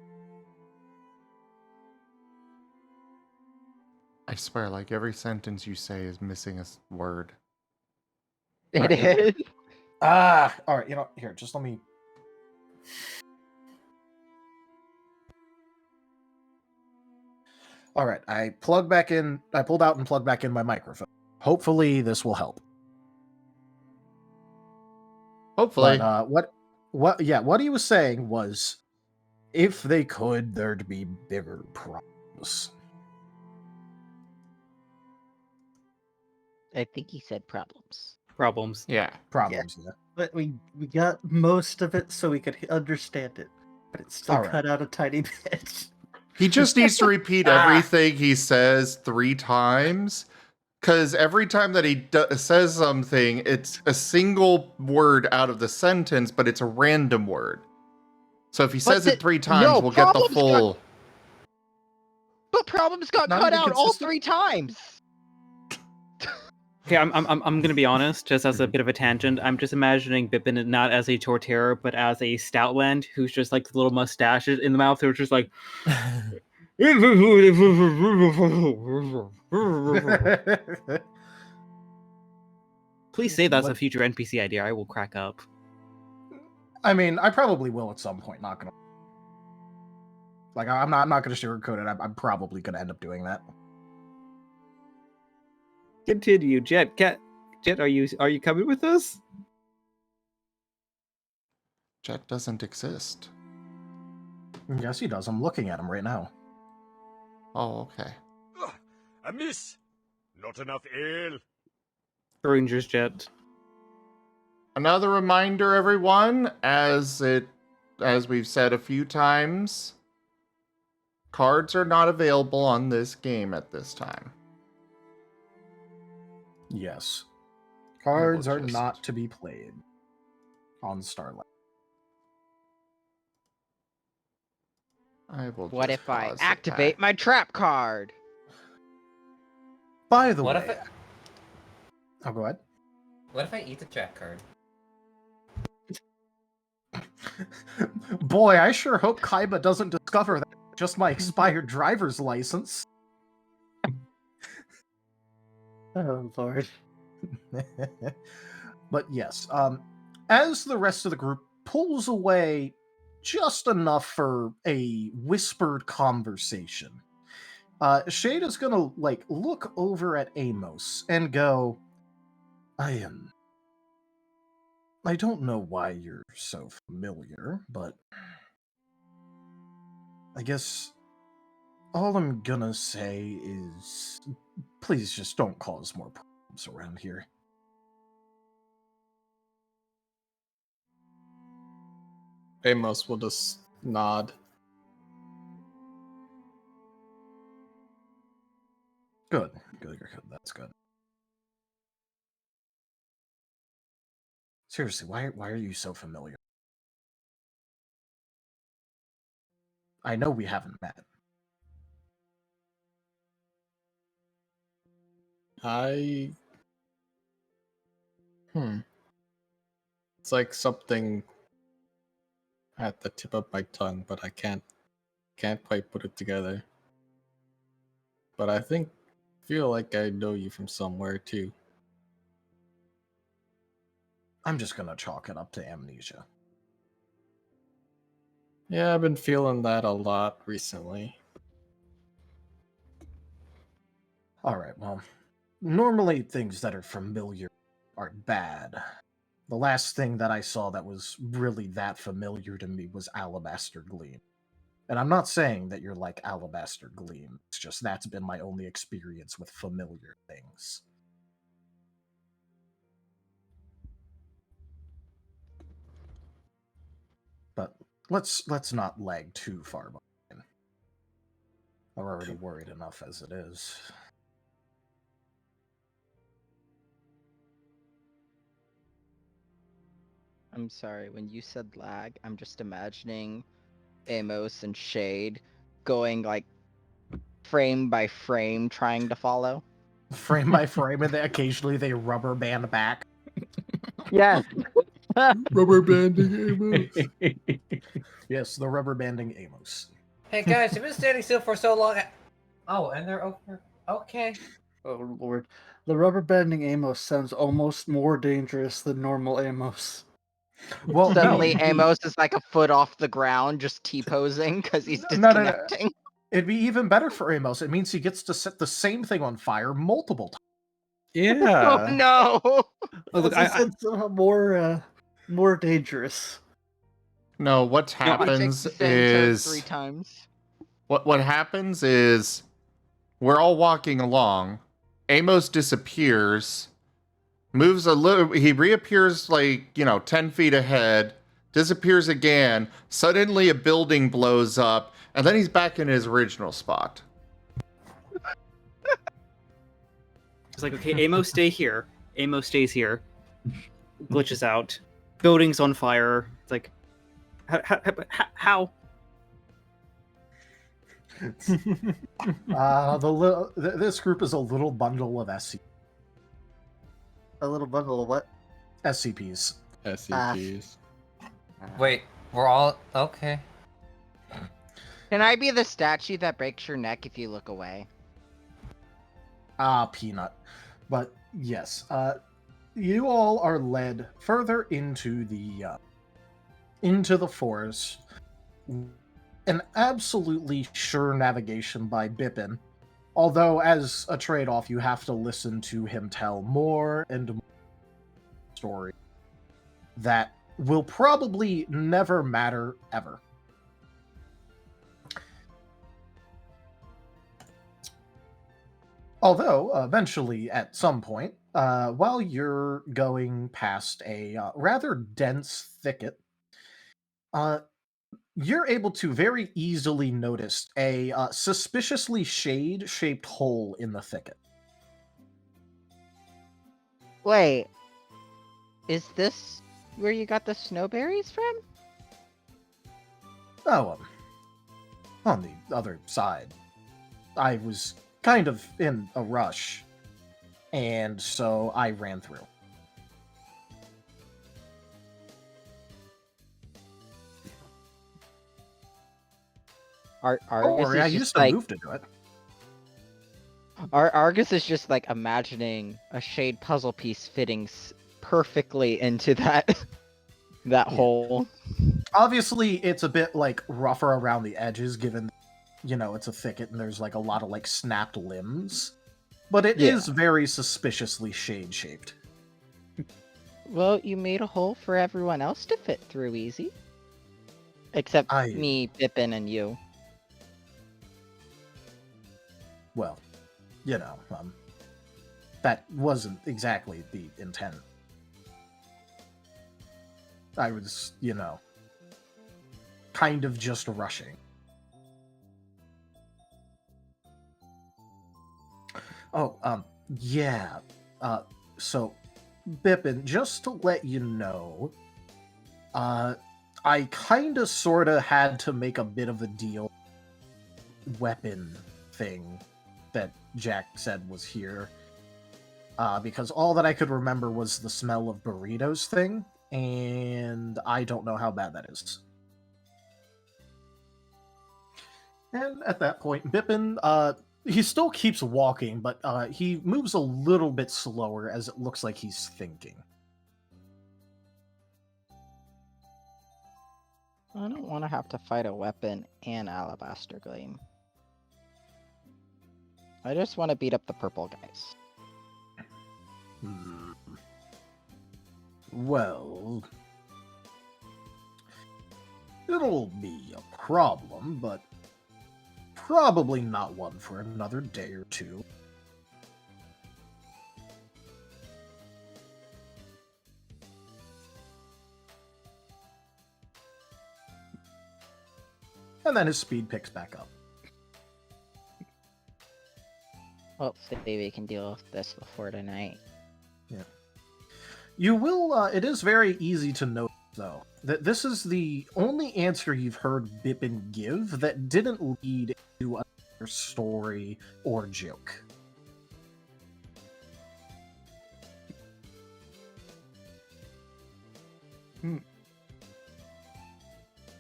A: I swear, like every sentence you say is missing a word.
D: It is.
B: Alright, here, just let me... Alright, I pulled out and plugged back in my microphone. Hopefully this will help.
A: Hopefully.
B: But, what he was saying was, if they could, there'd be bigger problems.
D: I think he said problems.
E: Problems.
A: Yeah.
B: Problems, yeah.
G: But we got most of it so we could understand it. But it's still
B: Alright.
G: cut out a tiny bit.
A: He just needs to repeat everything he says 3 times. Because every time that he says something, it's a single word out of the sentence, but it's a random word. So if he says it 3 times, we'll get the full...
D: But problems got
B: Not
D: cut
B: even
D: out all
B: consistent?
D: 3 times!
E: Okay, I'm gonna be honest, just as a bit of a tangent, I'm just imagining Bippin not as a tortero, but as a Stoutland who's just like little mustaches in the mouth, who's just like... Please say that's a future NPC idea, I will crack up.
B: I mean, I probably will at some point, not gonna... Like, I'm not gonna sugarcoat it, I'm probably gonna end up doing that.
E: Continue, Jet, are you coming with us?
A: Jet doesn't exist.
B: Yes, he does. I'm looking at him right now.
A: Oh, okay.
K: A miss! Not enough ale.
E: Rangers Jet.
A: Another reminder, everyone, as we've said a few times, cards are not available on this game at this time.
B: Yes. Cards are
A: just-
B: not to be played on Starlight.
A: I will
D: What
A: just
D: if I
A: pause the
D: activate
A: pack.
D: my trap card?
B: By the
F: What
B: way...
F: if it...
B: Oh, go ahead.
F: What if I eat the trap card?
B: Boy, I sure hope Kaiba doesn't discover that it's just my expired driver's license.
G: Oh, Lord.
B: But yes, as the rest of the group pulls away just enough for a whispered conversation, Shada's gonna, look over at Amos and go, I don't know why you're so familiar, but I guess all I'm gonna say is please just don't cause more problems around here.
C: Amos will just nod.
B: Good. That's good. Seriously, why are you so familiar? I know we haven't met.
C: It's like something at the tip of my tongue, but I can't quite put it together. But I feel like I know you from somewhere too.
B: I'm just gonna chalk it up to amnesia.
C: Yeah, I've been feeling that a lot recently.
B: Alright, well, normally things that are familiar aren't bad. The last thing that I saw that was really that familiar to me was Alabaster Gleam. And I'm not saying that you're like Alabaster Gleam, it's just that's been my only experience with familiar things. let's not lag too far behind. We're already worried enough as it is.
D: I'm sorry, when you said lag, I'm just imagining Amos and Shade going like frame by frame trying to follow.
B: Frame by frame, and then occasionally they rubber band back.
D: Yes.
C: Rubber banding Amos.
B: Yes, the rubber banding Amos.
F: Hey guys, you've been standing still for so long. Oh, and they're over. Okay.
G: Oh lord. The rubber banding Amos sounds almost more dangerous than normal Amos.
B: Well,
D: Suddenly
B: no,
D: Amos is like a foot off the ground, just T-posing because he's
B: No.
D: disconnecting.
B: It'd be even better for Amos. It means he gets to set the same thing on fire multiple times.
E: Yeah.
D: Oh no!
E: Oh, look,
G: It's more dangerous.
A: No, what
D: He takes
A: happens
D: the same turn
A: is
D: 3 times.
A: what happens is we're all walking along. Amos disappears, moves a little. He reappears 10 feet ahead, disappears again. Suddenly, a building blows up, and then he's back in his original spot.
E: It's like, okay, Amos, stay here. Amos stays here. Glitches out. Building's on fire. It's like, how?
B: This group is a little bundle of
G: A little bundle of what?
B: SCPs.
C: SCPs.
F: Wait, we're all okay.
D: Can I be the statue that breaks your neck if you look away?
B: Peanut. But yes, you all are led further into the forest. An absolutely sure navigation by Bippin. Although, as a trade-off, you have to listen to him tell more and more story that will probably never matter ever. Although, eventually, at some point, while you're going past a rather dense thicket, you're able to very easily notice a suspiciously shade-shaped hole in the thicket.
D: Wait, is this where you got the snowberries from?
B: Oh, on the other side. I was kind of in a rush, and so I ran through.
D: Argus
B: I
D: is
B: used
D: just
B: to
D: like
B: move to do it.
D: Argus is just like imagining a shade puzzle piece fitting perfectly into that hole.
B: Obviously, it's a bit like rougher around the edges, given it's a thicket and there's like a lot of like snapped limbs, but it is very suspiciously shade-shaped.
D: Well, you made a hole for everyone else to fit through easy, except me, Bippin, and you.
B: Well, that wasn't exactly the intent. I was, kind of just rushing. Oh, yeah. So, Bippin, just to let you know, I kinda sorta had to make a bit of a deal weapon thing that Jack said was here. Because all that I could remember was the smell of burritos thing, and I don't know how bad that is. And at that point, Bippin, he still keeps walking, but he moves a little bit slower as it looks like he's thinking.
D: I don't want to have to fight a weapon and alabaster gleam. I just want to beat up the purple guys.
B: Well, it'll be a problem, but probably not one for another day or two. and then his speed picks back up.
D: Hopefully we can deal with this before tonight.
B: Yeah. You will, it is very easy to note, though, that this is the only answer you've heard Bippin give that didn't lead to another story or joke.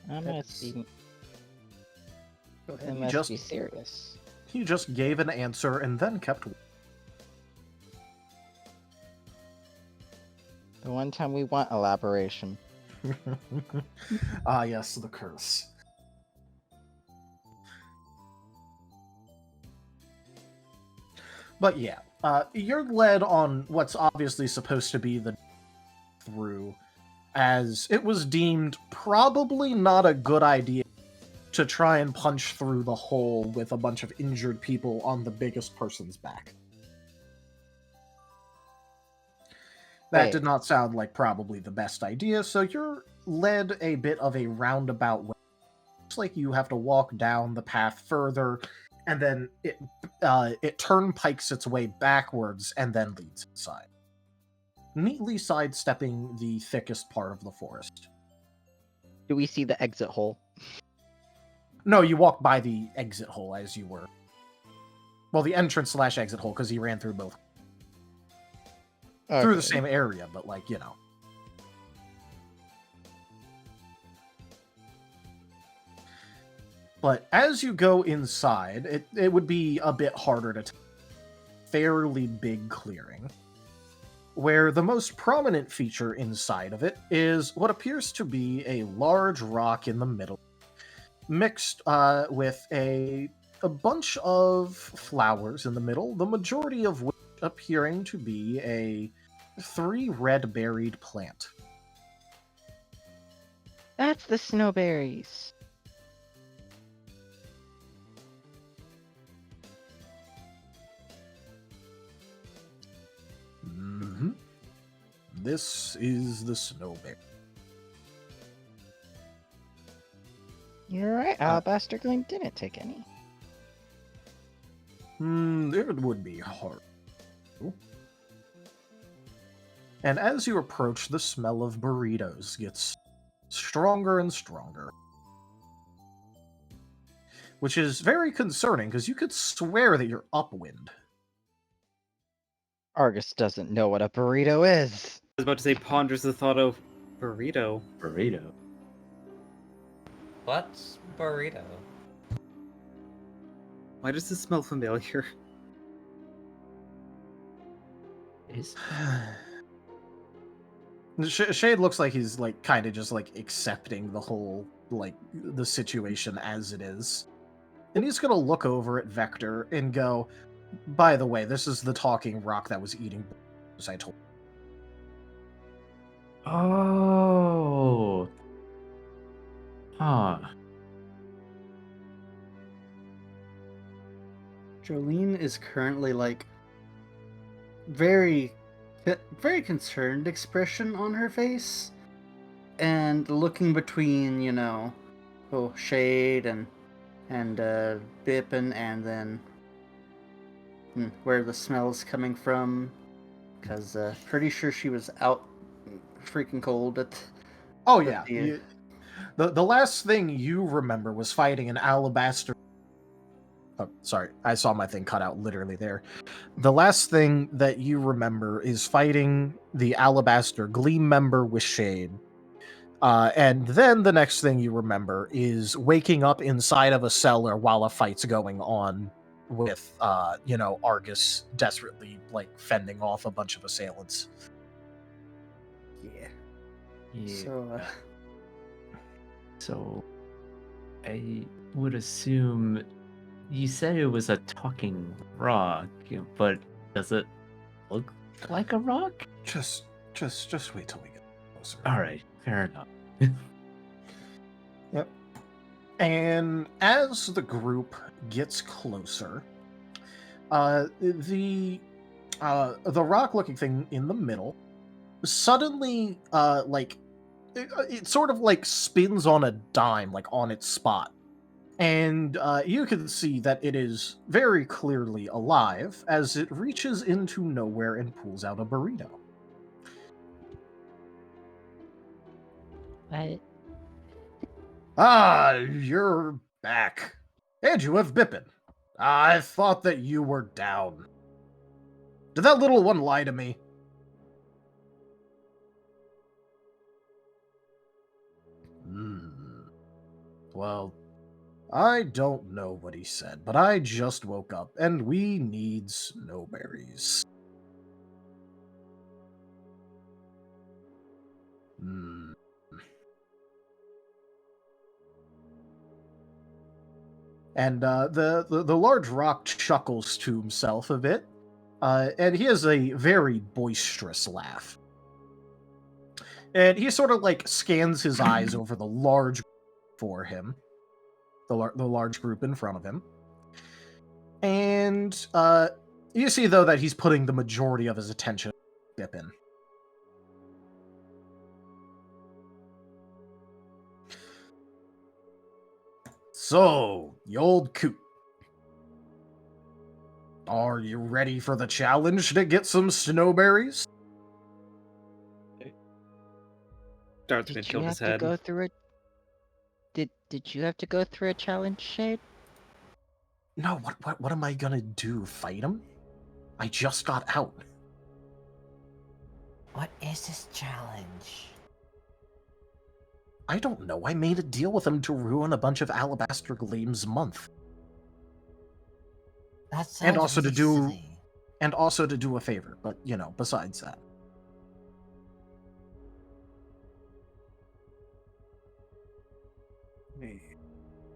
D: That must be...
B: Go
D: It must be serious.
B: He just gave an answer and then kept...
D: The one time we want elaboration.
B: Ah, yes, the curse. But yeah, you're led on what's obviously supposed to be the through, as it was deemed probably not a good idea to try and punch through the hole with a bunch of injured people on the biggest person's back. That
D: Right.
B: did not sound like probably the best idea, so you're led a bit of a roundabout way. Looks like you have to walk down the path further, and then it turnpikes its way backwards and then leads inside, neatly sidestepping the thickest part of the forest.
D: Do we see the exit hole?
B: No, you walk by the exit hole as you were. Well, the entrance/exit hole, because he ran through both. Through the
D: Okay.
B: same area, but like, you know. But as you go inside, it would be a bit harder to tell. Fairly big clearing, where the most prominent feature inside of it is what appears to be a large rock in the middle, mixed with a bunch of flowers in the middle, the majority of which appearing to be a 3 red-berried plant.
D: That's the snowberries.
B: Mm-hmm. This is the snowberry.
D: You're right, Alabaster Gleam didn't take any.
B: It would be hard. And as you approach, the smell of burritos gets stronger and stronger. Which is very concerning, because you could swear that you're upwind.
D: Argus doesn't know what a burrito is.
E: I was about to say ponders the thought of burrito.
H: Burrito.
F: What's burrito?
E: Why does this smell familiar?
H: Is
B: Shade looks like he's like kind of just like accepting the whole like the situation as it is. And he's gonna look over at Vector and go, by the way, this is the talking rock that was eating as I told you.
H: Oh. Huh.
G: Jolene is currently like very concerned expression on her face, and looking between, you know, Shade and Bippin, and then where the smell is coming from, because pretty sure she was out freaking cold at.
B: Oh yeah, the last thing you remember was fighting an alabaster. Oh, sorry, I saw my thing cut out literally there. The last thing that you remember is fighting the Alabaster Gleam member with Shade. And then the next thing you remember is waking up inside of a cellar while a fight's going on with, Argus desperately, like, fending off a bunch of assailants.
G: Yeah.
H: Yeah. So, I would assume you said it was a talking rock, but does it look like a rock?
B: Just wait till we get closer.
H: All right, fair enough.
B: Yep. And as the group gets closer, the rock-looking thing in the middle suddenly, it sort of like spins on a dime, like on its spot, And you can see that it is very clearly alive as it reaches into nowhere and pulls out a burrito.
D: I
B: Ah, you're back. And you have Bippin. I thought that you were down. Did that little one lie to me? Well, I don't know what he said, but I just woke up, and we need snowberries. And the large rock chuckles to himself a bit, and he has a very boisterous laugh. And he sort of like scans his eyes over the large for him, the large group in front of him. And you see, though, that he's putting the majority of his attention on Bippin. So, you old coot. Are you ready for the challenge to get some snowberries?
E: Dart's gonna
D: did you
E: kill
D: have
E: his
D: to
E: head.
D: go through it? Did you have to go through a challenge, Shade?
B: No, what am I gonna do? Fight him? I just got out.
F: What is this challenge?
B: I don't know. I made a deal with him to ruin a bunch of Alabaster Gleam's month.
F: That sounds
B: And also
F: really
B: to do
F: silly.
B: and also to do a favor, but you know, besides that.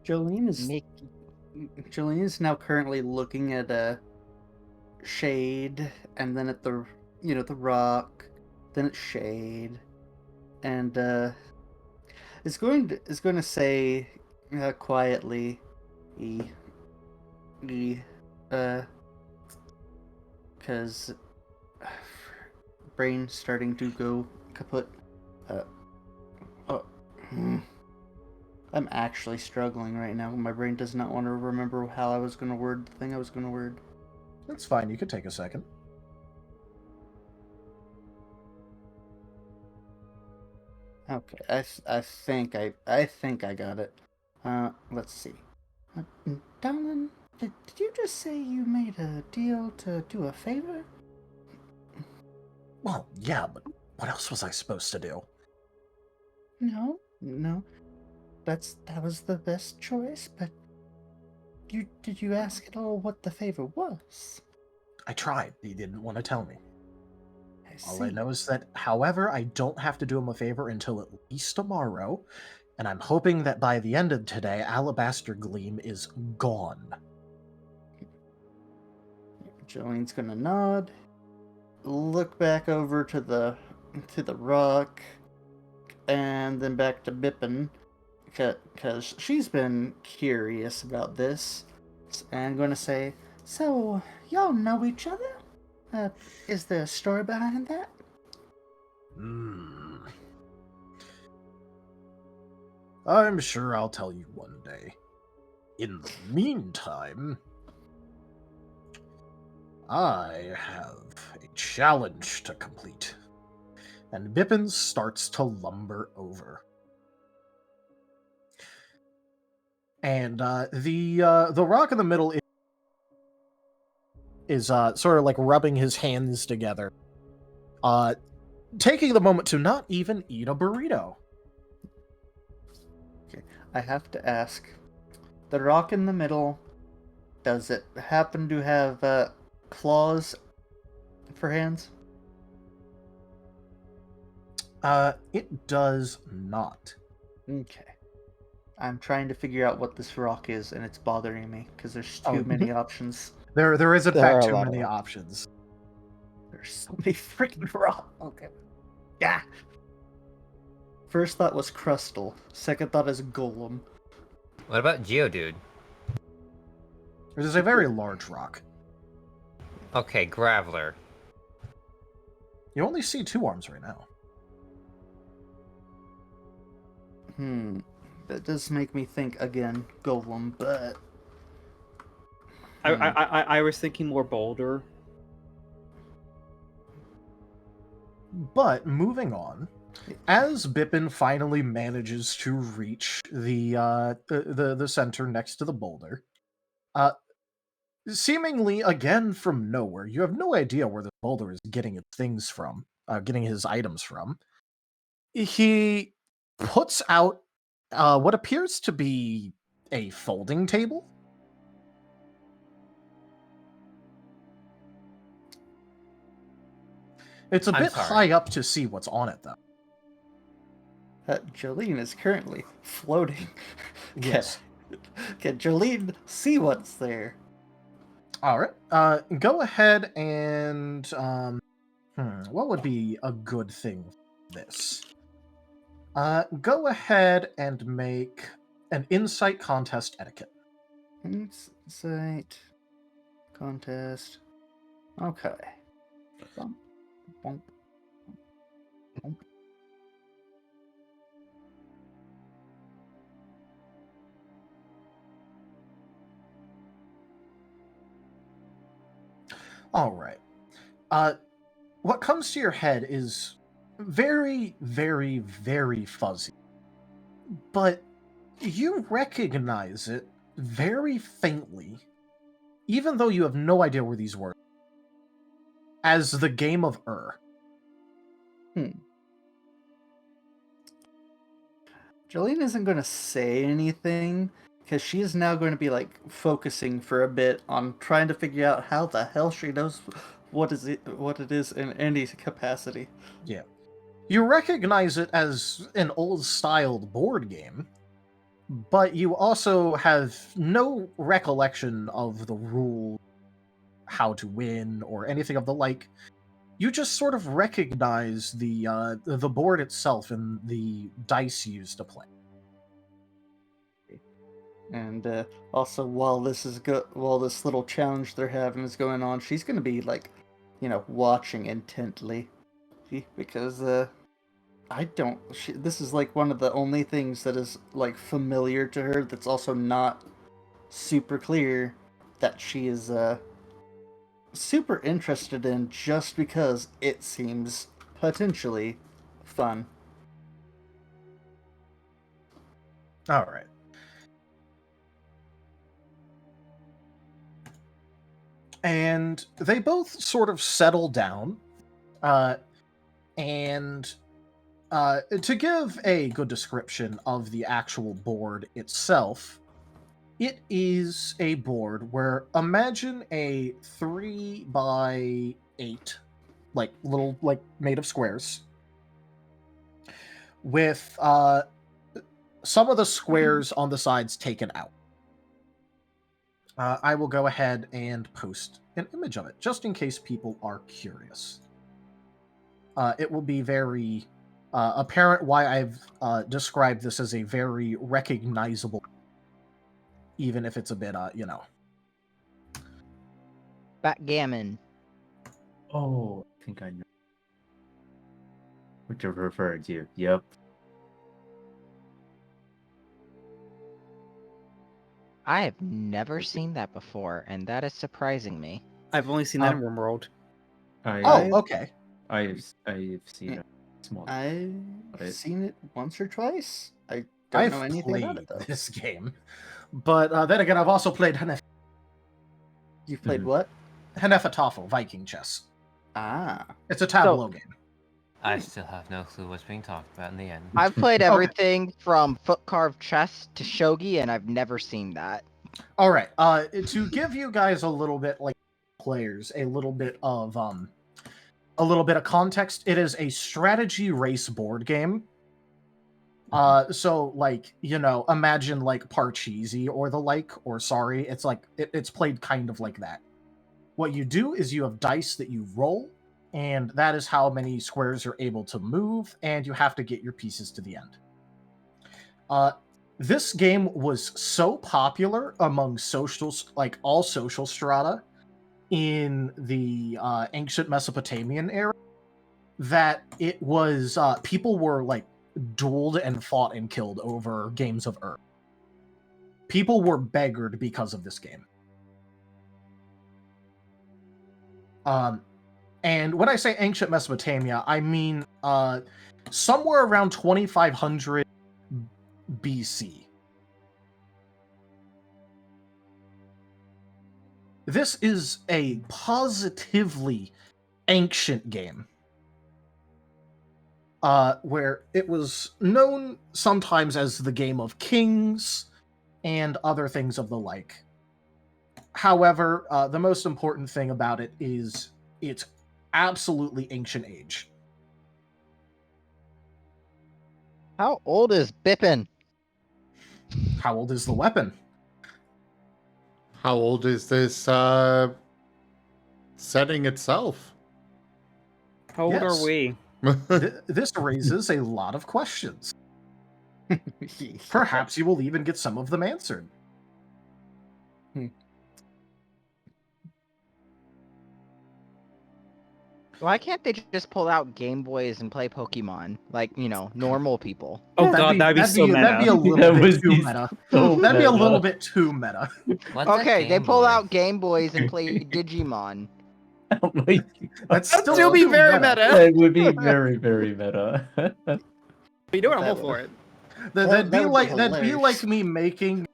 G: Jolene
D: Make
G: is now currently looking at a Shade, and then at the rock, then at Shade, and is going to say quietly, because brain starting to go kaput. I'm actually struggling right now. My brain does not want to remember how I was going to word the thing I was going to word.
B: That's fine. You could take a second.
G: Okay, I think I got it. Let's see. Darling, did you just say you made a deal to do a favor?
B: Well, yeah, but what else was I supposed to do?
G: No. That was the best choice, but did you ask at all what the favor was?
B: I tried. He didn't want to tell me. All I
G: see.
B: know is that, however, I don't have to do him a favor until at least tomorrow, and I'm hoping that by the end of today, Alabaster Gleam is gone.
G: Jolene's gonna nod, look back over to the rock, and then back to Bippin, because she's been curious about this, and going to say, "So y'all know each other? Is there a story behind that?"
B: I'm sure I'll tell you one day. In the meantime, I have a challenge to complete. And Bippin starts to lumber over. And the rock in the middle is sort of like rubbing his hands together, taking the moment to not even eat a burrito.
G: Okay, I have to ask, the rock in the middle, does it happen to have claws for hands?
B: It does not.
G: Okay. I'm trying to figure out what this rock is, and it's bothering me, because there's too many options.
B: There is in
D: There are
B: fact
D: a
B: too
D: lot of
B: many
D: options.
B: options.
G: There's so many freaking rocks. Okay. Yeah. First thought was Crustal. Second thought is Golem.
F: What about Geodude?
B: It is a very large rock.
F: Okay, Graveler.
B: You only see two arms right now.
G: That does make me think again, golem, but
E: I was thinking more boulder.
B: But moving on, as Bippin finally manages to reach the center next to the boulder, seemingly again from nowhere, you have no idea where the boulder is getting its things from, getting his items from. He puts out what appears to be a folding table. It's a
F: I'm
B: bit
F: sorry.
B: high up to see what's on it, though.
G: Jolene is currently floating.
B: Yes.
G: Can Jolene see what's there?
B: All right. Go ahead and what would be a good thing for this? Go ahead and make an insight contest etiquette.
G: Insight contest. Okay. Bump, bump, bump.
B: All right. What comes to your head is very, very, very fuzzy, but you recognize it very faintly, even though you have no idea where these words are, as the game of
G: Jolene isn't going to say anything because she is now going to be like focusing for a bit on trying to figure out how the hell she knows what it is in any capacity.
B: Yeah. You recognize it as an old-styled board game, but you also have no recollection of the rule, how to win, or anything of the like. You just sort of recognize the board itself and the dice used to play.
G: And also, while this little challenge they're having is going on, she's going to be like, watching intently, because this is like one of the only things that is like familiar to her that's also not super clear that she is super interested in, just because it seems potentially fun.
B: All right. And they both sort of settle down, and to give a good description of the actual board itself, it is a board where, imagine a 3x8, like little, like made of squares, with some of the squares on the sides taken out. I will go ahead and post an image of it, just in case people are curious. It will be very apparent why I've described this as a very recognizable, even if it's a bit,
D: Backgammon.
H: Oh, I think I know what you're referring to. Yep.
D: I have never seen that before, and that is surprising me.
E: I've only seen that in RimWorld.
B: Okay.
H: I've seen a small.
G: I've seen it once or twice. I don't
B: I've
G: know anything
B: played
G: about it, though.
B: this game, but then again, I've also played
G: You've played what?
B: Hnefatafel, Viking chess.
G: Ah.
B: It's a tableau game.
F: I still have no clue what's being talked about in the end.
D: I've played everything from foot carved chess to shogi, and I've never seen that.
B: All right. To give you guys a little bit, like players, a little bit of context, it is a strategy race board game. So like, imagine like Parcheesi or the like, or sorry, it's like it's played kind of like that. What you do is you have dice that you roll, and that is how many squares you're able to move, and you have to get your pieces to the end. This game was so popular among socials, like all social strata, in the ancient Mesopotamian era, that it was people were like dueled and fought and killed over games of Ur. People were beggared because of this game. And when I say ancient Mesopotamia, I mean somewhere around 2500 BC. This is a positively ancient game. Where it was known sometimes as the game of kings and other things of the like. However, the most important thing about it is it's absolutely ancient age.
D: How old is Bippin?
B: How old is the weapon?
A: How old is this setting itself?
E: How old
B: Yes.
E: are we?
B: This raises a lot of questions. Perhaps you will even get some of them answered.
D: Why can't they just pull out Game Boys and play Pokemon like, normal people?
E: Oh god, that'd be so meta.
B: That'd be a little
H: That
B: bit
H: would
B: too
H: be
B: meta.
H: so
B: That'd be a
H: meta.
B: little bit too meta.
F: What's a
D: Okay, they
F: Game
D: pull
F: Boy?
D: out Game Boys and play Digimon.
H: Oh my god.
B: That's
E: That'd
B: still
E: still be
B: too
E: very meta.
H: That would be very, very meta.
E: You know what? I'm
G: That
E: all
G: would-
E: for it.
B: That'd be
G: would be
B: like
G: hilarious.
B: me making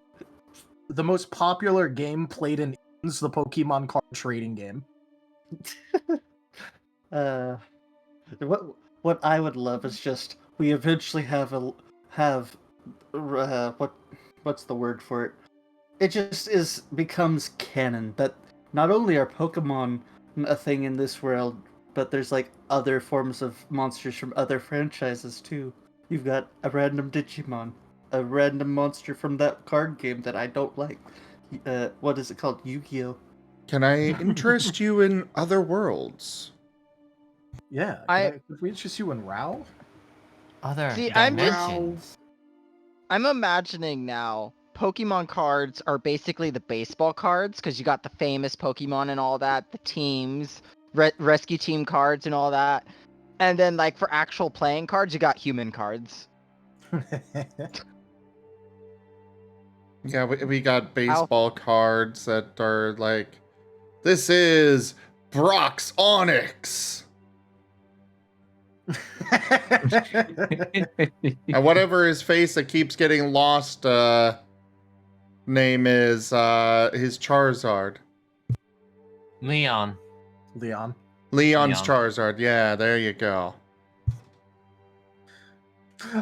B: the most popular game played in Indians, the Pokemon card trading game.
G: What I would love is just we eventually what's the word for it? It just becomes canon that not only are Pokemon a thing in this world, but there's like other forms of monsters from other franchises too. You've got a random Digimon, a random monster from that card game that I don't like. What is it called? Yu-Gi-Oh!
A: Can I interest you in other worlds?
B: Yeah, could we interest you in Rao?
F: Other
D: See, I'm just-
F: dimensions.
D: I'm imagining now Pokemon cards are basically the baseball cards because you got the famous Pokemon and all that, the teams, rescue team cards and all that. And then, like, for actual playing cards, you got human cards.
A: Yeah, we got baseball cards that are like, this is Brock's Onyx. And whatever his face that keeps getting lost name is his Charizard.
F: Leon.
B: Leon.
A: Leon's
F: Leon.
A: Charizard. Yeah, there you go.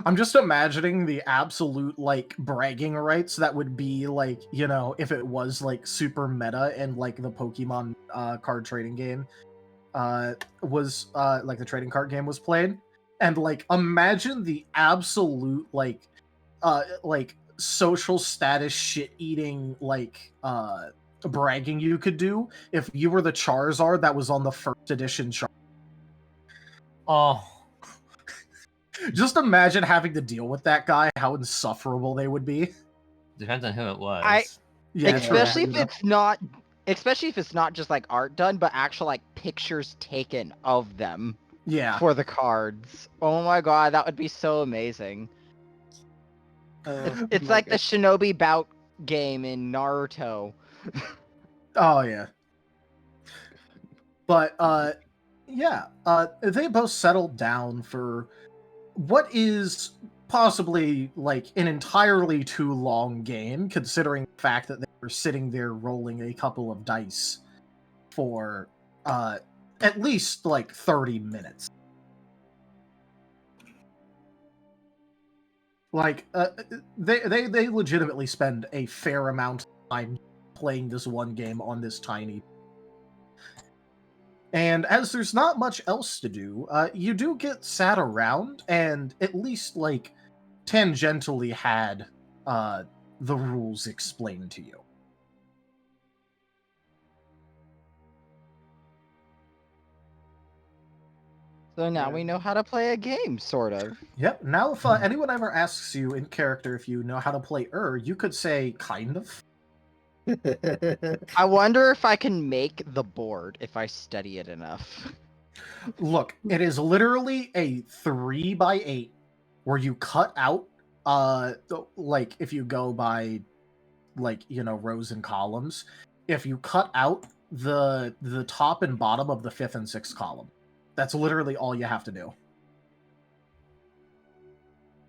B: I'm just imagining the absolute, like, bragging rights that would be, like, if it was, like, super meta and, like, the Pokemon card trading game was, like, the trading card game was played. And, like, imagine the absolute, like, social status shit-eating, like, bragging you could do if you were the Charizard that was on the first edition Charizard.
F: Oh,
B: Just imagine having to deal with that guy, how insufferable they would be.
F: depends on who it was.
B: Yeah,
D: especially
B: true.
D: if it's not just like art done, but actual like pictures taken of them
B: Yeah.
D: for the cards. Oh my god, that would be so amazing. It's like the Shinobi bout game in Naruto.
B: Oh yeah. But they both settled down for what is possibly like an entirely too long game, considering the fact that they were sitting there rolling a couple of dice for at least like 30 minutes. Like they legitimately spend a fair amount of time playing this one game on this tiny. And as there's not much else to do, you do get sat around and at least, like, tangentially had the rules explained to you.
D: So now we know how to play a game, sort of.
B: Yep, now if anyone ever asks you in character if you know how to play you could say, kind of.
D: I wonder if I can make the board if I study it enough.
B: Look, it is literally a 3x8 where you cut out, like if you go by, like, you know, rows and columns, if you cut out the top and bottom of the 5th and 6th column, that's literally all you have to do.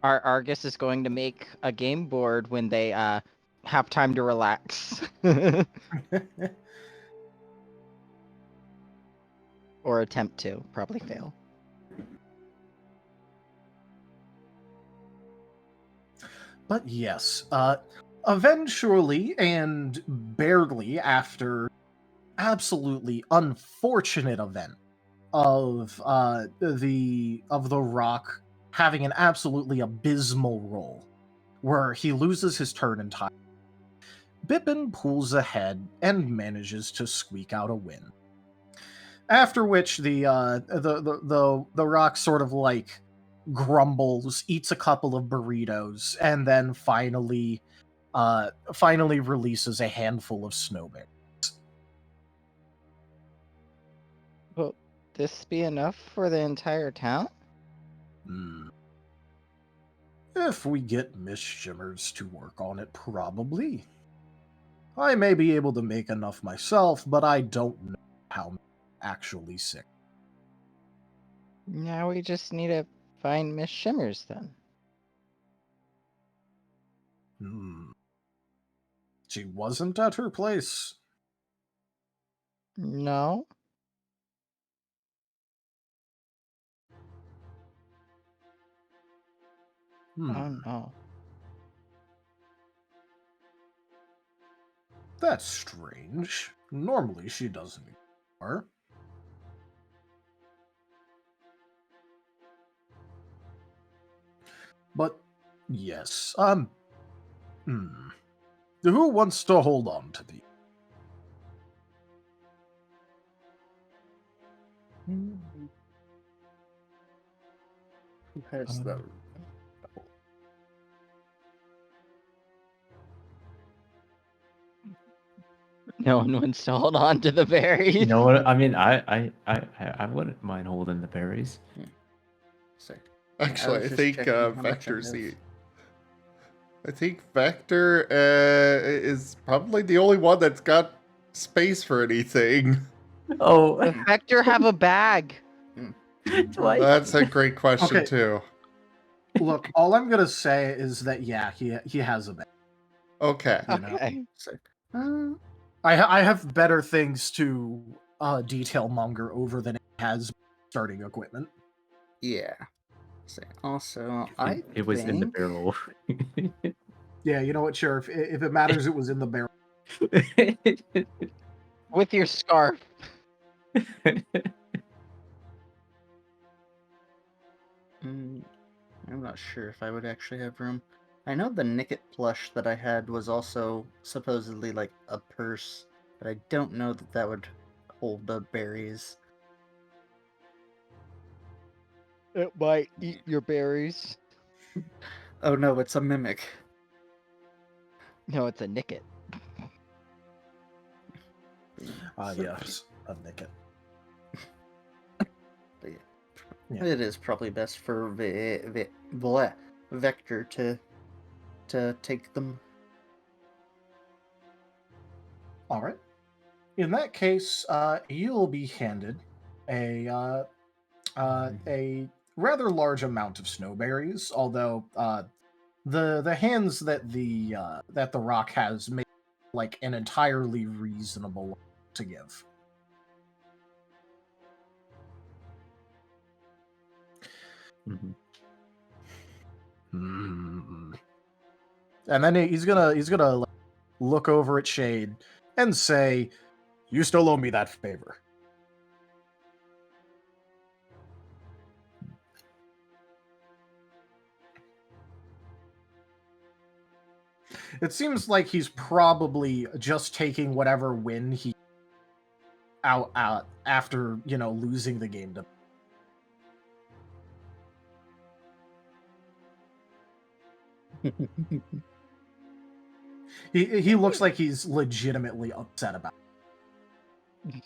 D: Our Argus is going to make a game board when they have time to relax. Or attempt to. Probably fail.
B: But yes, eventually and barely after absolutely unfortunate event of the rock having an absolutely abysmal roll, where he loses his turn entirely, Bippin pulls ahead and manages to squeak out a win. After which the rock sort of like grumbles, eats a couple of burritos, and then finally releases a handful of snowberries.
D: Will this be enough for the entire town?
B: If we get Miss Shimmers to work on it, probably. I may be able to make enough myself, but I don't know how many actually sick.
D: Now we just need to find Miss Shimmers then.
B: She wasn't at her place.
D: No. Oh no.
B: That's strange. Normally she doesn't ignore. But yes, who wants to hold on to the?
G: Who has the?
D: No one wants to hold on to the berries.
H: You know what? I mean, I wouldn't mind holding the berries.
G: Sorry.
A: Actually,
G: was
A: I
G: just
A: think
G: checking how much I
A: Vector's
G: have.
A: the. I think Vector is probably the only one that's got space for anything.
H: Oh,
D: Does Vector have a bag?
A: That's a great question
B: Okay.
A: too.
B: Look, all I'm gonna say is that yeah, he has a bag.
A: Okay.
B: You know?
D: Okay.
B: I have better things to detail monger over than it has starting equipment.
G: Yeah. Also,
H: it was in the barrel.
B: Yeah, you know what, Sheriff? If it matters, it was in the barrel.
D: With your scarf.
G: I'm not sure if I would actually have room. I know the Nicket plush that I had was also supposedly like a purse, but I don't know that that would hold the berries.
D: It might eat your berries.
G: Oh no, it's a mimic.
D: No, it's a Nicket.
B: Yes, a Nicket.
G: Yeah. It is probably best for Vector to take them.
B: All right. In that case, you'll be handed a rather large amount of snowberries. Although the hands that the rock has made like an entirely reasonable to give. And then he's gonna look over at Shade and say, "You still owe me that favor." It seems like he's probably just taking whatever win he out after, you know, losing the game to. He looks like he's legitimately upset about it.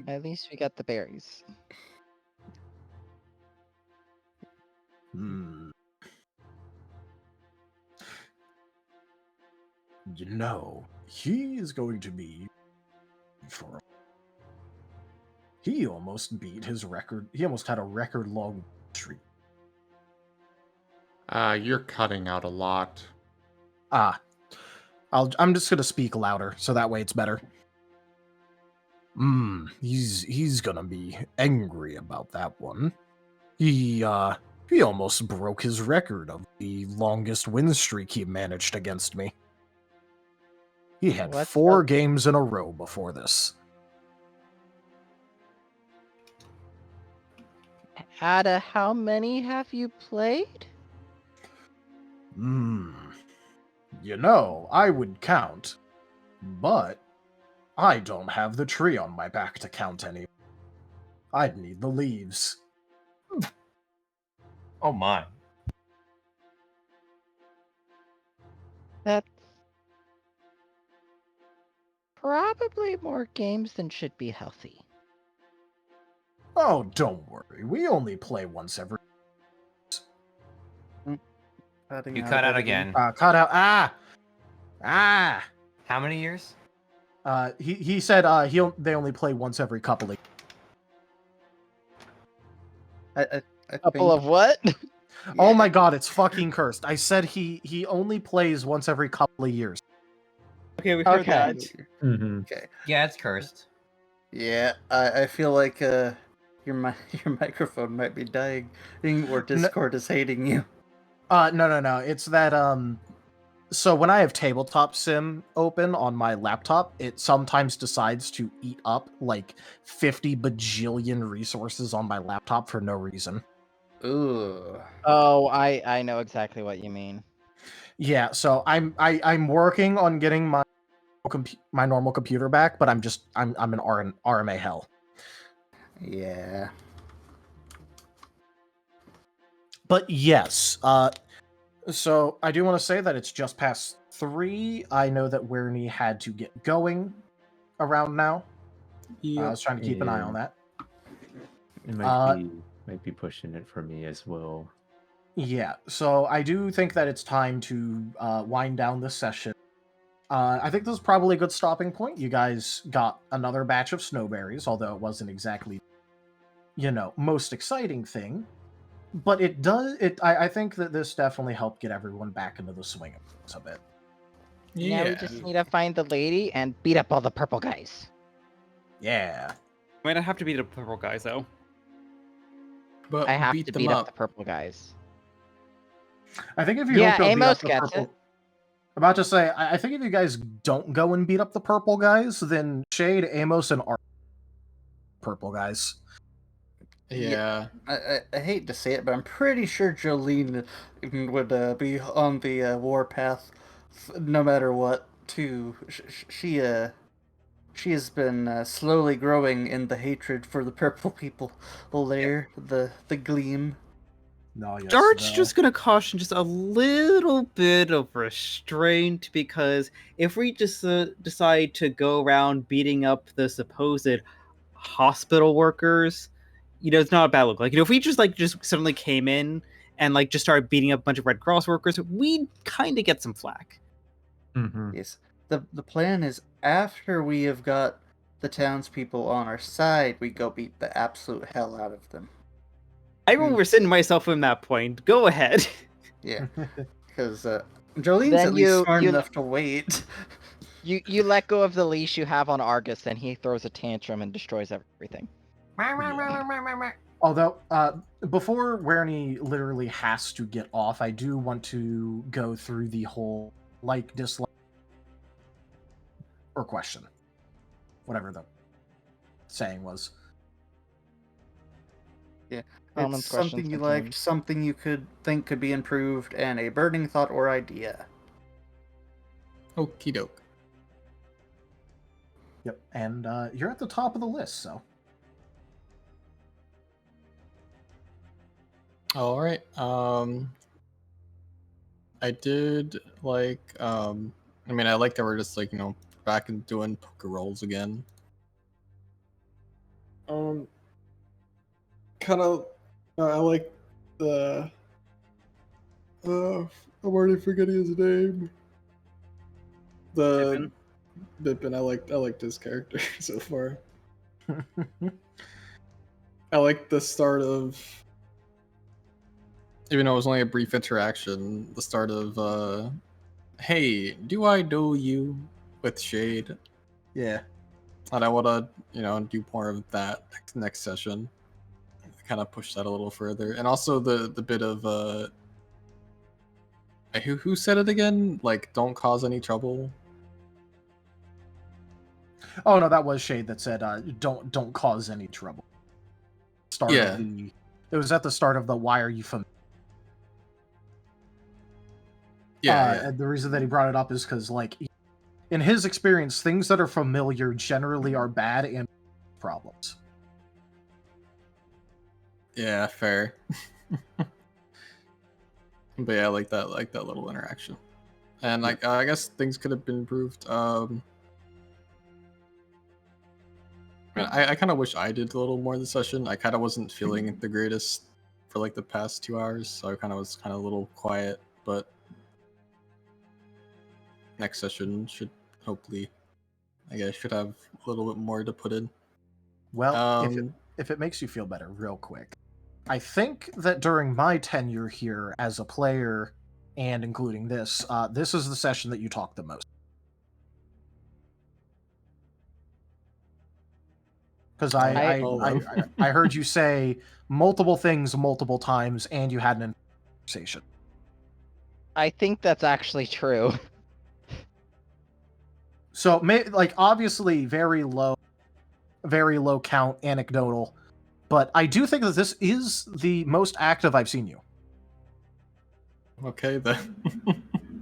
D: At least we got the berries.
B: Hmm. You know, he is going to be for. He almost beat his record. He almost had a record-long streak.
A: You're cutting out a lot.
B: I'm just gonna speak louder so that way it's better. He's gonna be angry about that one. He almost broke his record of the longest win streak he managed against me. He had
D: What's
B: 4
D: the-
B: games in a row before this.
D: Out of how many have you played?
B: You know, I would count, but I don't have the tree on my back to count any. I'd need the leaves.
F: Oh my.
D: That's probably more games than should be healthy.
B: Oh, don't worry. We only play once every.
G: Cutting
F: You
G: out
F: cut
G: a
F: out
G: bit
F: again.
B: Cut out.
F: How many years?
B: He said they only play once every couple of.
G: I
D: Couple
G: think,
D: of what?
B: Oh my god, it's fucking cursed. I said he only plays once every couple of years.
E: Okay, we heard
D: Okay.
E: that.
H: Mm-hmm.
G: Okay.
F: Yeah, it's cursed.
G: Yeah, I feel like your your microphone might be dying, or Discord is hating you.
B: No. It's that so when I have Tabletop Sim open on my laptop, it sometimes decides to eat up like 50 bajillion resources on my laptop for no reason.
G: Ooh.
D: Oh, I know exactly what you mean.
B: Yeah, so I'm working on getting my my normal computer back, but I'm in RMA hell.
G: Yeah.
B: But yes, so I do want to say that it's just past 3. I know that Werny had to get going around now. I was trying to keep an eye on that.
H: It might be pushing it for me as well.
B: Yeah, so I do think that it's time to wind down this session. I think this is probably a good stopping point. You guys got another batch of Snowberries, although it wasn't exactly, most exciting thing. But it does. I think that this definitely helped get everyone back into the swing of things a bit.
D: Now we just need to find the lady and beat up all the purple guys.
B: Yeah.
E: Might not have to beat the purple guys though.
C: But
D: I have
C: beat
D: to
C: them
D: beat up
C: up.
D: the purple guys.
B: I think if you
D: Yeah,
B: don't go beat up
D: Amos
B: the
D: gets
B: purple,
D: it.
B: about to say, I think if you guys don't go and beat up the purple guys, then Shade, Amos, and Art purple guys.
C: Yeah.
G: I hate to say it, but I'm pretty sure Jolene would be on the warpath, no matter what. Too, she has been slowly growing in the hatred for the purple people. There, the gleam.
B: No, yes,
E: Dart's
B: no.
E: just gonna caution just a little bit of restraint because if we just decide to go around beating up the supposed hospital workers, it's not a bad look. Like, if we just suddenly came in and just started beating up a bunch of Red Cross workers, we'd kind of get some flack.
H: Mm-hmm.
G: Yes, the plan is after we have got the townspeople on our side, we go beat the absolute hell out of them.
E: I will rescind myself from that point. Go ahead.
G: Yeah, because Jolene's
D: Then
G: at least
D: you-
G: smart
D: you-
G: enough to wait.
D: You let go of the leash you have on Argus, and he throws a tantrum and destroys everything.
B: Although, before Werny literally has to get off, I do want to go through the whole dislike, or question. Whatever the saying was.
G: Yeah.
D: Commons,
G: It's something
D: questions,
G: you
D: concerns.
G: liked, something you could think could be improved, and a burning thought or idea.
C: Okie doke.
B: Yep, and you're at the top of the list, so.
C: All right. I did I like that we're just back and doing Pokeroles again. Kind of, I like the. I'm already forgetting his name. The Bippin. I liked his character so far. I like the start of, even though it was only a brief interaction, the start of, hey, do I know you with Shade?
B: Yeah.
C: And I want to, do more of that next session. Kind of push that a little further. And also the bit of, who said it again? Like, don't cause any trouble.
B: Oh no, that was Shade that said, "Don't cause any trouble."
C: Yeah.
B: It was at the start of the "Why are you familiar?"
C: Yeah.
B: And the reason that he brought it up is because, like, in his experience, things that are familiar generally are bad and problems.
C: Yeah, fair. But yeah, I like that little interaction. And like, I guess things could have been improved. I kind of wish I did a little more of the session. I kind of wasn't feeling the greatest for like the past 2 hours, so I kind of was a little quiet. But next session should hopefully, I guess, should have a little bit more to put in.
B: Well, if it makes you feel better, real quick, I think that during my tenure here as a player, and including this, this is the session that you talk the most. Because I heard you say multiple things multiple times, and you had an conversation.
D: I think that's actually true.
B: So, like, obviously, very low count, anecdotal, but I do think that this is the most active I've seen you.
C: Okay then.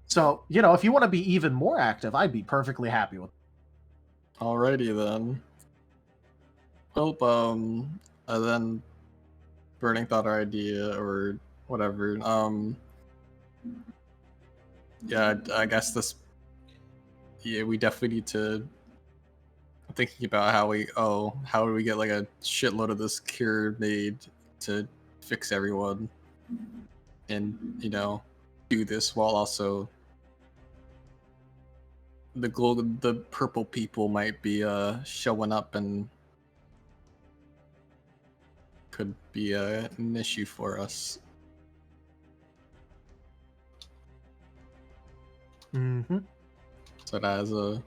B: So, if you want to be even more active, I'd be perfectly happy with it.
C: Alrighty then. Well, then burning thought or idea or whatever. Yeah, I guess this. Yeah, we definitely need to. Thinking about how do we get like a shitload of this cure made to fix everyone, and do this while also the purple people might be showing up and could be an issue for us.
B: Mm-hmm.
C: So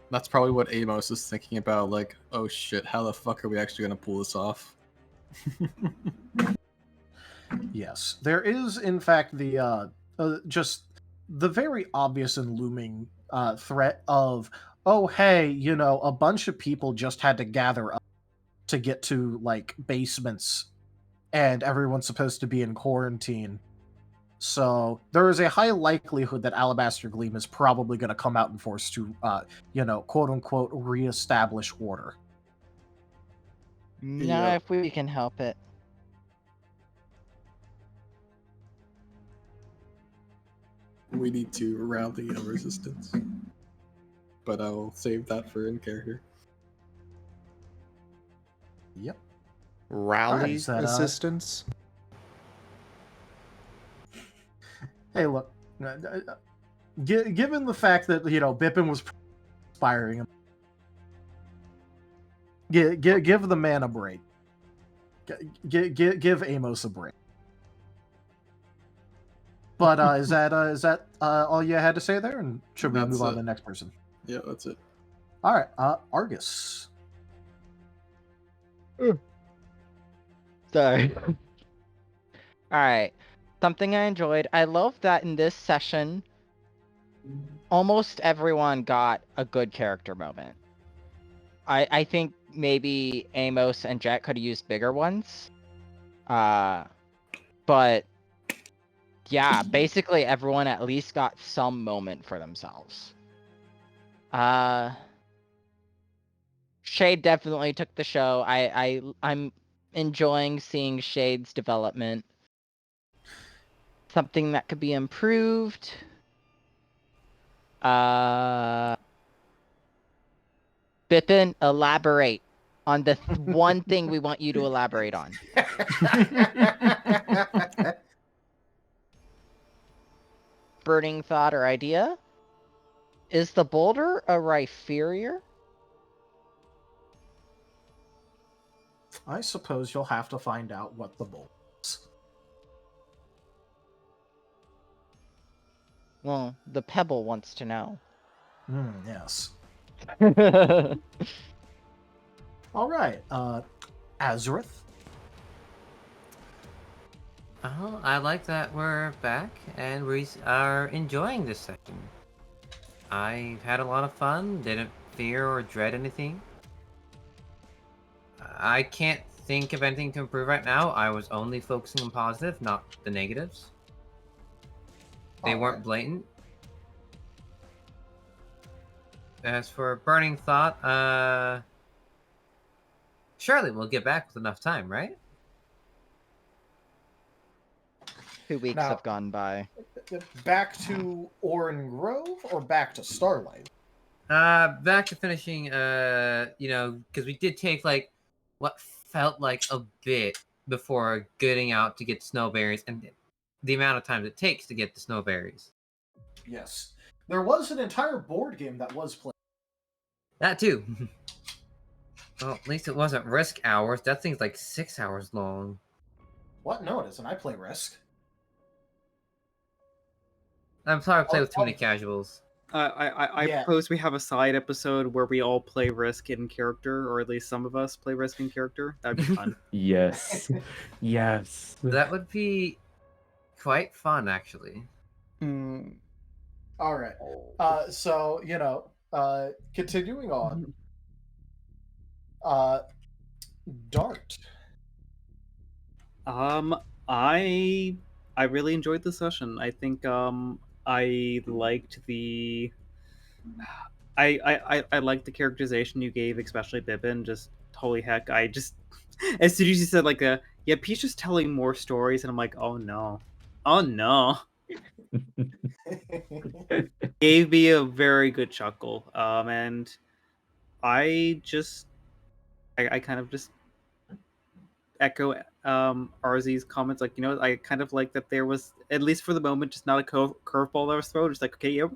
C: that's probably what Amos is thinking about. Like, oh shit, how the fuck are we actually gonna pull this off?
B: Yes, there is, in fact, the just the very obvious and looming threat of, oh hey, a bunch of people just had to gather up to get to, like, basements, and everyone's supposed to be in quarantine. So there is a high likelihood that Alabaster Gleam is probably going to come out and force to, quote unquote, reestablish order.
D: Not if we can help it.
C: We need to rally a resistance, but I will save that for in character.
B: Yep.
A: Rally resistance.
B: Hey, look. Given the fact that Bippin was inspiring him, give the man a break. Give Amos a break. But is that all you had to say there? And should we move on to the next person?
C: Yeah, that's it.
B: All right, Argus.
D: Sorry. All right. Something I enjoyed. I love that in this session, almost everyone got a good character moment. I think maybe Amos and Jet could have used bigger ones. But yeah, basically everyone at least got some moment for themselves. Shade definitely took the show. I'm enjoying seeing Shade's development. Something that could be improved. Bippin, elaborate. on the one thing we want you to elaborate on. Burning thought or idea? Is the boulder a rhypherior?
B: I suppose you'll have to find out what the boulder is.
D: Well, the pebble wants to know.
B: Yes. All right. Azurith.
F: Oh, I like that we're back and we are enjoying this session. I've had a lot of fun, didn't fear or dread anything. I can't think of anything to improve right now. I was only focusing on positive, not the negatives. They weren't blatant. As for Burning Thought, surely we'll get back with enough time, right?
D: 2 weeks
B: Now-
D: have gone by.
B: Back to Oran Grove or back to Starlight?
F: Back to finishing, because we did take, like, what felt like a bit before getting out to get Snowberries, and the amount of time it takes to get the Snowberries.
B: Yes. There was an entire board game that was played.
F: That too. Well, at least it wasn't Risk hours. That thing's like 6 hours long.
B: What? No, it isn't. I play Risk.
F: I'm sorry I play with too many casuals.
E: I
B: Yeah.
E: propose we have a side episode where we all play Risk in character, or at least some of us play Risk in character. That'd be fun.
H: Yes. Yes.
F: That would be quite fun, actually.
B: All right. So, continuing on. Dart.
E: I really enjoyed the session. I think I liked the I liked the characterization you gave, especially Bippin. Just holy heck, I just as soon as you said like yeah, Pete's just telling more stories, and I'm like, oh no. Oh no. Gave me a very good chuckle. And I kind of just echo RZ's comments. Like, I kind of like that there was, at least for the moment, just not a curveball that was thrown. Just like, okay, yep,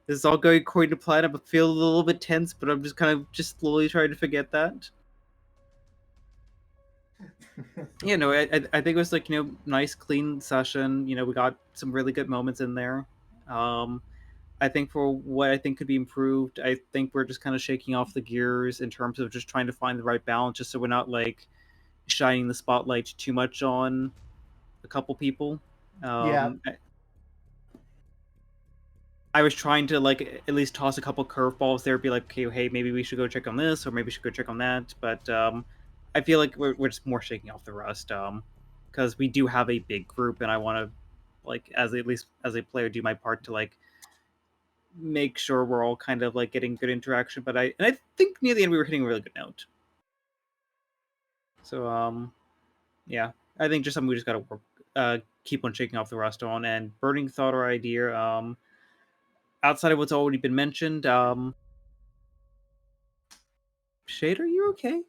E: this is all going according to plan. I feel a little bit tense, but I'm just kind of just slowly trying to forget that. I think it was like, nice, clean session. We got some really good moments in there. I think for what I think could be improved, I think we're just kind of shaking off the gears in terms of just trying to find the right balance, just so we're not like shining the spotlight too much on a couple people.
B: Yeah.
E: I was trying to like at least toss a couple curveballs there, be like, okay, hey, maybe we should go check on this, or maybe we should go check on that. But I feel like we're just more shaking off the rust, because we do have a big group, and I want to, like, at least as a player, do my part to like make sure we're all kind of like getting good interaction. But I think near the end we were hitting a really good note. So yeah, I think just something we just gotta work, keep on shaking off the rust on. And burning thought or idea, outside of what's already been mentioned, Shade, are you okay?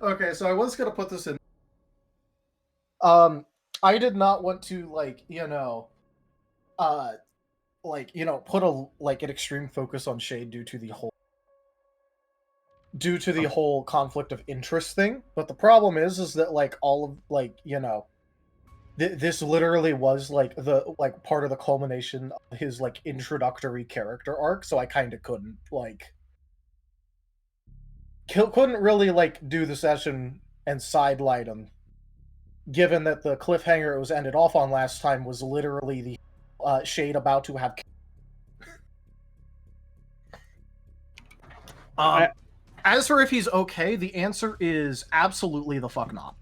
B: Okay, so I was gonna put this in. I did not want to put an extreme focus on Shade due to the whole conflict of interest thing. But the problem is that all of this literally was the part of the culmination of his introductory character arc. So I kind of couldn't really do the session and sidelight him, given that the cliffhanger it was ended off on last time was literally the Shade about to have. As for if he's okay, the answer is absolutely the fuck not.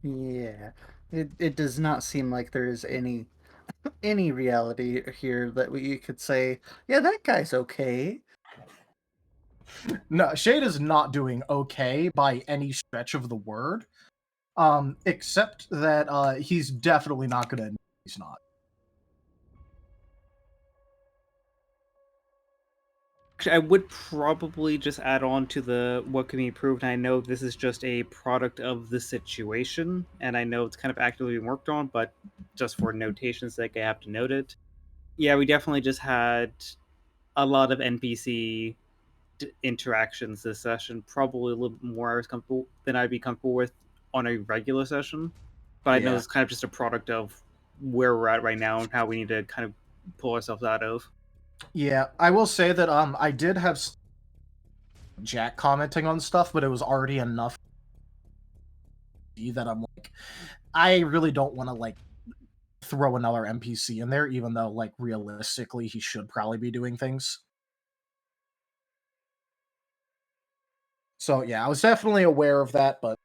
G: Yeah, it does not seem like there is any reality here that you could say, yeah, that guy's okay.
B: No, Shade is not doing okay by any stretch of the word. Except that he's definitely not gonna admit he's not.
E: Actually, I would probably just add on to the what can be improved. I know this is just a product of the situation, and I know it's kind of actively being worked on, but just for notation's sake, I have to note it. Yeah, we definitely just had a lot of NPC interactions this session. Probably a little bit more I was comfortable than I'd be comfortable with on a regular session. But I know
B: Yeah.
E: it's kind of just a product of where we're at right now and how we need to kind of pull ourselves out of.
B: Yeah, I will say that I did have Jack commenting on stuff, but it was already enough that I'm like, I really don't want to like throw another NPC in there, even though like realistically he should probably be doing things. So yeah, I was definitely aware of that, but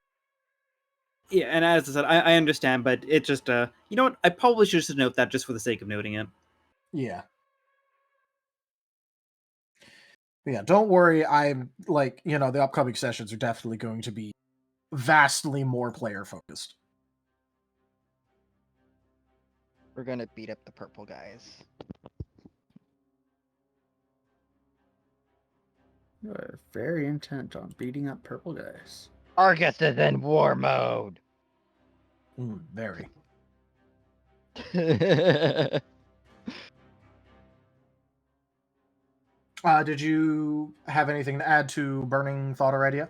E: Yeah, and as I said, I understand, but it just you know what? I probably should just note that just for the sake of noting it.
B: yeah. Yeah, don't worry. I'm like, you know, the upcoming sessions are definitely going to be vastly more player focused.
D: We're gonna beat up the purple guys.
G: You are very intent on beating up purple guys.
D: Argus is in war mode.
B: Very. Did you have anything to add to Burning Thought already?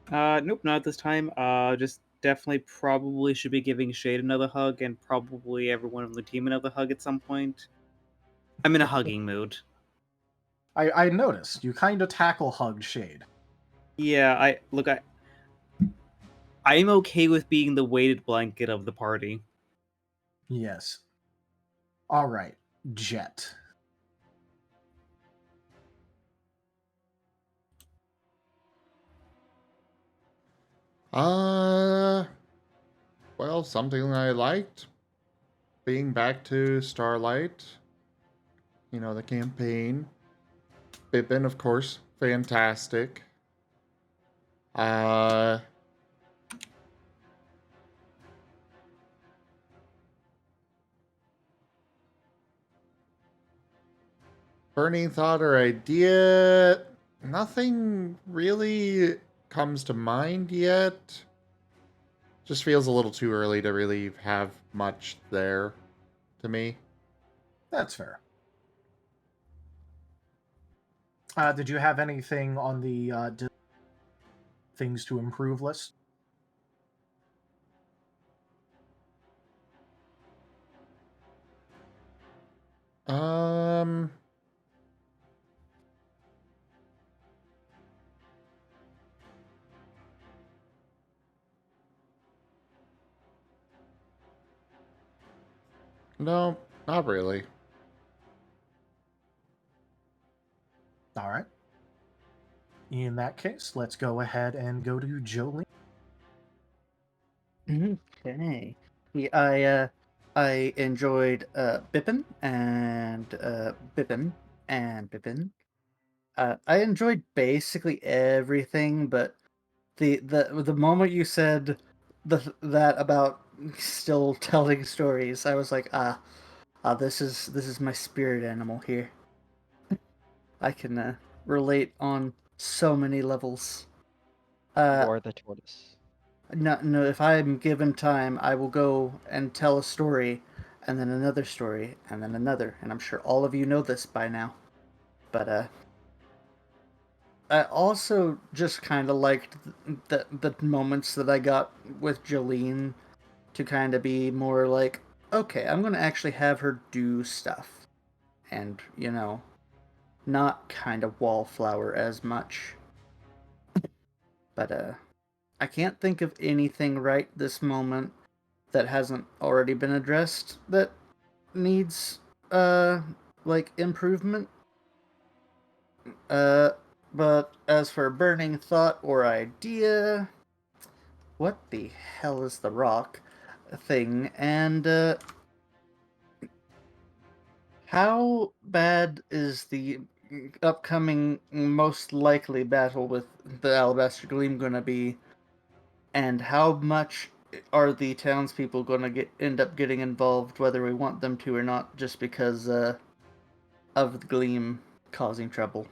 E: Nope, not this time. Just definitely probably should be giving Shade another hug, and probably everyone on the team another hug at some point. I'm in a hugging mood.
B: I noticed you kind of tackle hugged Shade.
E: Yeah, I'm okay with being the weighted blanket of the party.
B: Yes. All right, Jet.
A: Well, something I liked. Being back to Starlight. You know, the campaign. Bippin, of course, fantastic. Uh, Burning thought or idea. Nothing really comes to mind yet. Just feels a little too early to really have much there to me.
B: That's fair. Did you have anything on the things to improve list?
A: Um, no, not really.
B: All right. In that case, let's go ahead and go to Jolene.
G: Okay. I enjoyed Bippin and Bippin. I enjoyed basically everything, but the moment you said that about still telling stories, I was like, this is my spirit animal here. I can relate on so many levels.
D: War the tortoise.
G: No, if I'm given time, I will go and tell a story, and then another story, and then another. And I'm sure all of you know this by now. But I also just kind of liked the moments that I got with Jolene to kind of be more like, okay, I'm going to actually have her do stuff. And, you know, not kind of wallflower as much. But I can't think of anything right this moment that hasn't already been addressed that needs like improvement. But as for burning thought or idea, what the hell is the rock thing? And how bad is the upcoming most likely battle with the Alabaster Gleam gonna be? And how much are the townspeople gonna end up getting involved, whether we want them to or not, just because of the Gleam causing trouble?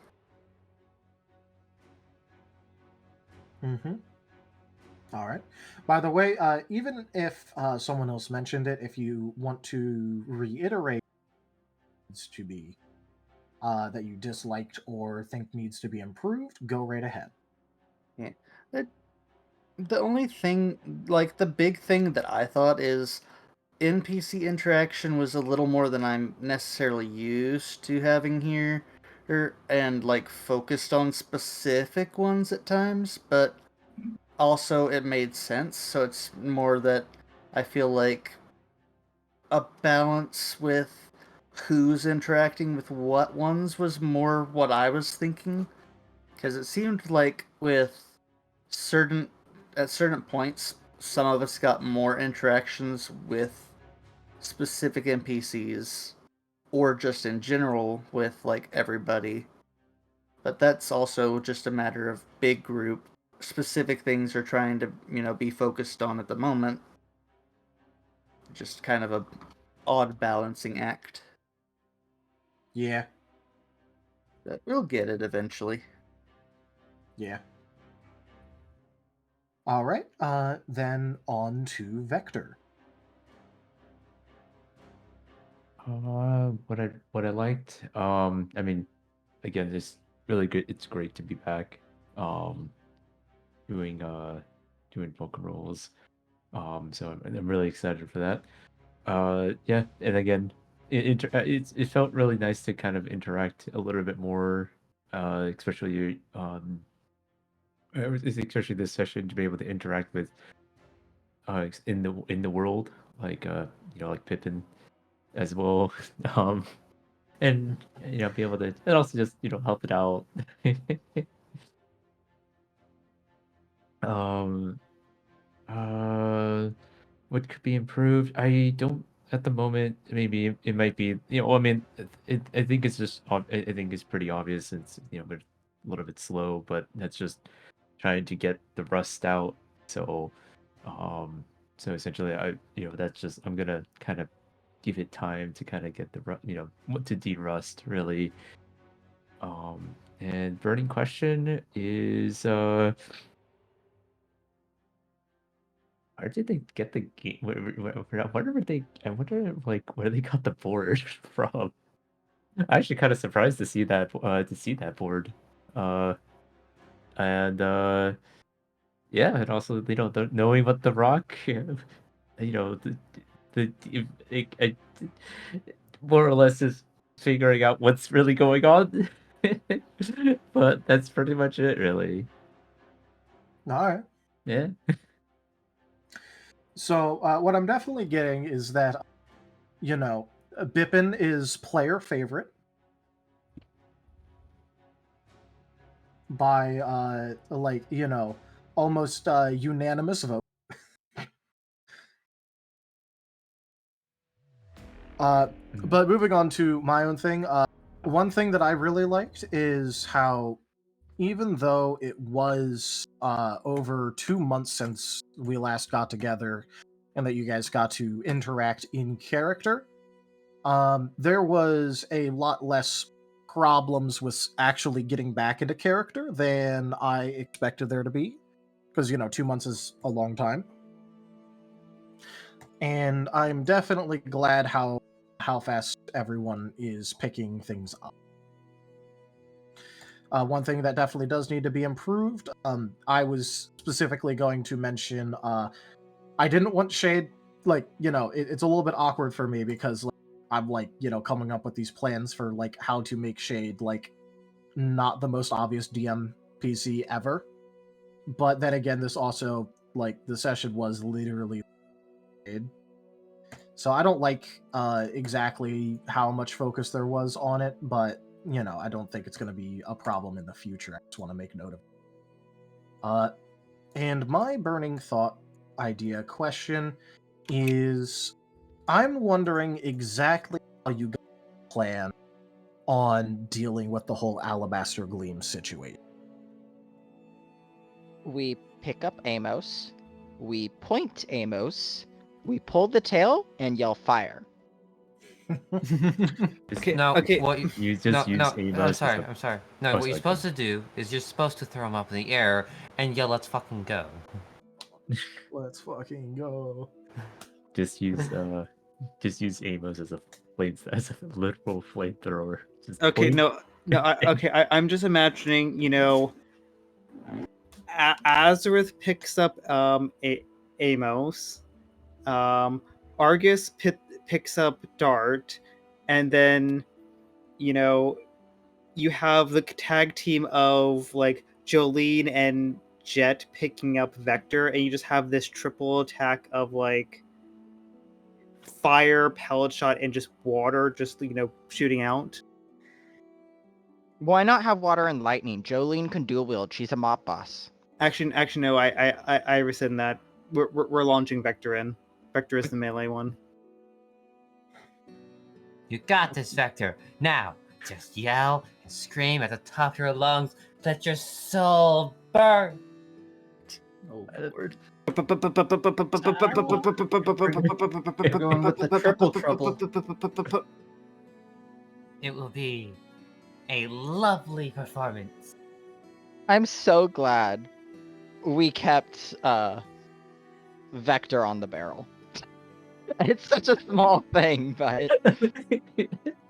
B: Mm-hmm. All right. By the way, even if someone else mentioned it, if you want to reiterate needs to be that you disliked or think needs to be improved, go right ahead.
G: Yeah. The only thing, like the big thing that I thought is NPC interaction was a little more than I'm necessarily used to having here, and like focused on specific ones at times, but also it made sense. So it's more that I feel like a balance with who's interacting with what ones was more what I was thinking, because it seemed like with certain at certain points some of us got more interactions with specific NPCs or just in general with like everybody. But that's also just a matter of big group. Specific things are trying to, be focused on at the moment. Just kind of a odd balancing act.
B: Yeah.
G: But we'll get it eventually.
B: Yeah. All right. Then on to Vector.
H: What I liked, I mean, again, it's really good. It's great to be back, um, doing doing Pokeroles. So I'm really excited for that. Yeah, and again, it felt really nice to kind of interact a little bit more, especially especially this session to be able to interact with in the world, like like Pippin as well. um and be able to, and also just help it out. um uh what could be improved? I don't at the moment. Maybe it might be, I mean, I think it's just I think it's pretty obvious. It's they're a little bit slow, but that's just trying to get the rust out. So um essentially, that's just, I'm gonna kind of give it time to kind of get the to de-rust really. And burning question is, where did they get the game? I wonder like where they got the board from. I'm actually kind of surprised to see that board. Uh and yeah, and also knowing what the rock, it more or less is figuring out what's really going on. But that's pretty much it, really.
B: All right.
H: Yeah.
B: So what I'm definitely getting is that, Bippin is player favorite by almost unanimous vote. But moving on to my own thing, one thing that I really liked is how, even though it was over 2 months since we last got together and that you guys got to interact in character, there was a lot less problems with actually getting back into character than I expected there to be. Because, 2 months is a long time. And I'm definitely glad how fast everyone is picking things up. One thing that definitely does need to be improved, I was specifically going to mention, I didn't want Shade, it's a little bit awkward for me because I'm coming up with these plans for how to make Shade not the most obvious DM PC ever. But then again, this also the session was literally Shade. So I don't like exactly how much focus there was on it, but I don't think it's going to be a problem in the future. I just want to make note of it. And my burning thought idea question is, I'm wondering exactly how you guys plan on dealing with the whole Alabaster Gleam situation.
D: We pick up Amos, we point Amos, we pull the tail and yell fire.
E: Okay,
F: No,
E: okay.
F: what you,
H: You just
F: no,
H: use
F: no,
H: Amos
F: I'm
H: as
F: sorry,
H: a-
F: I'm sorry. No,
H: Oh,
F: what you're
H: sorry,
F: supposed to do is you're supposed to throw them up in the air and yell, "Let's fucking go."
B: Let's fucking go.
H: just use Amos as a literal flamethrower. Just
E: Okay,
H: point.
E: no. I'm just imagining, Azareth picks up Amos, Argus picks up Dart, and then you have the tag team of like Jolene and Jet picking up Vector, and you just have this triple attack of like fire, pellet shot, and just water, just shooting out.
D: Why not have water and lightning? Jolene can dual wield. She's a mob boss.
E: Actually, no. I rescind that. We're launching Vector in. Vector is the melee one.
F: You got this, Vector. Now, just yell and scream at the top of your lungs. Let your soul burn.
G: Oh lord.
B: Uh,
G: Going with the triple trouble.
F: It will be a lovely performance.
D: I'm so glad we kept Vector on the barrel. It's such a small thing, but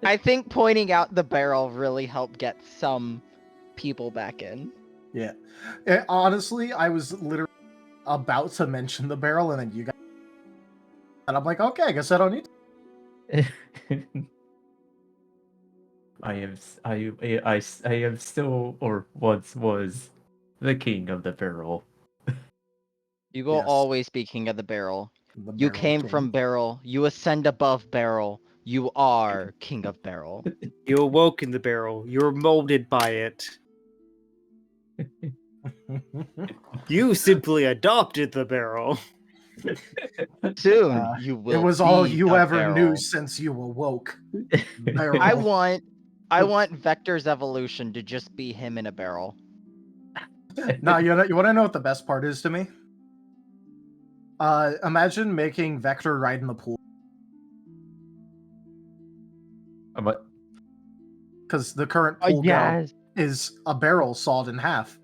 D: I think pointing out the barrel really helped get some people back in.
B: Yeah. Honestly, I was literally about to mention the barrel, and then you guys. And I'm like, okay, I guess I don't need
H: I am still, or once was, the king of the barrel.
D: You will
B: Yes.
D: always be king of the barrel.
B: the
D: You
B: barrel
D: came
B: king.
D: from barrel. You ascend above barrel. You are king of barrel.
E: You awoke in the barrel. You were molded by it. You simply adopted the barrel.
D: Soon you will.
B: It was all
D: be
B: you
D: a
B: ever knew
D: barrel.
B: since you awoke. Barrel.
D: I want Vector's evolution to just be him in a barrel.
B: No, you want to know what the best part is to me? Imagine making Vector ride in the pool.
H: But
B: Because the current pool go
D: Yes.
B: is a barrel sawed in half.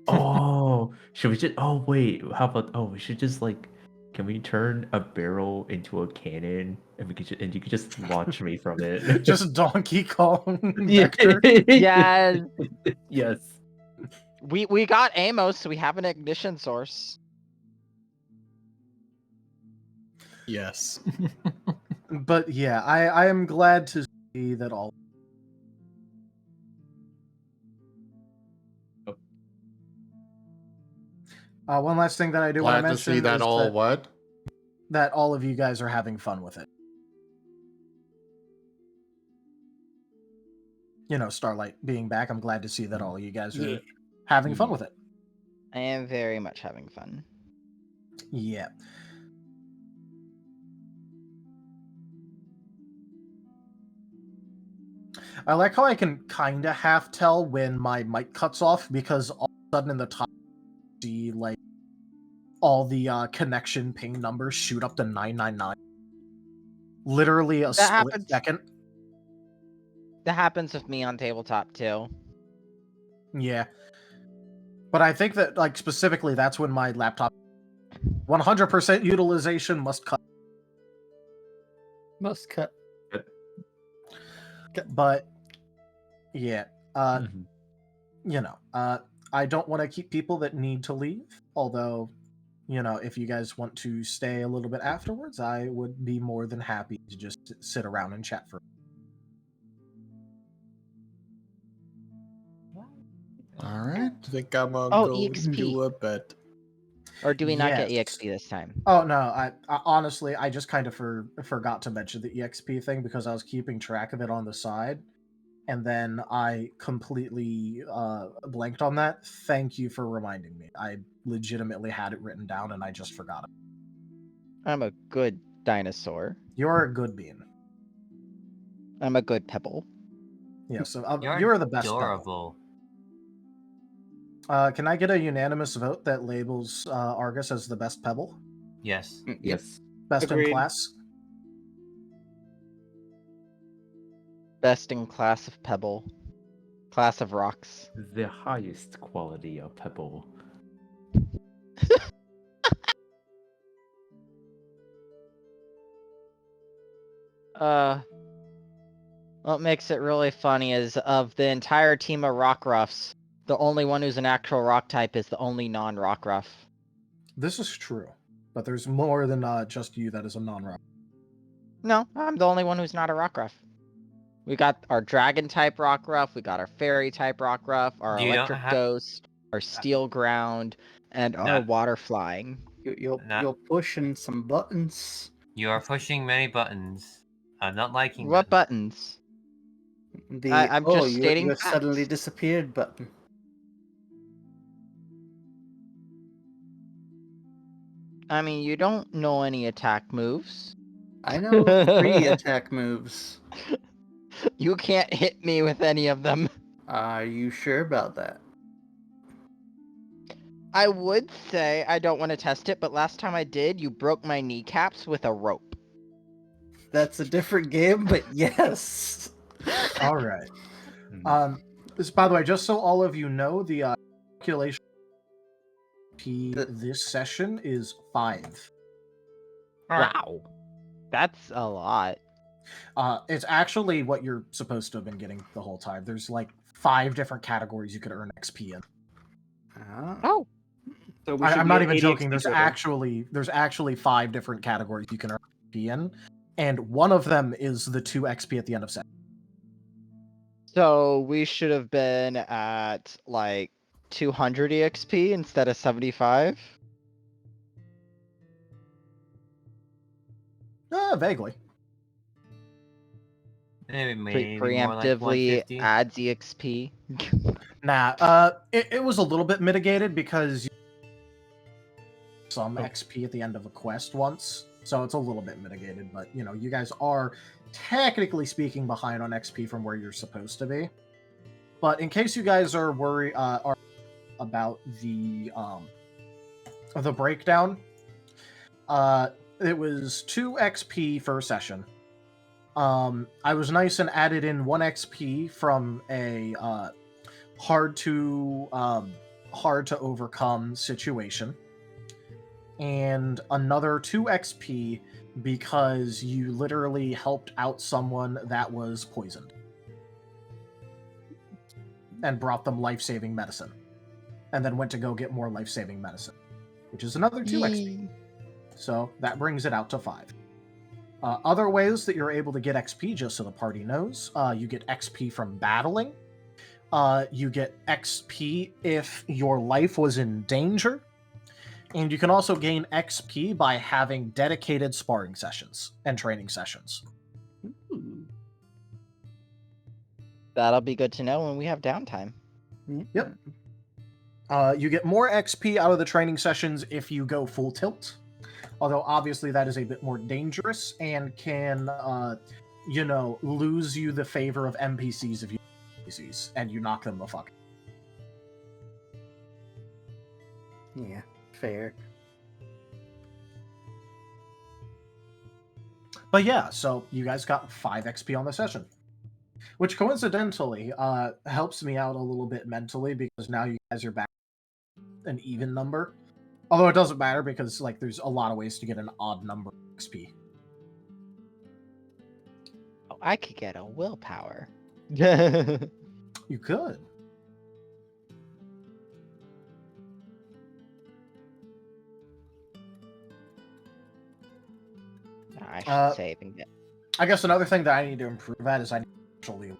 H: oh, should we just? Oh wait, how about? Oh, we should just like. Can we turn a barrel into a cannon, and and you could just launch me from it?
B: Just Donkey Kong Vector.
D: Yes.
H: Yes.
D: We got Amos, so we have an ignition source.
C: Yes.
B: But yeah, I am glad to see that all. One last thing that I do want
A: Glad
B: to
A: to
B: mention
A: see that
B: is
A: all what?
B: that all of you guys are having fun with it. Starlight being back, I'm glad to see that all of you guys are having fun with it.
D: I am very much having fun.
B: Yeah. I like how I can kind of half tell when my mic cuts off, because all of a sudden in the top, see like all the connection ping numbers shoot up to 999. Literally a split second.
D: That happens with me on tabletop too.
B: Yeah. But I think that, like, specifically, that's when my laptop 100% utilization must cut.
G: Must cut.
B: But yeah, I don't want to keep people that need to leave. Although, if you guys want to stay a little bit afterwards, I would be more than happy to just sit around and chat for.
A: All right.
C: I think I'm gonna
D: Oh,
C: go
D: EXP.
C: do a bet.
D: Or do we not get
B: Yes.
D: EXP this time?
B: Oh no, I honestly I just kind of forgot to mention the EXP thing because I was keeping track of it on the side, and then I completely blanked on that. Thank you for reminding me. I legitimately had it written down and I just forgot it.
D: I'm a good dinosaur.
B: You're a good bean.
D: I'm a good pebble.
B: Yeah, so you're the best. Pebble.
F: Adorable.
B: Can I get a unanimous vote that labels Argus as the best pebble?
F: Yes.
H: Yes.
B: Best
E: Agreed.
B: in class?
D: Best in class of pebble. Class of rocks.
H: The highest quality of pebble.
D: What makes it really funny is of the entire team of rockruffs, the only one who's an actual rock type is the only non-rockruff.
B: This is true, but there's more than just you that is a non-rock.
D: No, I'm the only one who's not a rockruff. We got our dragon type rockruff, we got our fairy type rockruff, our
F: You don't
D: electric
F: have-
D: ghost, our steel ground, and our water flying.
G: You're
F: Not-
G: pushing some buttons.
F: You are pushing many buttons. I'm not liking
D: What
F: them.
D: buttons?
G: The
D: I'm just
G: you
D: stating
G: you suddenly
D: facts.
G: disappeared button.
D: I mean, you don't know any attack moves.
G: I know 3 attack moves.
D: You can't hit me with any of them.
G: Are you sure about that?
D: I would say I don't want to test it, but last time I did, you broke my kneecaps with a rope.
G: That's a different game, but yes.
B: All right. By the way, just so all of you know, the calculation this session is 5.
D: Wow. That's a lot.
B: It's actually what you're supposed to have been getting the whole time. There's like 5 different categories you could earn XP in.
D: Oh.
E: So we
B: I'm
E: should
B: not
E: be
B: even
E: 80
B: joking.
E: XP
B: There's actually 5 different categories you can earn XP in, and one of them is the 2 XP at the end of session.
D: So we should have been at like 200 EXP instead of 75?
B: Vaguely.
F: Maybe more like
D: Preemptively
F: 150.
D: adds EXP.
B: Nah, it was a little bit mitigated because you some XP at the end of a quest once, so it's a little bit mitigated, but you know, you guys are technically speaking behind on XP from where you're supposed to be. But in case you guys are worried are about the breakdown, it was 2 XP per session. I was nice and added in 1 XP from a hard to overcome situation, and another 2 XP because you literally helped out someone that was poisoned and brought them life-saving medicine, and then went to go get more life-saving medicine, which is another 2 XP. So that brings it out to 5. Other ways that you're able to get XP, just so the party knows, you get XP from battling. You get XP if your life was in danger. And you can also gain XP by having dedicated sparring sessions and training sessions.
D: That'll be good to know when we have downtime.
B: Yep. You get more XP out of the training sessions if you go full tilt. Although obviously that is a bit more dangerous and can, lose you the favor of NPCs if you NPCs and you knock them the fuck.
G: Yeah, fair.
B: But yeah, so you guys got 5 XP on the session, which coincidentally helps me out a little bit mentally because now you guys are back an even number. Although it doesn't matter because like there's a lot of ways to get an odd number of XP.
D: Oh, I could get a willpower.
B: You could.
D: I should save and get.
B: I guess another thing that I need to improve at is I need to actually,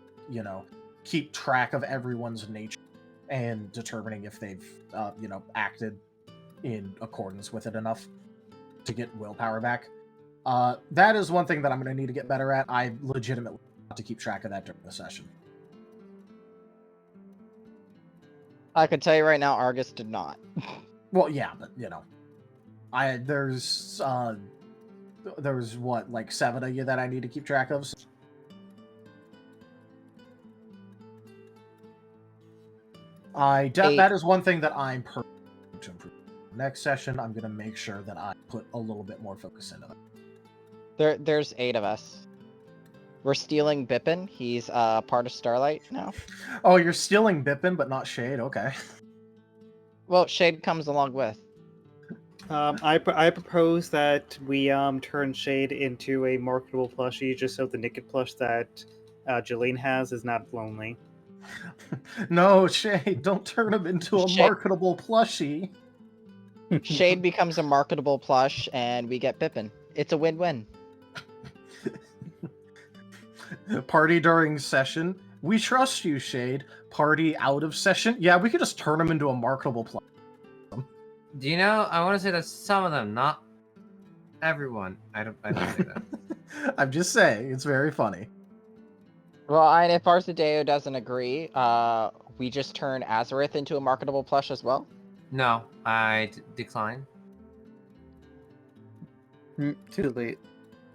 B: keep track of everyone's nature and determining if they've, acted in accordance with it enough to get willpower back. That is one thing that I'm going to need to get better at. I legitimately have to keep track of that during the session.
D: I can tell you right now, Argus did not.
B: Well, yeah, but there's what, like 7 of you that I need to keep track of. That is one thing that I'm to improve. Next session, I'm gonna make sure that I put a little bit more focus into it.
D: There's 8 of us. We're stealing Bippin. He's part of Starlight now.
B: Oh, you're stealing Bippin, but not Shade. Okay.
D: Well, Shade comes along with.
E: I propose that we turn Shade into a marketable plushie, just so the naked plush that Jolene has is not lonely.
B: No, Shade, don't turn him into a
D: Shade-
B: marketable plushie.
D: Shade becomes a marketable plush, and we get Bippin. It's a win-win.
B: Party during session. We trust you, Shade. Party out of session. Yeah, we could just turn him into a marketable plush.
F: Do you know? I want to say that some of them, not everyone. I don't say that.
B: I'm just saying, it's very funny.
D: Well, and if Arzadeo doesn't agree, we just turn Azareth into a marketable plush as well.
F: No, I decline.
G: Too late.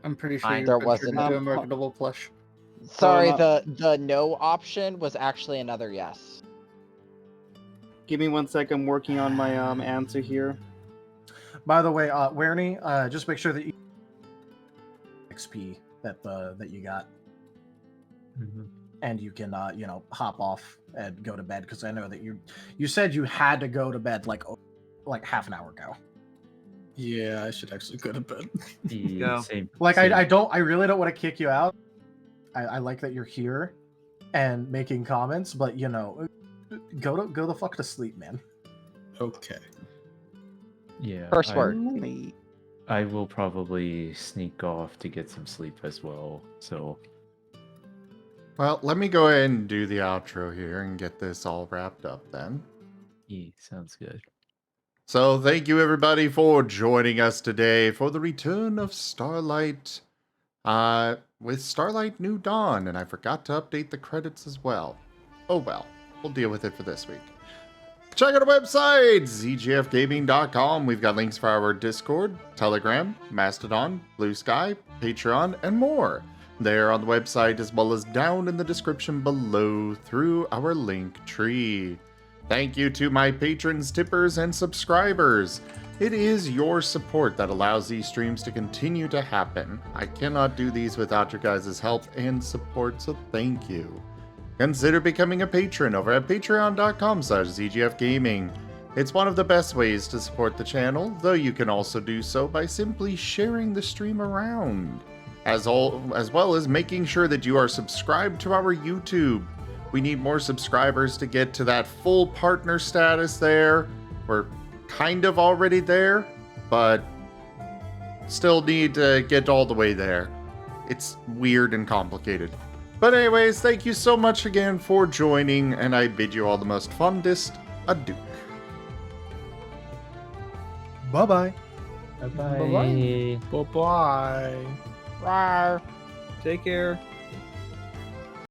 G: I'm pretty sure
F: Fine.
G: you
D: There
G: turned
D: wasn't
G: into
E: a-
G: a marketable plush.
D: Sorry,
E: not-
D: the no option was actually another yes.
E: Give me 1 sec. I'm working on my answer here.
B: By the way, Werny, just make sure that you XP that you got, and you can hop off and go to bed, because I know that you said you had to go to bed like half an hour ago.
C: Yeah, I should actually go to bed.
F: Go.
H: Same.
B: Like
H: same.
B: I really don't want to kick you out. I like that you're here and making comments, but go the fuck to sleep, man.
C: Okay.
H: Yeah.
D: First
H: I-
D: word.
H: I will probably sneak off to get some sleep as well. So
A: Well, let me go ahead and do the outro here and get this all wrapped up then.
H: yeah, sounds good.
A: So thank you everybody for joining us today for the return of Starlight with Starlight New Dawn, and I forgot to update the credits as well. Oh well, we'll deal with it for this week. Check out our website, zgfgaming.com. We've got links for our Discord, Telegram, Mastodon, Blue Sky, Patreon, and more. There on the website, as well as down in the description below through our link tree. Thank you to my patrons, tippers, and subscribers. It is your support that allows these streams to continue to happen. I cannot do these without your guys' help and support, so thank you. Consider becoming a patron over at patreon.com/zgfgaming. It's one of the best ways to support the channel, though you can also do so by simply sharing the stream around, as well as making sure that you are subscribed to our YouTube. We need more subscribers to get to that full partner status there. We're kind of already there, but still need to get all the way there. It's weird and complicated. But anyways, thank you so much again for joining, and I bid you all the most fondest adieu.
B: Bye-bye.
H: Bye-bye.
C: Bye-bye.
D: Rawr.
E: Take care.